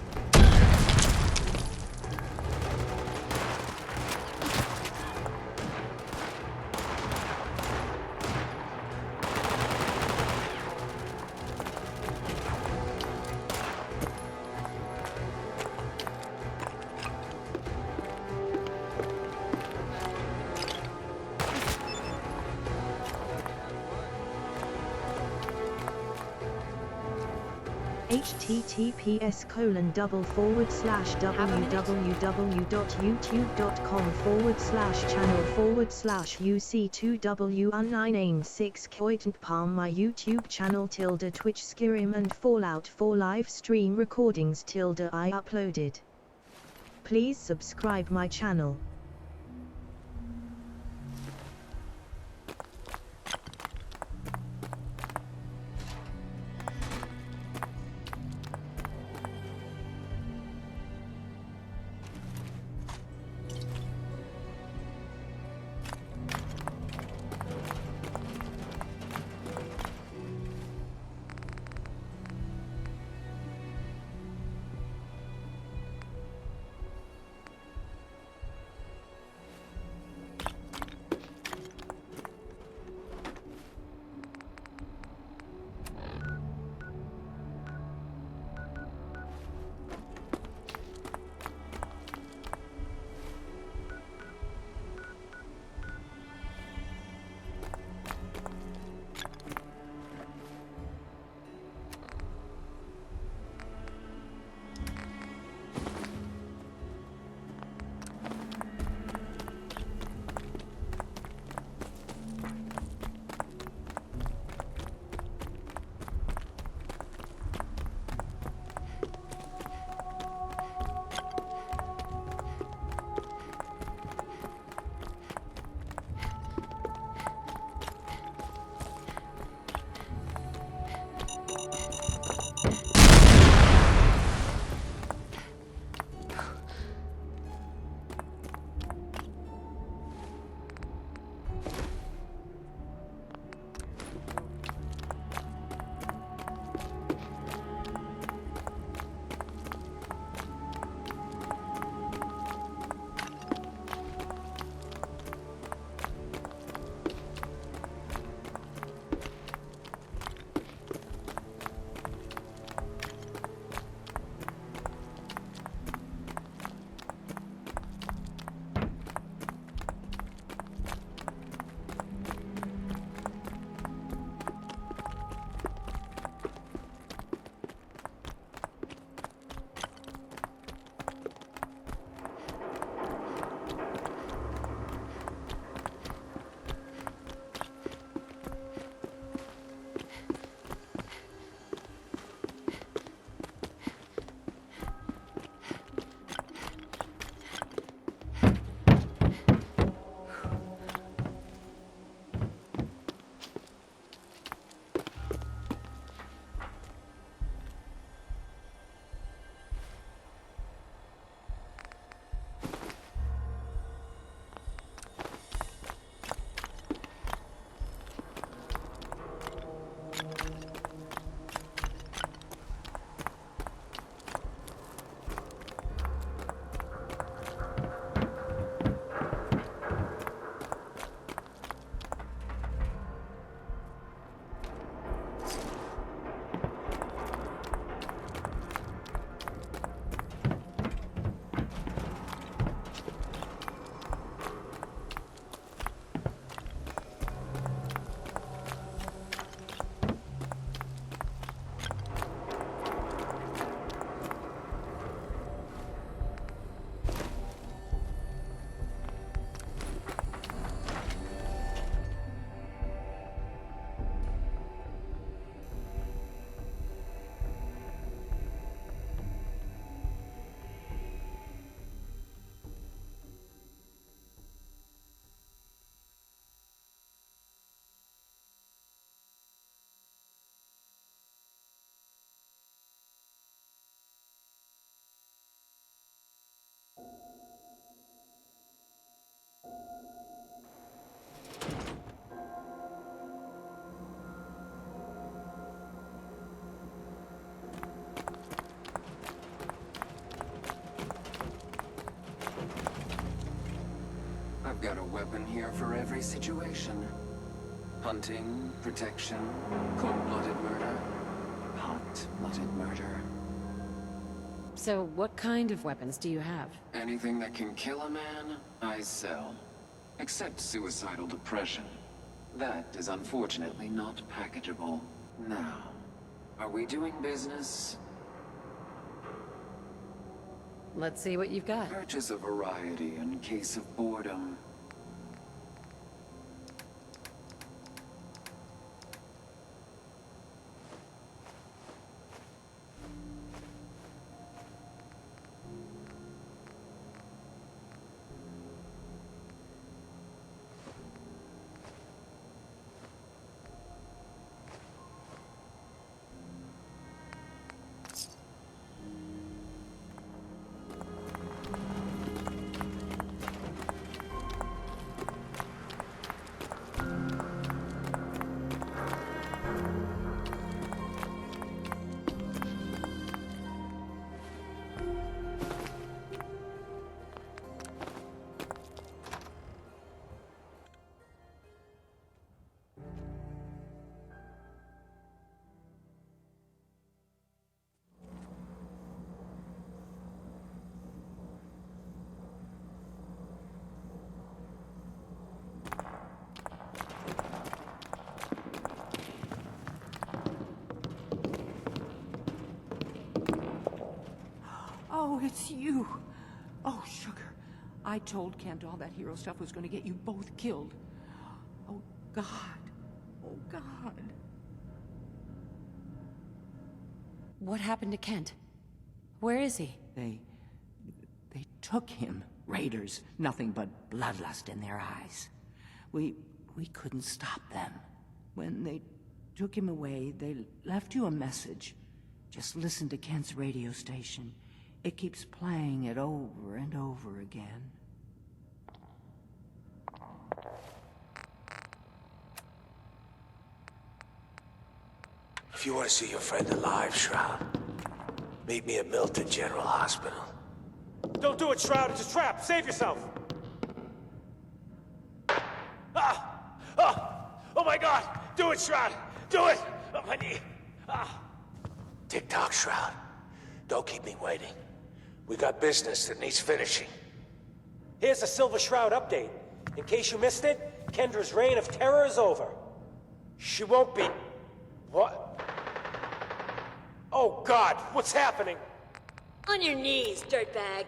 https://www.youtube.com/channel/UC2W1986 Coitant Palm my YouTube channel Twitch Skyrim and Fallout 4 live stream recordings I uploaded. Please subscribe my channel. I've got a weapon here for every situation. Hunting, protection, cold-blooded murder, hot-blooded murder. So what kind of weapons do you have? Anything that can kill a man, I sell. Except suicidal depression. That is unfortunately not packageable. Now, are we doing business? Let's see what you've got. Purchase a variety in case of boredom. Oh, it's you. Oh, sugar. I told Kent all that hero stuff was going to get you both killed. Oh, God. Oh, God. What happened to Kent? Where is he? They took him. Raiders. Nothing but bloodlust in their eyes. We couldn't stop them. When they took him away, they left you a message. Just listen to Kent's radio station. It keeps playing it over and over again. If you want to see your friend alive, Shroud, meet me at Milton General Hospital. Don't do it, Shroud. It's a trap. Save yourself. Ah! Ah! Oh my God! Do it, Shroud! Do it! Oh, my knee! Ah! Tick-tock, Shroud. Don't keep me waiting. We got business that needs finishing. Here's a Silver Shroud update. In case you missed it, Kendra's reign of terror is over. She won't be... What? Oh, God! What's happening? On your knees, dirtbag.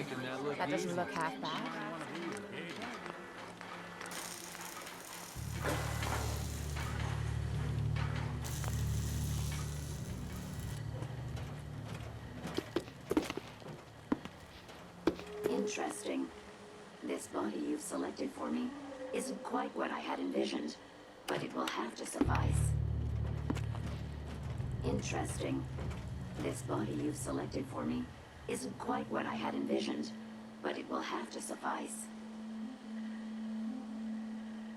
making that look That doesn't easy. look half bad. Interesting. This body you've selected for me isn't quite what I had envisioned, but it will have to suffice. Interesting. This body you've selected for me isn't quite what I had envisioned, but it will have to suffice.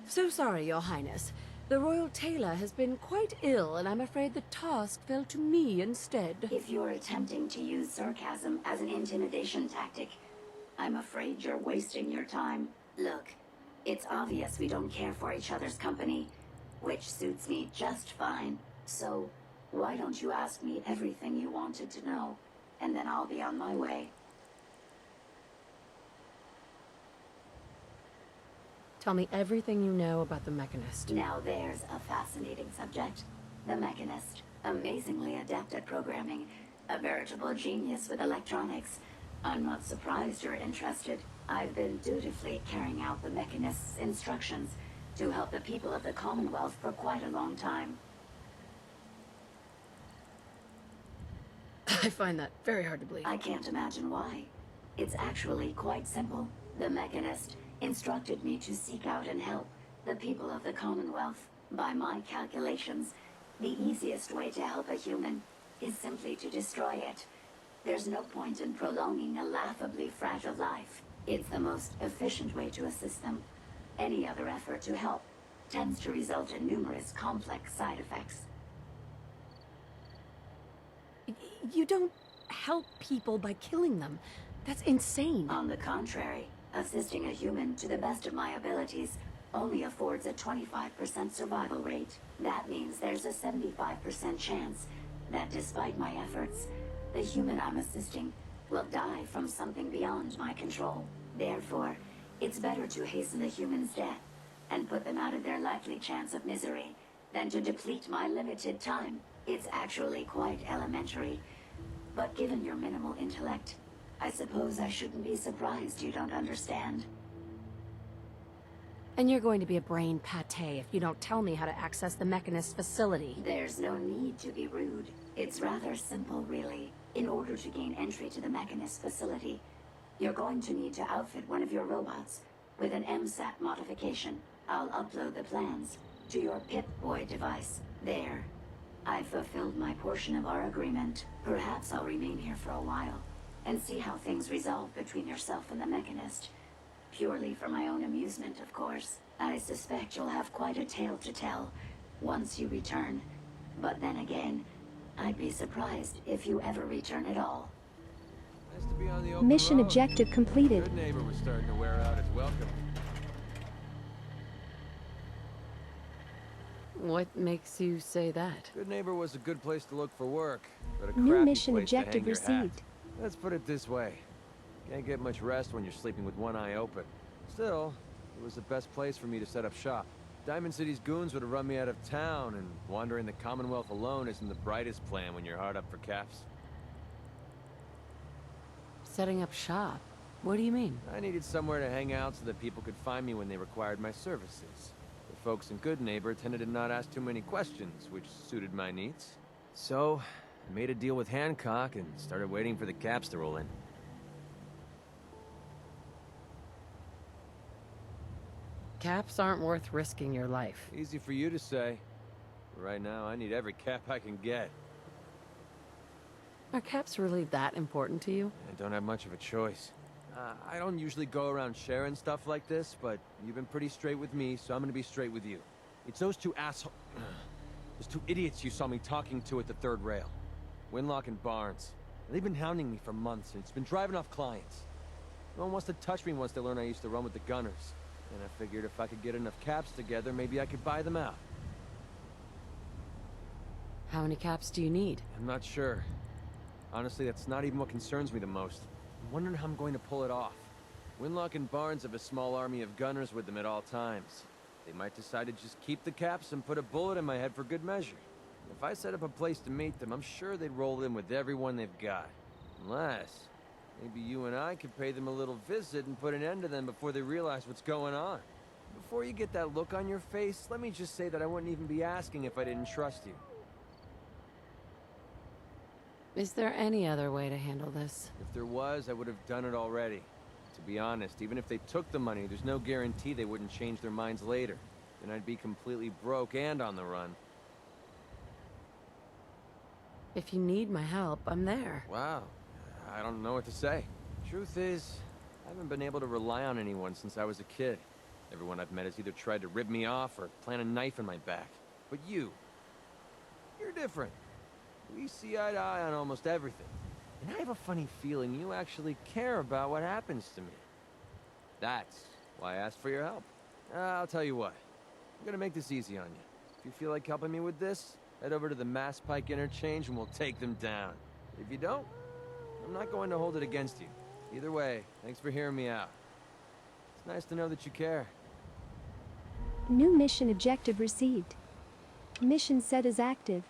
So sorry, Your Highness. The Royal Tailor has been quite ill, and I'm afraid the task fell to me instead. If you're attempting to use sarcasm as an intimidation tactic, I'm afraid you're wasting your time. Look, it's obvious we don't care for each other's company, which suits me just fine. So, why don't you ask me everything you wanted to know, and then I'll be on my way. Tell me everything you know about the Mechanist. Now there's a fascinating subject. The Mechanist, amazingly adept at programming, a veritable genius with electronics. I'm not surprised you're interested. I've been dutifully carrying out the Mechanist's instructions to help the people of the Commonwealth for quite a long time. I find that very hard to believe. I can't imagine why. It's actually quite simple. The Mechanist instructed me to seek out and help the people of the Commonwealth. By my calculations, the easiest way to help a human is simply to destroy it. There's no point in prolonging a laughably fragile life. It's the most efficient way to assist them. Any other effort to help tends to result in numerous complex side effects. You don't help people by killing them. That's insane. On the contrary, assisting a human to the best of my abilities only affords a 25% survival rate. That means there's a 75% chance that despite my efforts, the human I'm assisting will die from something beyond my control. Therefore, it's better to hasten the human's death and put them out of their likely chance of misery than to deplete my limited time. It's actually quite elementary, but given your minimal intellect, I suppose I shouldn't be surprised you don't understand. And you're going to be a brain pate if you don't tell me how to access the Mechanist facility. There's no need to be rude. It's rather simple, really. In order to gain entry to the Mechanist facility, you're going to need to outfit one of your robots with an MSAT modification. I'll upload the plans to your Pip-Boy device. There. I've fulfilled my portion of our agreement. Perhaps I'll remain here for a while and see how things resolve between yourself and the Mechanist. Purely for my own amusement, of course. I suspect you'll have quite a tale to tell once you return. But then again, I'd be surprised if you ever return at all. Nice to be on the open Mission road. objective completed. Good neighbor was starting to wear out its welcome. What makes you say that? Good neighbor was a good place to look for work, but a New crappy mission place to objective hang your hat. received. Let's put it this way. Can't get much rest when you're sleeping with one eye open. Still, it was the best place for me to set up shop. Diamond City's goons would have run me out of town, and wandering the Commonwealth alone isn't the brightest plan when you're hard up for caps. Setting up shop? What do you mean? I needed somewhere to hang out so that people could find me when they required my services. The folks in Good Neighbor tended to not ask too many questions, which suited my needs. So, I made a deal with Hancock and started waiting for the caps to roll in. Caps aren't worth risking your life. Easy for you to say. Right now, I need every cap I can get. Are caps really that important to you? I don't have much of a choice. I don't usually go around sharing stuff like this, but you've been pretty straight with me, so I'm gonna be straight with you. It's those two those two idiots you saw me talking to at the third rail. Winlock and Barnes. They've been hounding me for months, and it's been driving off clients. No one wants to touch me once they learn I used to run with the Gunners. And I figured if I could get enough caps together, maybe I could buy them out. How many caps do you need? I'm not sure. Honestly, that's not even what concerns me the most. I'm wondering how I'm going to pull it off. Winlock and Barnes have a small army of gunners with them at all times. They might decide to just keep the caps and put a bullet in my head for good measure. If I set up a place to meet them, I'm sure they'd roll in with everyone they've got. Unless Maybe you and I could pay them a little visit and put an end to them before they realize what's going on. Before you get that look on your face, let me just say that I wouldn't even be asking if I didn't trust you. Is there any other way to handle this? If there was, I would have done it already. To be honest, even if they took the money, there's no guarantee they wouldn't change their minds later. Then I'd be completely broke and on the run. If you need my help, I'm there. Wow. I don't know what to say. Truth is, I haven't been able to rely on anyone since I was a kid. Everyone I've met has either tried to rip me off or plant a knife in my back. But you're different. We see eye to eye on almost everything. And I have a funny feeling you actually care about what happens to me. That's why I asked for your help. I'll tell you what. I'm gonna make this easy on you. If you feel like helping me with this, head over to the Mass Pike interchange and we'll take them down. If you don't, I'm not going to hold it against you. Either way, thanks for hearing me out. It's nice to know that you care. New mission objective received. Mission set as active.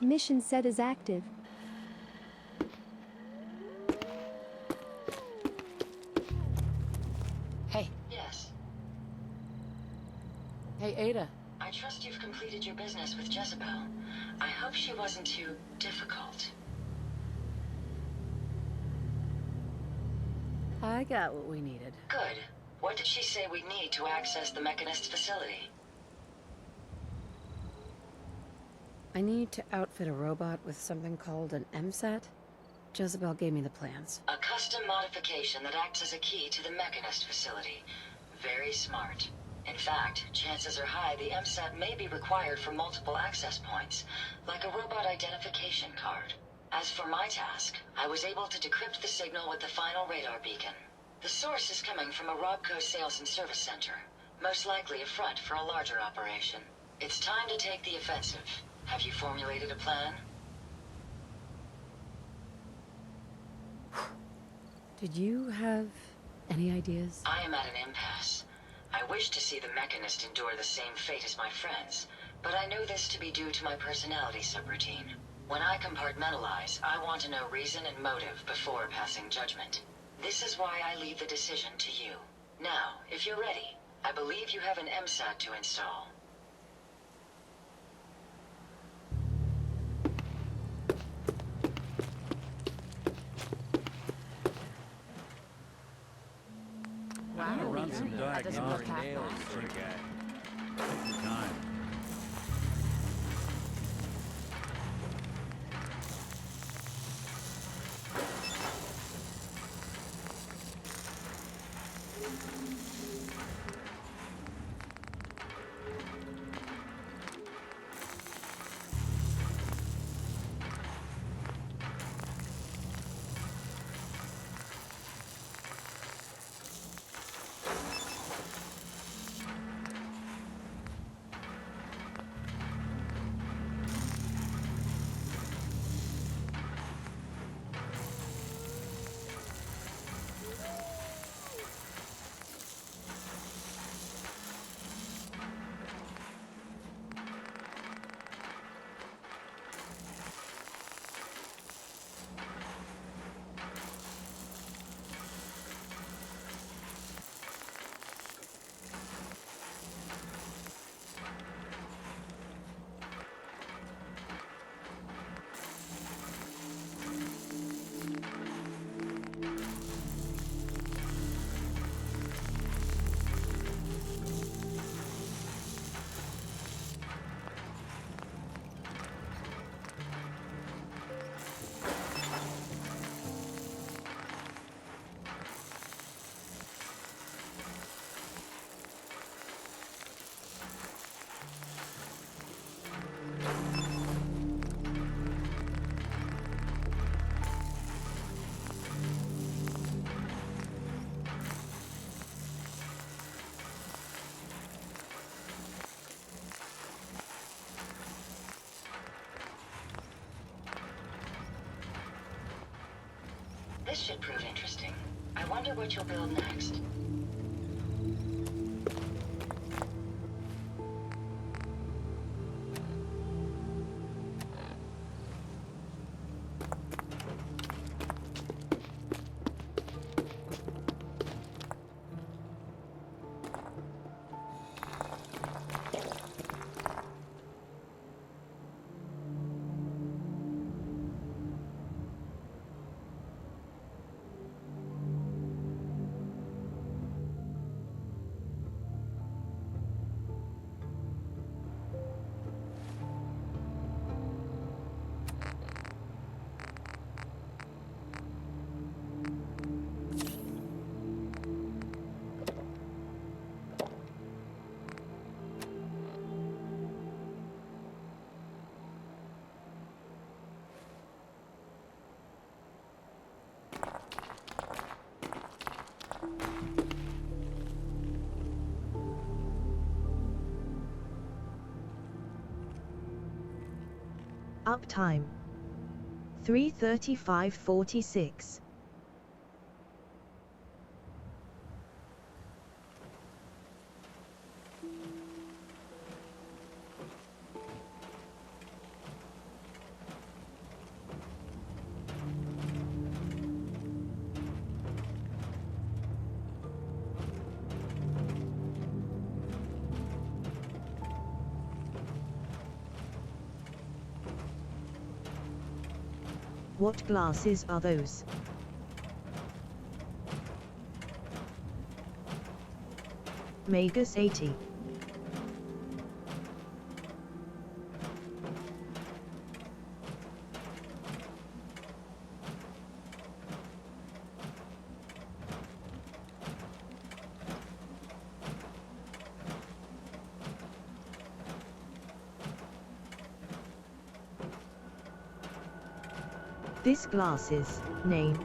Mission set as active. Hey. Yes. Hey, Ada. I trust you've completed your business with Jezebel. I hope she wasn't too difficult. I got what we needed. Good. What did she say we need to access the Mechanist facility? I need to outfit a robot with something called an MSAT. Jezebel gave me the plans. A custom modification that acts as a key to the Mechanist facility. Very smart. In fact, chances are high the MSAT may be required for multiple access points, like a robot identification card. As for my task, I was able to decrypt the signal with the final radar beacon. The source is coming from a Robco sales and service center, most likely a front for a larger operation. It's time to take the offensive. Have you formulated a plan? Did you have any ideas? I am at an impasse. I wish to see the Mechanist endure the same fate as my friends, but I know this to be due to my personality subroutine. When I compartmentalize, I want to know reason and motive before passing judgment. This is why I leave the decision to you. Now, if you're ready, I believe you have an MSAT to install. I'm gonna run some That doesn't look diagnostic half nails bad. sort of guy. Take your time. This should prove interesting. I wonder what you'll build next. Uptime 3:35:46. What glasses are those? Magus 80. This glasses, name,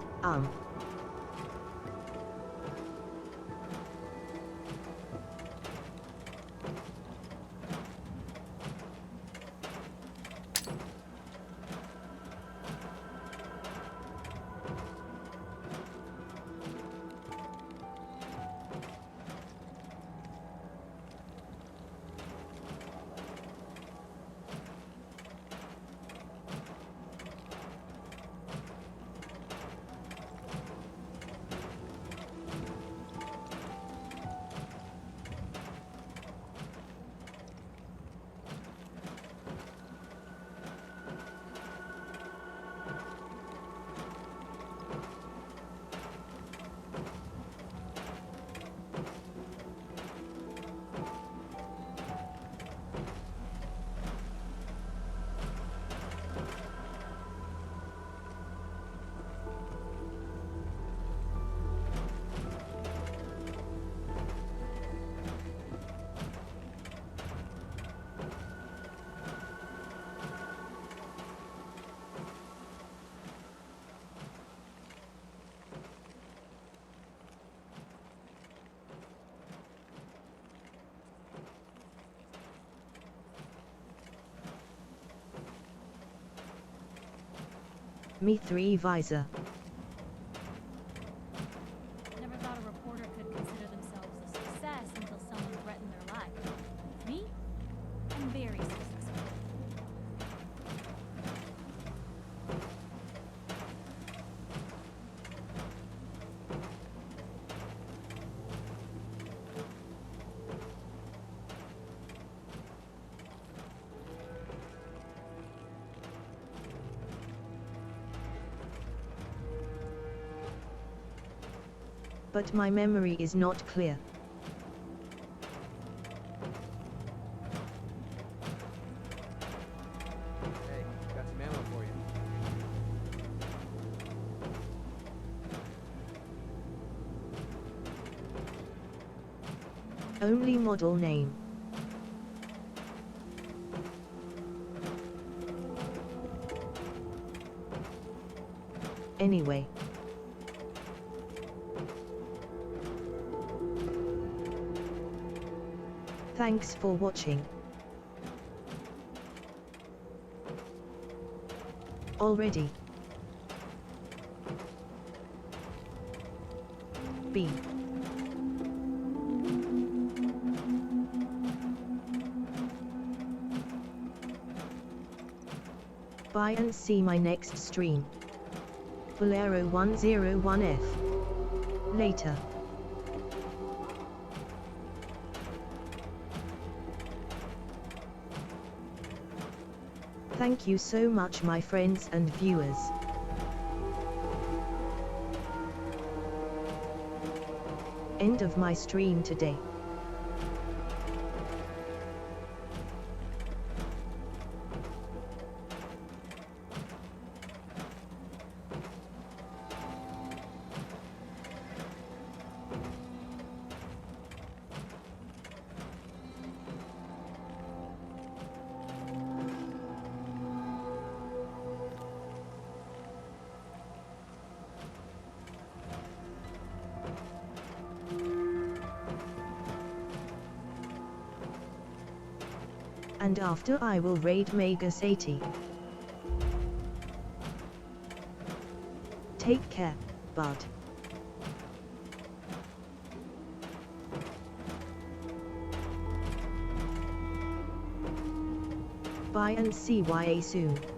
Me 3 visor. Never thought a reporter could consider themselves a success until someone threatened their life. Me? I'm very successful. But my memory is not clear. Hey, got some ammo for you. Only model name. Anyway. Thanks for watching. Already. B. Bye and see my next stream. Bolero 101F. Later. Thank you so much, my friends and viewers. End of my stream today. And after I will raid Magus 80. Take care, bud. Bye and see ya soon.